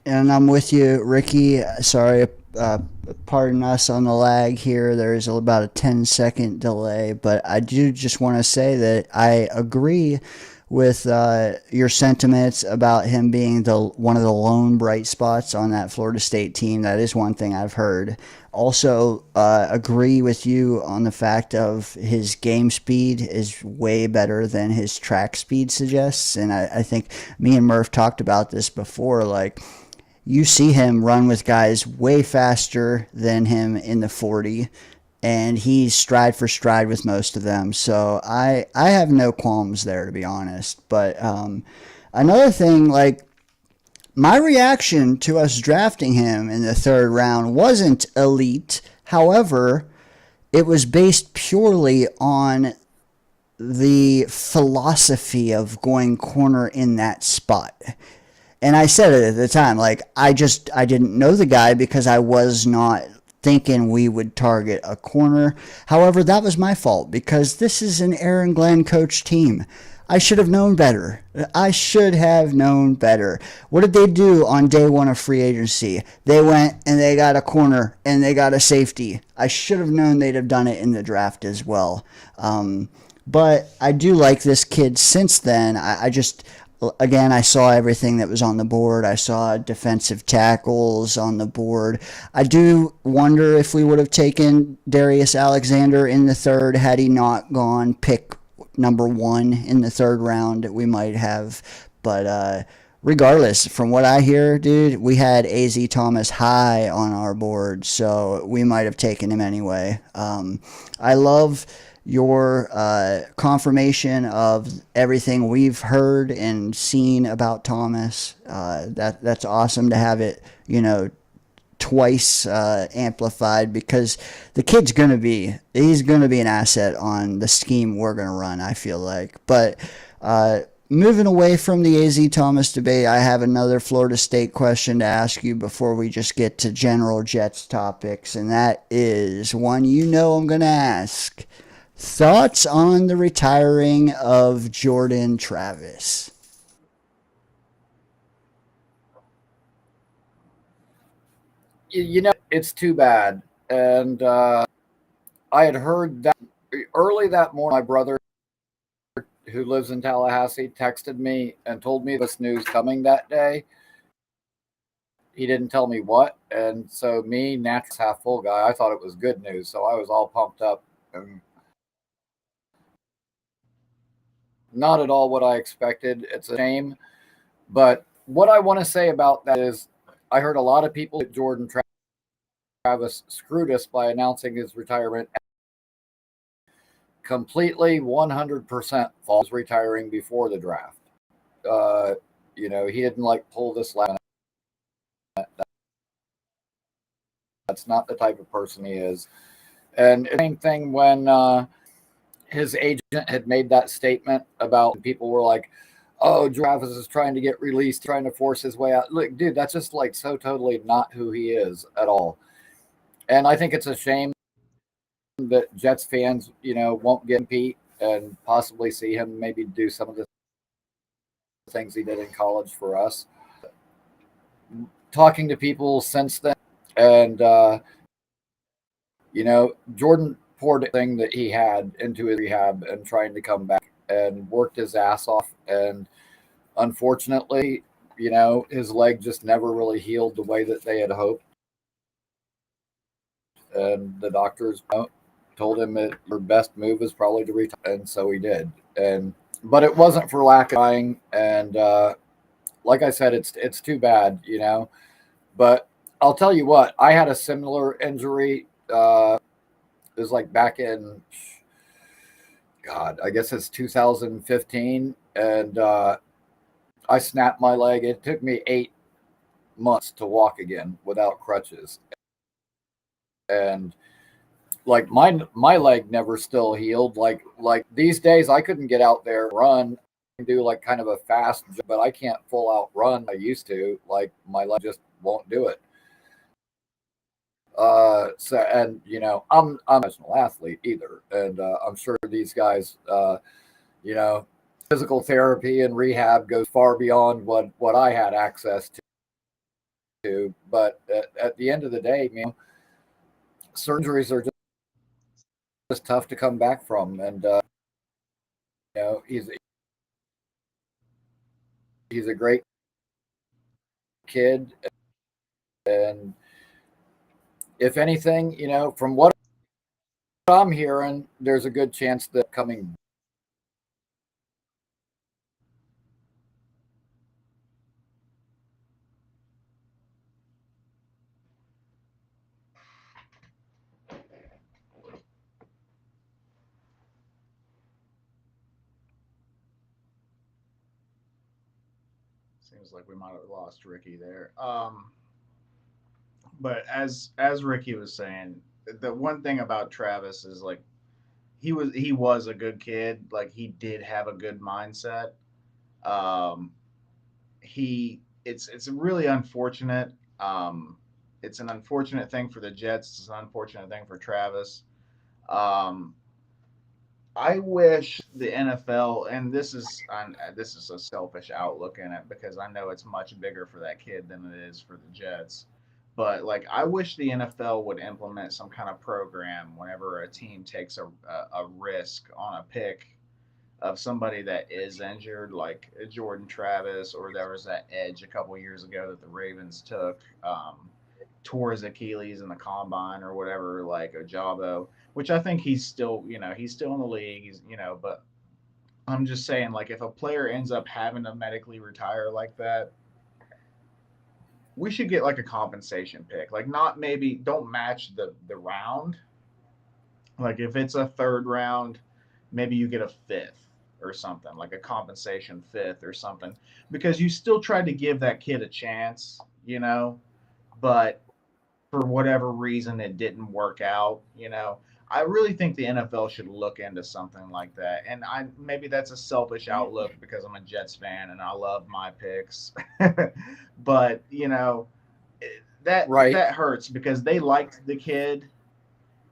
And I'm with you, Ricky. Sorry, pardon us on the lag here. There's about a 10-second delay, but I do just want to say that I agree with your sentiments about him being one of the lone bright spots on that Florida State team. That is one thing I've heard. Also, agree with you on the fact of his game speed is way better than his track speed suggests. And I think me and Murph talked about this before. Like, you see him run with guys way faster than him in the 40, and he's stride for stride with most of them. So I have no qualms there, to be honest. But another thing, like, my reaction to us drafting him in the 3rd round wasn't elite. However, it was based purely on the philosophy of going corner in that spot. And I said it at the time, like, I didn't know the guy because I was not thinking we would target a corner. However, that was my fault because this is an Aaron Glenn coach team. I should have known better. What did they do on day 1 of free agency? They went and they got a corner and they got a safety. I should have known they'd have done it in the draft as well. But I do like this kid since then. I just, again, I saw everything that was on the board. I saw defensive tackles on the board. I do wonder if we would have taken Darius Alexander in the third had he not gone pick number 1 in the third round. We might have. But regardless, from what I hear, dude, we had AZ Thomas high on our board, so we might have taken him anyway. I love your confirmation of everything we've heard and seen about Thomas. That's awesome to have it, twice amplified, because the kid's he's gonna be an asset on the scheme we're gonna run, I feel like. But moving away from the AZ Thomas debate, I have another Florida State question to ask you before we just get to general Jets topics, and that is one I'm gonna ask. Thoughts on the retiring of Jordan Travis? It's too bad. And I had heard that early that morning. My brother, who lives in Tallahassee, texted me and told me this news coming that day. He didn't tell me what. And so me, naturally half full guy, I thought it was good news. So I was all pumped up. And not at all what I expected. It's a shame. But what I want to say about that is I heard a lot of people at Jordan Travis screwed us by announcing his retirement. Completely 100% falls retiring before the draft. He didn't pull this last. That's not the type of person he is. And same thing when his agent had made that statement about, people were like, oh, Travis is trying to get released, trying to force his way out. Look, dude, that's just so totally not who he is at all. And I think it's a shame that Jets fans, won't get Pete and possibly see him maybe do some of the things he did in college for us. Talking to people since then, and Jordan poured everything that he had into his rehab and trying to come back and worked his ass off. And unfortunately, his leg just never really healed the way that they had hoped. And the doctors told him that your best move is probably to retire, and so he did. But it wasn't for lack of trying. And like I said, it's too bad, But I'll tell you what, I had a similar injury. It was back in, God, I guess it's 2015, and I snapped my leg. It took me 8 months to walk again without crutches. And my leg never still healed. Like these days, I couldn't get out there, run, do kind of a fast, but I can't full out run I used to. My leg just won't do it. I'm a professional athlete either, and I'm sure these guys, physical therapy and rehab goes far beyond what I had access to. But at the end of the day, surgeries are just tough to come back from, and he's a great kid, and if anything, from what I'm hearing, there's a good chance that coming. Seems like we might have lost Ricky there. But as Ricky was saying, the one thing about Travis is he was a good kid. He did have a good mindset. Um, it's really unfortunate. It's an unfortunate thing for the Jets. It's an unfortunate thing for Travis. Um, I wish the NFL, and this is a selfish outlook in it because I know it's much bigger for that kid than it is for the Jets. But I wish the NFL would implement some kind of program whenever a team takes a risk on a pick of somebody that is injured, like Jordan Travis, or there was that edge a couple years ago that the Ravens took, tore his Achilles in the combine or whatever, like Ojabo, which I think he's still, he's still in the league. But I'm just saying, like, if a player ends up having to medically retire like that, we should get like a compensation pick. Like, not maybe don't match the round. Like, if it's a third round, maybe you get a fifth or something, like a compensation fifth or something, because you still tried to give that kid a chance, but for whatever reason it didn't work out. I really think the NFL should look into something like that. And maybe that's a selfish outlook because I'm a Jets fan and I love my picks. But, that Right. that hurts because they liked the kid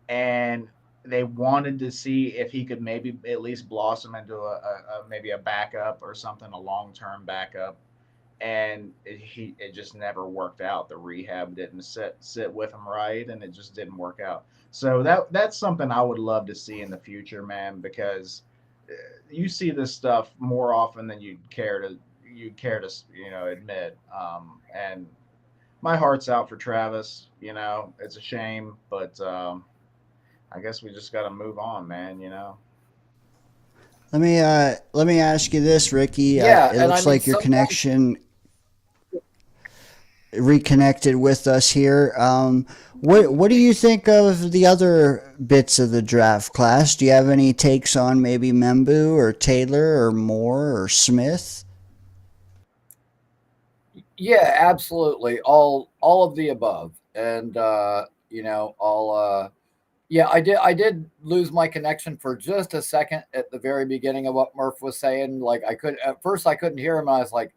and they wanted to see if he could maybe at least blossom into a maybe a backup or something, a long-term backup. And it just never worked out. The rehab didn't sit with him right, and it just didn't work out. So that's something I would love to see in the future, man, because you see this stuff more often than you'd care to admit. And my heart's out for Travis. It's a shame, but I guess we just got to move on, man. Let me ask you this, Ricky. Yeah, It and I looks mean like your sometimes. connection reconnected with us here. What do you think of the other bits of the draft class? Do you have any takes on maybe Membu or Taylor or Moore or Smith? Yeah, absolutely. All of the above. And I'll yeah, I did lose my connection for just a second at the very beginning of what Murph was saying. Like at first I couldn't hear him. I was like,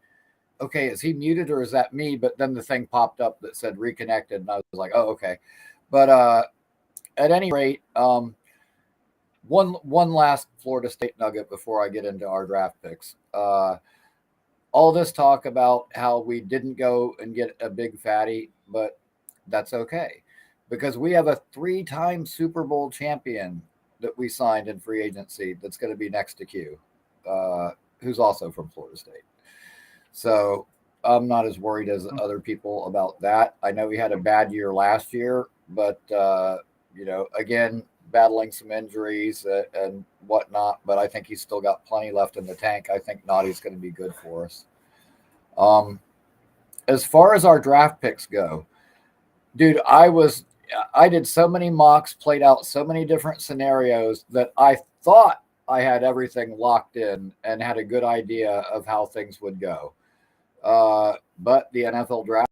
okay, is he muted or is that me? But then the thing popped up that said reconnected and I was like, oh, okay. But at any rate, one last Florida State nugget before I get into our draft picks. All this talk about how we didn't go and get a big fatty, but that's okay because we have a 3-time Super Bowl champion that we signed in free agency that's going to be next to Q, who's also from Florida State. So I'm not as worried as other people about that. I know he had a bad year last year, but again, battling some injuries and whatnot, but I think he's still got plenty left in the tank. I think Naughty's going to be good for us. As far as our draft picks go, dude, I did so many mocks, played out so many different scenarios that I thought I had everything locked in and had a good idea of how things would go. But the NFL draft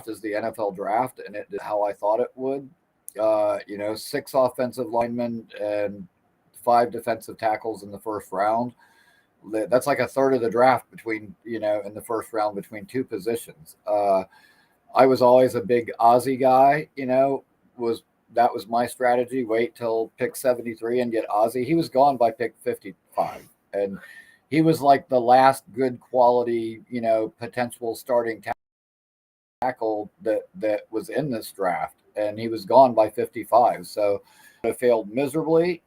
is the NFL draft, and it did how I thought it would. 6 offensive linemen and 5 defensive tackles in the first round. That's like a third of the draft between, in the first round between 2 positions. I was always a big Ozzy guy, that was my strategy. Wait till pick 73 and get Ozzy. He was gone by pick 55. And he was like the last good quality, potential starting tackle that was in this draft. And he was gone by 55. So it failed miserably.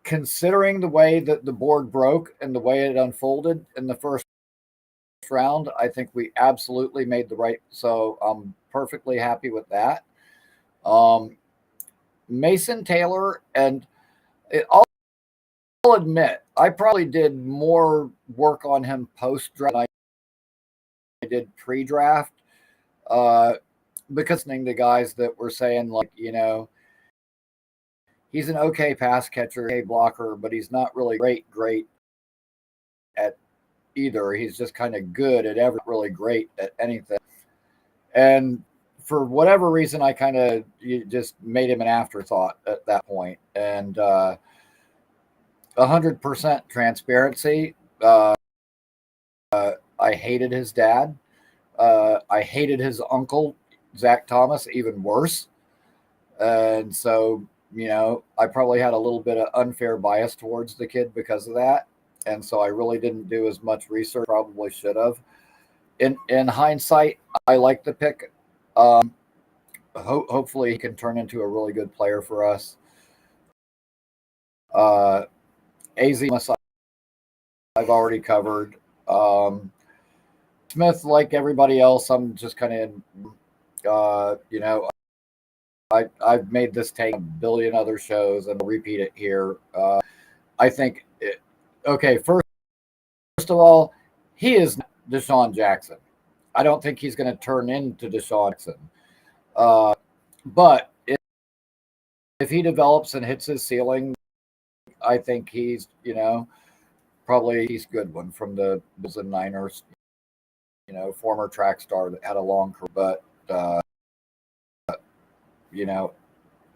Considering the way that the board broke and the way it unfolded in the first round, I think we absolutely made the right. So I'm perfectly happy with that. Mason Taylor, and I'll admit, I probably did more work on him post-draft than I did pre-draft. Because listening to guys that were saying, like, he's an okay pass catcher, okay blocker, but he's not really great at either. He's just kind of good at really great at anything. And for whatever reason, I kind of just made him an afterthought at that point. And 100% transparency. I hated his dad. I hated his uncle, Zach Thomas, even worse. And so, I probably had a little bit of unfair bias towards the kid because of that. And so I really didn't do as much research, probably should have. In hindsight, I like the pick. Hopefully he can turn into a really good player for us. AZ I've already covered. Smith, like everybody else, I'm just kind of, I've made this take a billion other shows and I'll repeat it here. I think, first of all, he is Deshaun Jackson. I don't think he's going to turn into Deshaun Jackson. But if he develops and hits his ceiling, I think he's, probably he's a good one from the Bills and Niners, former track star that had a long career. But,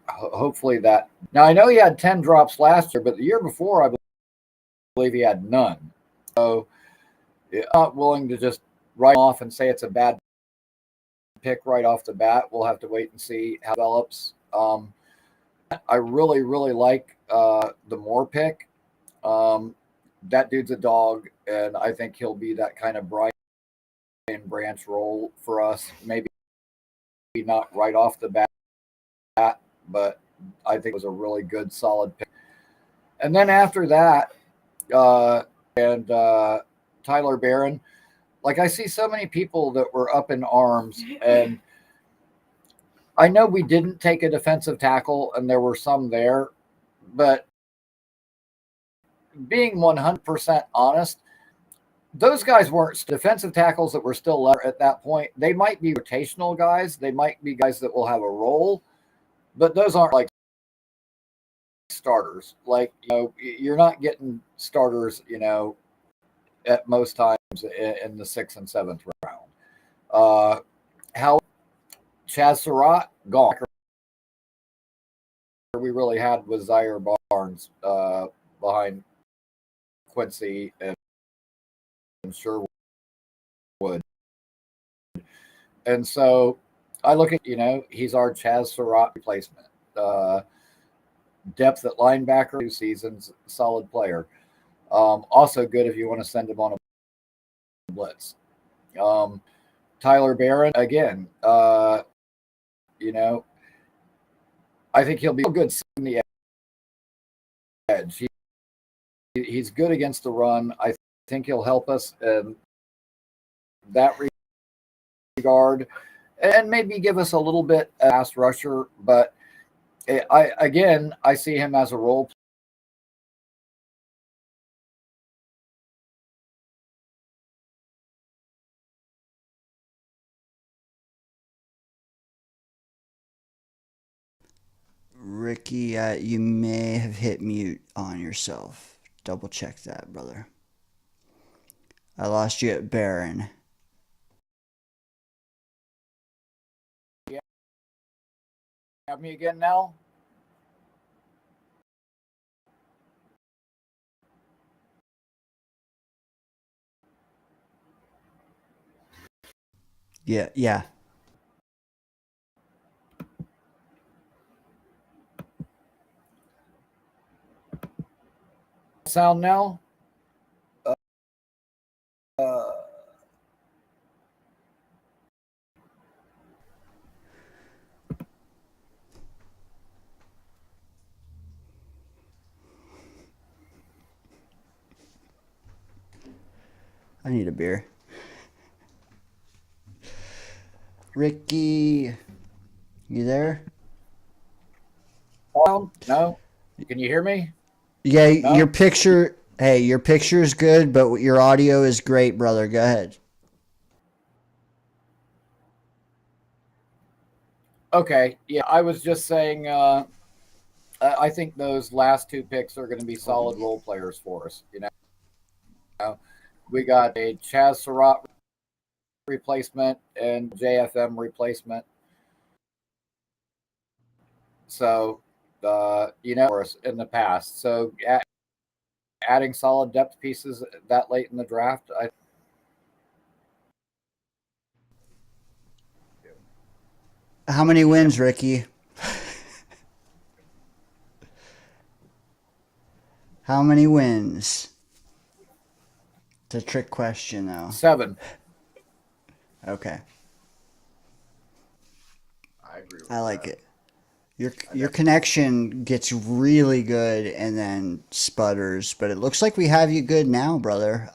hopefully that. Now, I know he had 10 drops last year, but the year before, I believe he had none. So I'm not willing to just write off and say it's a bad pick right off the bat. We'll have to wait and see how it develops. I really, really like the Moore pick. That dude's a dog, and I think he'll be that kind of Brian Branch role for us. Maybe not right off the bat, but I think it was a really good, solid pick. And then after that, Tyler Barron, like I see so many people that were up in arms, and I know we didn't take a defensive tackle, and there were some there, but being 100% honest, those guys weren't defensive tackles that were still left at that point. They might be rotational guys. They might be guys that will have a role, but those aren't like starters. Like, you're not getting starters, at most times in the 6th and 7th round. How Chaz Surratt, gone. We really had was Zaire Barnes behind Quincy and Sherwood. And so I look at, he's our Chaz Surratt replacement. Depth at linebacker, 2 seasons, solid player. Also good if you want to send him on a blitz. Tyler Barron, again, I think he'll be good in the edge. He's good against the run. I think he'll help us in that regard, and maybe give us a little bit pass rusher. But I see him as a role. Ricky, you may have hit mute on yourself. Double check that, brother. I lost you at Barron. Yeah. Have me again now? Yeah. Sound now? I need a beer. Ricky, you there? No? Can you hear me? Yeah, No? your picture is good, but your audio is great, brother. Go ahead. Okay. Yeah, I was just saying, I think those last 2 picks are going to be solid role players for us. We got a Chaz Surratt replacement and JFM replacement. So, for us in the past. So, adding solid depth pieces that late in the draft, How many wins, Ricky? How many wins? It's a trick question, though. 7. Okay. I agree with I like that. it. Your connection gets really good and then sputters, but it looks like we have you good now, brother.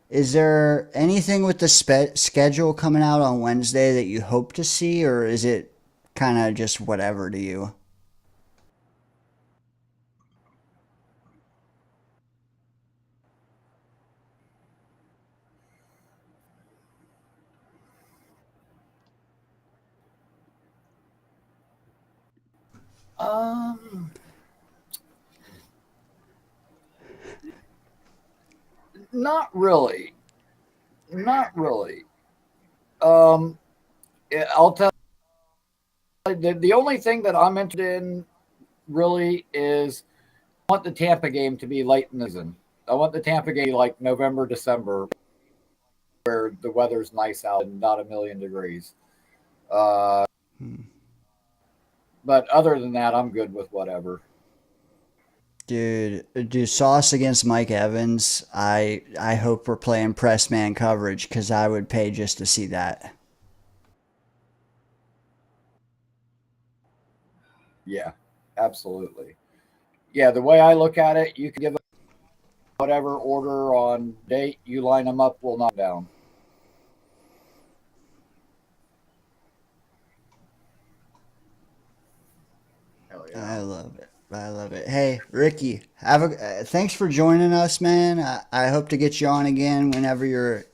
Is there anything with the schedule coming out on Wednesday that you hope to see, or is it kind of just whatever to you? Um, Not really. Not really. Um, I'll tell you, the only thing that I'm interested in really is I want the Tampa game to be late in the season. I want the Tampa game like November, December, where the weather's nice out and not a million degrees. Uh, but other than that, I'm good with whatever. Dude, Sauce against Mike Evans. I hope we're playing press man coverage because I would pay just to see that. Yeah, absolutely. Yeah, the way I look at it, you can give whatever order on date, you line them up, we'll knock down. Hell I yeah. love it. I love it. Hey, Ricky, have a thanks for joining us, man. I hope to get you on again whenever your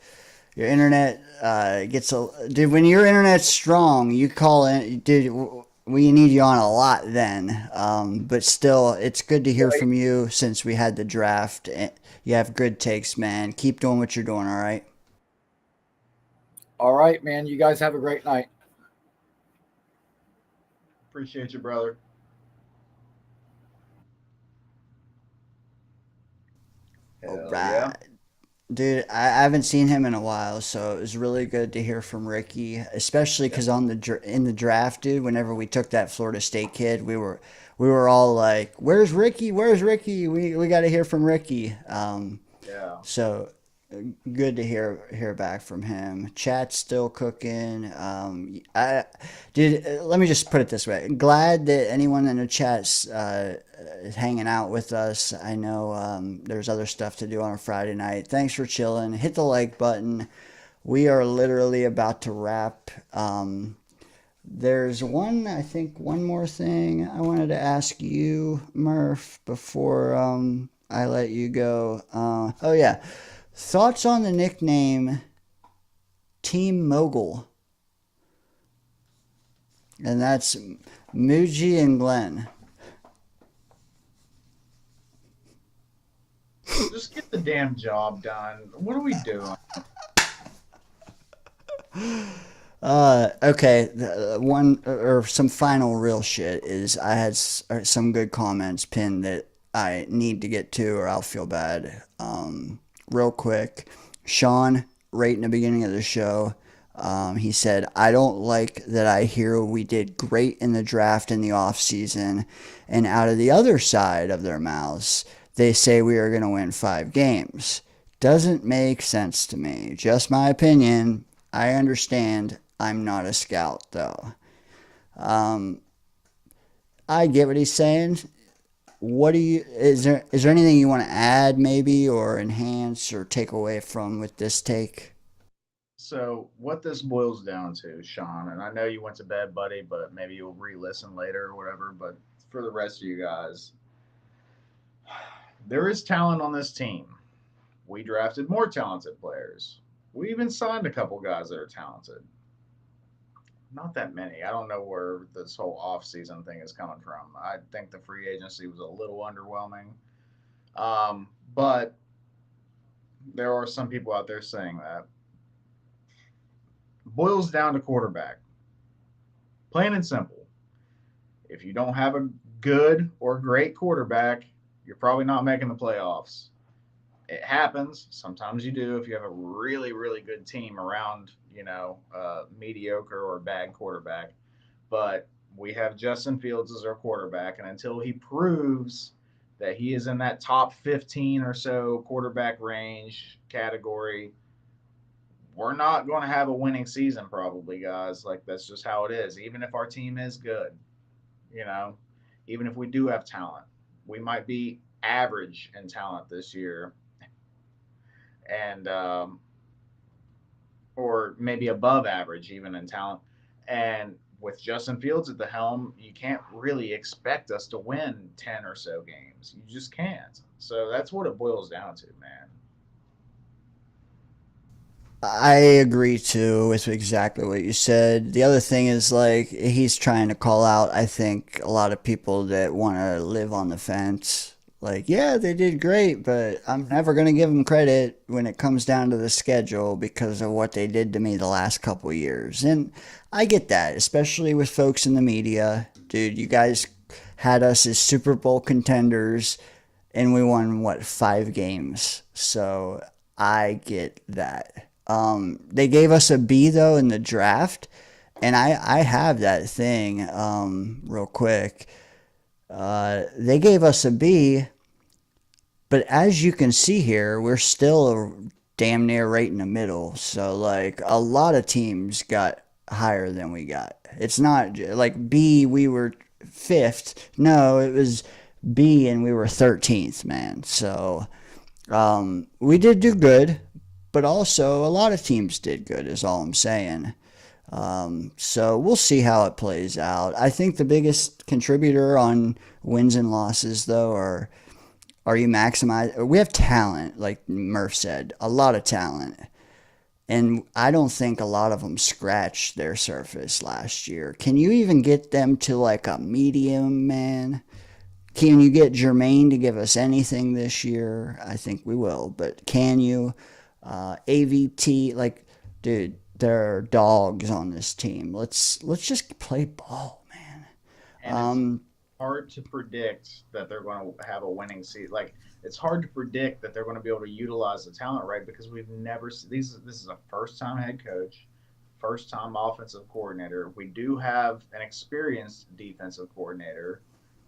internet gets a dude. When your internet's strong, you call in, dude. We need you on a lot then. But still, it's good to hear from you since we had the draft. You have good takes, man. Keep doing what you're doing. All right. All right, man. You guys have a great night. Appreciate you, brother. All Hell right. yeah. Dude, I haven't seen him in a while, so it was really good to hear from Ricky, especially because on in the draft, dude. Whenever we took that Florida State kid, we were all like, "Where's Ricky? Where's Ricky? We got to hear from Ricky." Yeah. So good to hear back from him. Chat's still cooking. Let me just put it this way. Glad that anyone in the chat's is hanging out with us. I know there's other stuff to do on a Friday night. Thanks for chilling. Hit the like button. We are literally about to wrap. There's I think one more thing I wanted to ask you, Murph, before I let you go. Oh yeah. Thoughts on the nickname Team Mogul? And that's Muji and Glenn. Just get the damn job done. What are we doing? Okay. One or some final real shit is I had some good comments pinned that I need to get to or I'll feel bad. Real quick, Sean, right in the beginning of the show, he said, I don't like that I hear we did great in the draft in the off season, and out of the other side of their mouths, they say we are going to win 5 games. Doesn't make sense to me. Just my opinion. I understand I'm not a scout, though. I get what he's saying. Is there anything you want to add maybe or enhance or take away from with this take? So what this boils down to, Sean, and I know you went to bed, buddy, but maybe you'll re-listen later or whatever. But for the rest of you guys, there is talent on this team. We drafted more talented players. We even signed a couple guys that are talented. Not that many. I don't know where this whole off-season thing is coming from. I think the free agency was a little underwhelming. But there are some people out there saying that. Boils down to quarterback. Plain and simple. If you don't have a good or great quarterback, you're probably not making the playoffs. It happens. Sometimes you do if you have a really, really good team around, mediocre or bad quarterback. But we have Justin Fields as our quarterback, and until he proves that he is in that top 15 or so quarterback range category, we're not going to have a winning season, probably, guys. Like, that's just how it is, even if our team is good. You know, even if we do have talent, we might be average in talent this year, and or maybe above average even in talent. And with Justin Fields at the helm, you can't really expect us to win 10 or so games. You just can't. So that's what it boils down to, man. I agree too with exactly what you said. The other thing is like he's trying to call out, I think, a lot of people that want to live on the fence. Like, yeah, they did great, but I'm never going to give them credit when it comes down to the schedule because of what they did to me the last couple of years. And I get that, especially with folks in the media. Dude, you guys had us as Super Bowl contenders and we won, what, 5 games. So I get that. They gave us a B though in the draft, and I have that thing real quick. They gave us a B, but as you can see here, we're still damn near right in the middle. So like a lot of teams got higher than we got. It's not like B, we were fifth. No, it was B and we were 13th, man. So we did do good, but also a lot of teams did good, is all I'm saying. So we'll see how it plays out. I think the biggest contributor on wins and losses, though, are you maximize? We have talent, like Murph said, a lot of talent. And I don't think a lot of them scratched their surface last year. Can you even get them to like a medium, man? Can you get Jermaine to give us anything this year? I think we will, but can you? AVT, like, dude, there are dogs on this team. Let's just play ball, man. And it's hard to predict that they're going to have a winning season. Like, it's hard to predict that they're going to be able to utilize the talent, right? Because we've never this is a first-time head coach, first-time offensive coordinator. We do have an experienced defensive coordinator,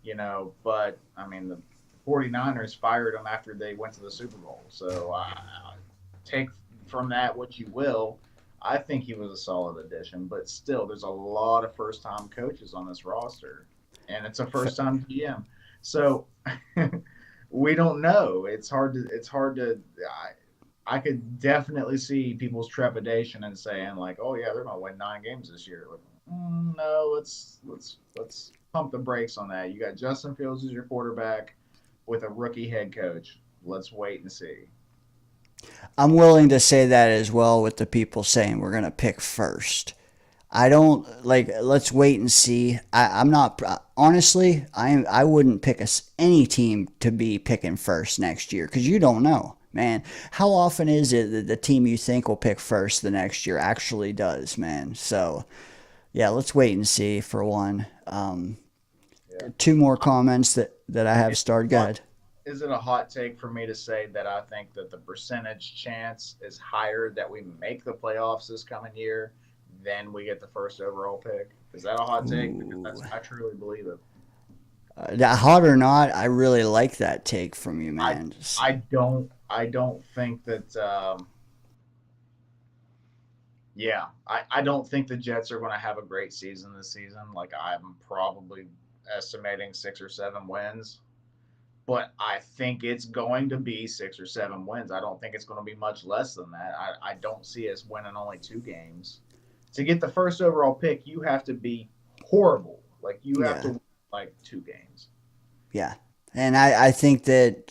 you know, but I mean the 49ers fired him after they went to the Super Bowl. So take from that what you will. I think he was a solid addition, but still, there's a lot of first-time coaches on this roster, and it's a first-time GM. So we don't know. It's hard to. I could definitely see people's trepidation and saying like, "Oh yeah, they're going to win 9 games this year." Like, no, let's pump the brakes on that. You got Justin Fields as your quarterback with a rookie head coach. Let's wait and see. I'm willing to say that as well with the people saying we're going to pick first. I don't like, let's wait and see. I'm not, honestly, I wouldn't pick any team to be picking first next year because you don't know, man. How often is it that the team you think will pick first the next year actually does, man? So, yeah, let's wait and see for one. 2 more comments that I have started. Go ahead. Is it a hot take for me to say that I think that the percentage chance is higher that we make the playoffs this coming year than we get the first overall pick? Is that a hot take? Because I truly believe it. That hot or not, I really like that take from you, man. I don't think that. I don't think the Jets are going to have a great season this season. Like I'm probably estimating 6 or 7 wins. But I think it's going to be 6 or 7 wins. I don't think it's going to be much less than that. I don't see us winning only 2 games. To get the first overall pick, you have to be horrible. Like, you have to win, like, 2 games. Yeah. And I think we're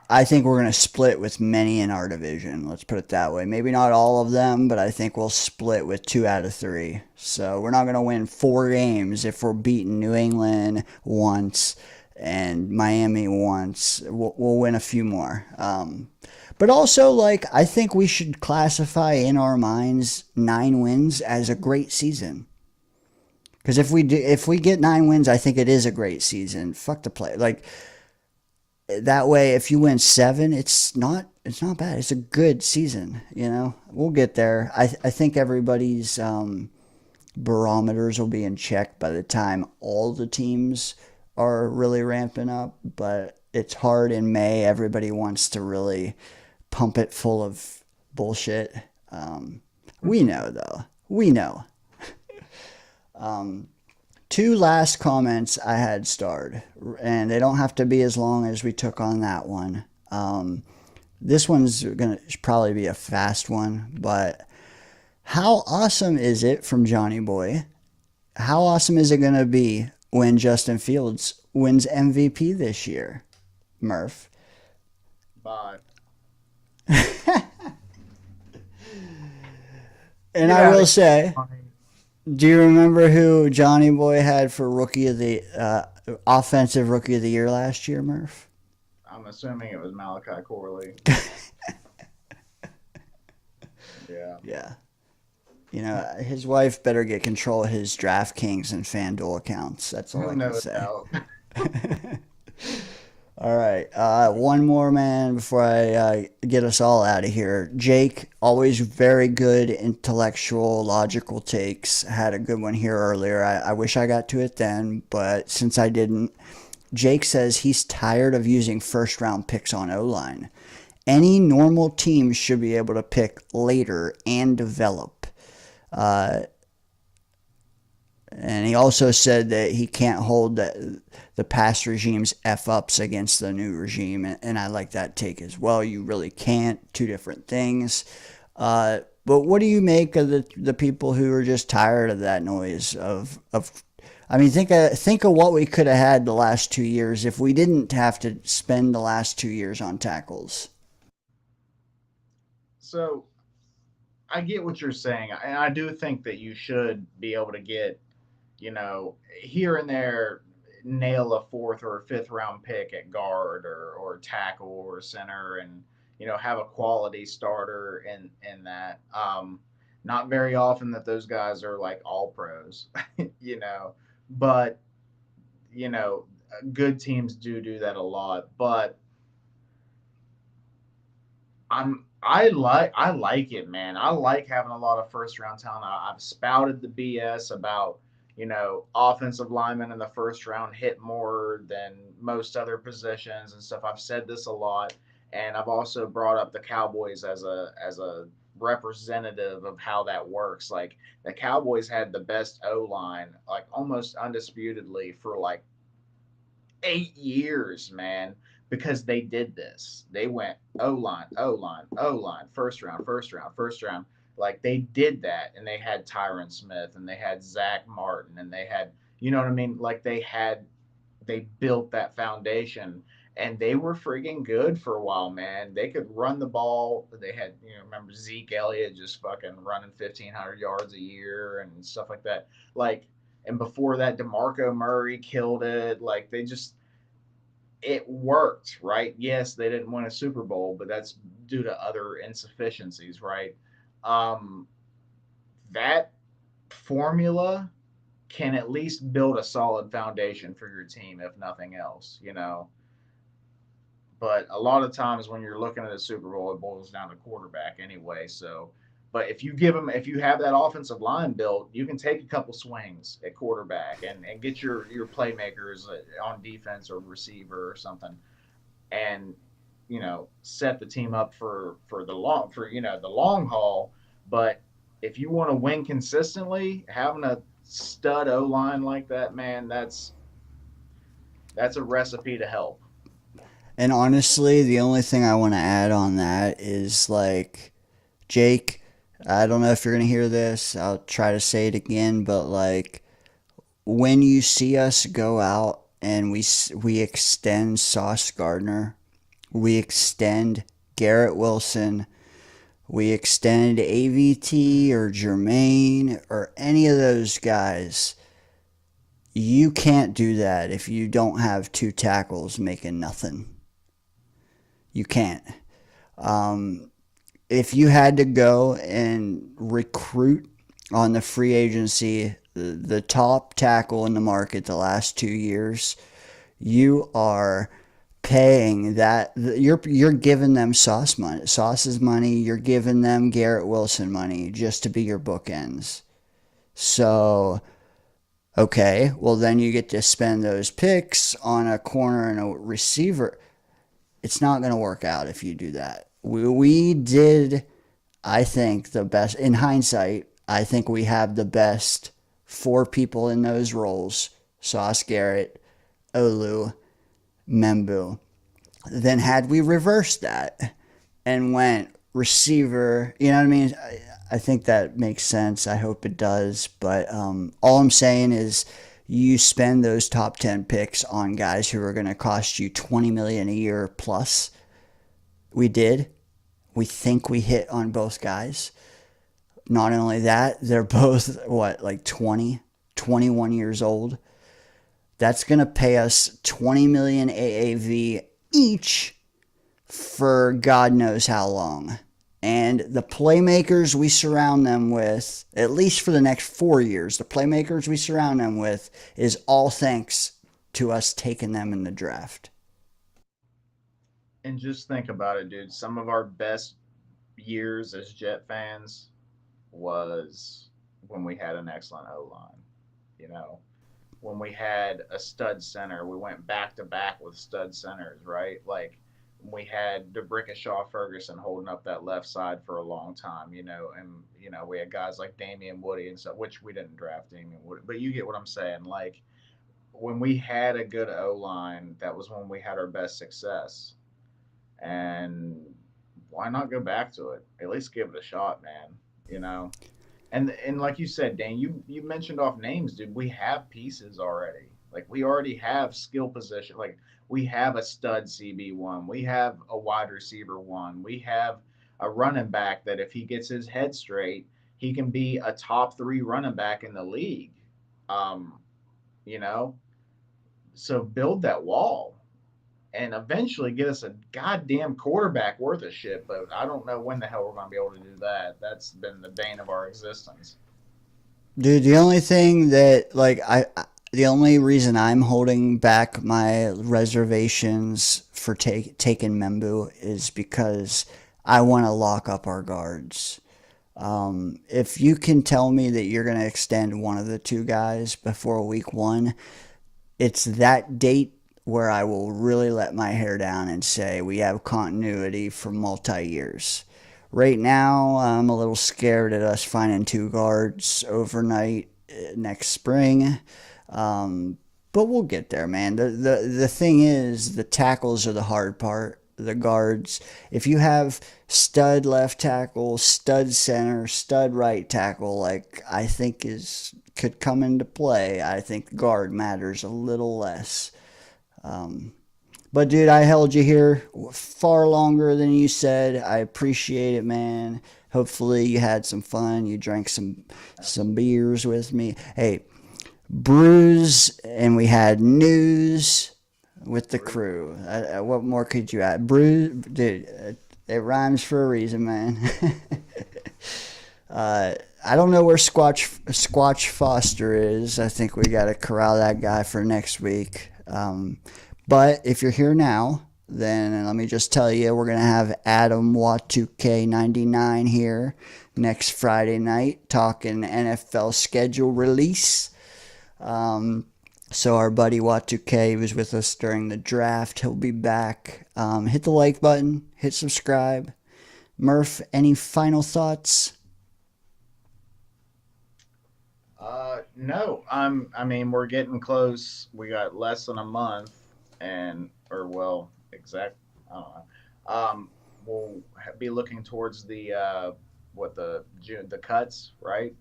going to split with many in our division. Let's put it that way. Maybe not all of them, but I think we'll split with 2 out of 3. So we're not going to win 4 games if we're beating New England once and Miami once. We'll win a few more. But also, like, I think we should classify in our minds 9 wins as a great season. Because if we get 9 wins, I think it is a great season. Fuck the play. Like, that way, if you win 7, it's not bad. It's a good season, you know? We'll get there. I think everybody's barometers will be in check by the time all the teams are really ramping up, but it's hard in May. Everybody wants to really pump it full of bullshit. We know, though. We know. two last comments I had starred, and they don't have to be as long as we took on that one. This one's going to probably be a fast one, but how awesome is it from Johnny Boy? How awesome is it going to be when Justin Fields wins MVP this year, Murph? Bye. And Yeah, I will say, funny. do you remember who Johnny Boy had for offensive rookie of the year last year, Murph? I'm assuming it was Malachi Corley. Yeah. Yeah. You know, his wife better get control of his DraftKings and FanDuel accounts. That's all I can No say. doubt. All right. One more, man, before I get us all out of here. Jake, always very good, intellectual, logical takes. Had a good one here earlier. I wish I got to it then, but since I didn't, Jake says he's tired of using first-round picks on O-line. Any normal team should be able to pick later and develop. And he also said that he can't hold the past regime's F-ups against the new regime. And I like that take as well. You really can't. Two different things. But what do you make of the people who are just tired of that noise? I mean, think of what we could have had the last 2 years if we didn't have to spend the last 2 years on tackles. So I get what you're saying. And I do think that you should be able to get, here and there, nail a fourth or fifth round pick at guard or tackle or center and, have a quality starter in that. Not very often that those guys are like all pros, but, good teams do that a lot. But I like it, man. I like having a lot of first round talent. I've spouted the BS about, offensive linemen in the first round hit more than most other positions and stuff. I've said this a lot, and I've also brought up the Cowboys as a representative of how that works. Like the Cowboys had the best O-line, like almost undisputedly for like 8 years, man, because they did this. They went O-line, O-line, O-line, first round. Like they did that, and they had Tyron Smith, and they had Zach Martin, and they had, you know what I mean? Like they built that foundation, and they were friggin' good for a while, man. They could run the ball. They had, remember Zeke Elliott just fucking running 1,500 yards a year and stuff like that. Like, and before that, DeMarco Murray killed it. Like it worked, right? Yes, they didn't win a Super Bowl, but that's due to other insufficiencies, right? That formula can at least build a solid foundation for your team, if nothing else, But a lot of times when you're looking at a Super Bowl, it boils down to quarterback anyway. So, but if you have that offensive line built, you can take a couple swings at quarterback and get your playmakers on defense or receiver or something, and set the team up for the long haul. But if you want to win consistently, having a stud O-line like that, man, that's a recipe to help. And honestly, the only thing I want to add on that is like, Jake, I don't know if you're going to hear this. I'll try to say it again, but like when you see us go out and we extend Sauce Gardner, we extend Garrett Wilson, we extend AVT or Jermaine or any of those guys, you can't do that if you don't have two tackles making nothing. You can't. If you had to go and recruit on the free agency the top tackle in the market the last 2 years, you are paying that. You're giving them Sauce's money. You're giving them Garrett Wilson money just to be your bookends. So, okay, well then you get to spend those picks on a corner and a receiver. It's not going to work out if you do that. We did, I think, the best. In hindsight, I think we have the best 4 people in those roles: Sauce Garrett, Olu, Membu. Then had we reversed that and went receiver, you know what I mean? I think that makes sense. I hope it does. But all I'm saying is you spend those top 10 picks on guys who are going to cost you $20 million a year plus. We did. We think we hit on both guys. Not only that, they're both, like 20, 21 years old. That's going to pay us $20 million AAV each for God knows how long. And the playmakers we surround them with, at least for the next 4 years, the playmakers we surround them with is all thanks to us taking them in the draft. And just think about it, dude. Some of our best years as Jet fans was when we had an excellent O-line. You know, when we had a stud center, we went back to back with stud centers, right? Like, we had DeBrickashaw Ferguson holding up that left side for a long time, you know, and, you know, we had guys like Damian Woody and stuff, which we didn't draft Damian Woody, but you get what I'm saying. Like, when we had a good O-line, that was when we had our best success. And why not go back to it? At least give it a shot, man, you know? And like you said, Dane, you mentioned off names, dude. We have pieces already. Like, we already have skill position. Like, we have a stud CB1. We have a wide receiver 1. We have a running back that if he gets his head straight, he can be a top 3 running back in the league. You know, so build that wall and eventually get us a goddamn quarterback worth of shit. But I don't know when the hell we're going to be able to do that. That's been the bane of our existence. Dude, the only thing that, like, the only reason I'm holding back my reservations for taking Membu is because I want to lock up our guards. If you can tell me that you're going to extend one of the 2 guys before week 1, it's that date where I will really let my hair down and say we have continuity for multi-years. Right now, I'm a little scared at us finding 2 guards overnight next spring. But we'll get there, man. The thing is, the tackles are the hard part. The guards, if you have stud left tackle, stud center, stud right tackle, like I think could come into play, I think guard matters a little less. But dude, I held you here far longer than you said. I appreciate it, man. Hopefully you had some fun. You drank some beers with me. Hey, brews, and we had news with the crew. What more could you add? Brews, dude, it rhymes for a reason, man. I don't know where Squatch Foster is. I think we got to corral that guy for next week. But if you're here now, then let me just tell you, we're going to have Adam Watt2K99 here next Friday night talking NFL schedule release. So our buddy Watt2K was with us during the draft. He'll be back. Hit the like button. Hit subscribe. Murph, any final thoughts? No. I mean, we're getting close. We got less than a month, I don't know. We'll be looking towards the cuts, right?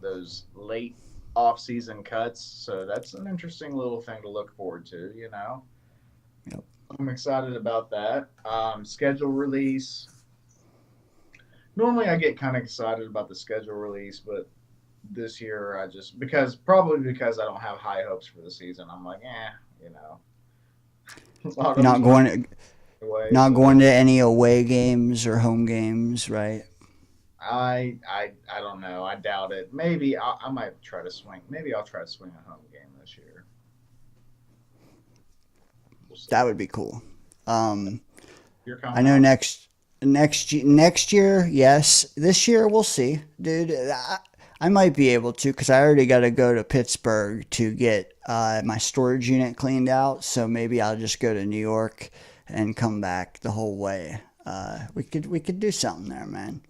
Those late off-season cuts. So that's an interesting little thing to look forward to, you know. Yep. I'm excited about that. Schedule release. Normally I get kind of excited about the schedule release, but this year because I don't have high hopes for the season. I'm like, you know. You're not going to any away games or home games, right? I don't know. I doubt it. Maybe I might try to swing. Maybe I'll try to swing a home game this year. That would be cool. You're coming I know out. next year, yes. This year, we'll see, dude. I might be able to because I already got to go to Pittsburgh to get my storage unit cleaned out. So maybe I'll just go to New York and come back the whole way. We could do something there, man.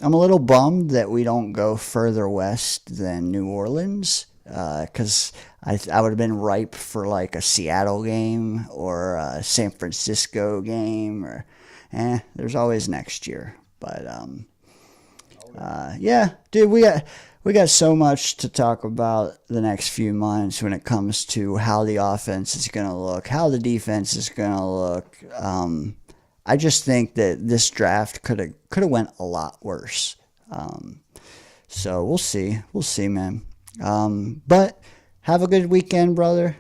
I'm a little bummed that we don't go further west than New Orleans, because I would have been ripe for like a Seattle game or a San Francisco game, or there's always next year. But yeah, dude, we got so much to talk about the next few months when it comes to how the offense is going to look, how the defense is going to look. I just think that this draft could have went a lot worse. So we'll see, man. But have a good weekend, brother.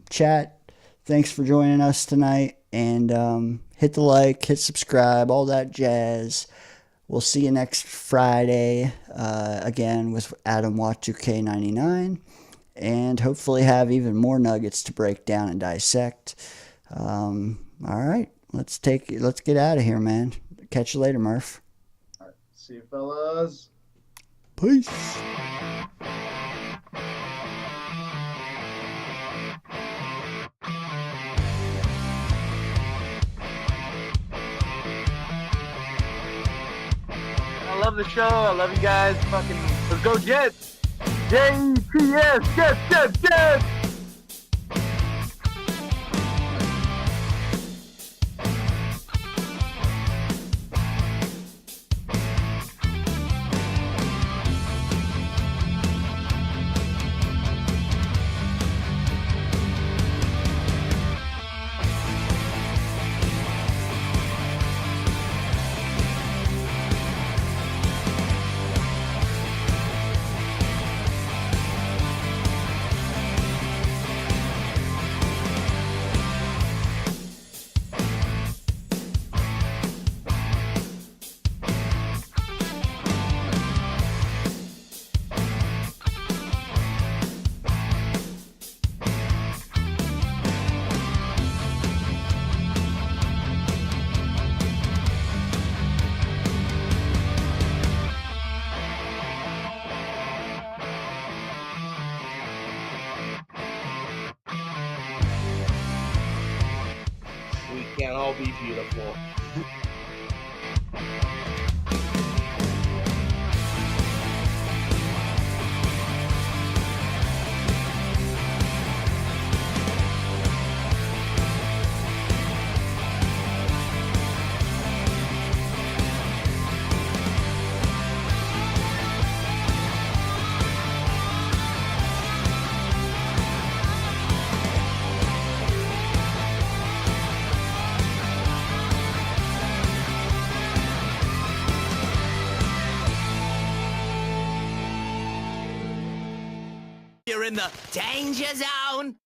Chat, thanks for joining us tonight, and hit the like, hit subscribe, all that jazz. We'll see you next Friday again with Adam Watt 2K99, and hopefully have even more nuggets to break down and dissect. All right. Let's get out of here, man. Catch you later, Murph. All right. See you, fellas. Peace. I love the show. I love you guys. Fucking, let's go Jets. JTS. Jets. We can't all be beautiful. You're in the danger zone.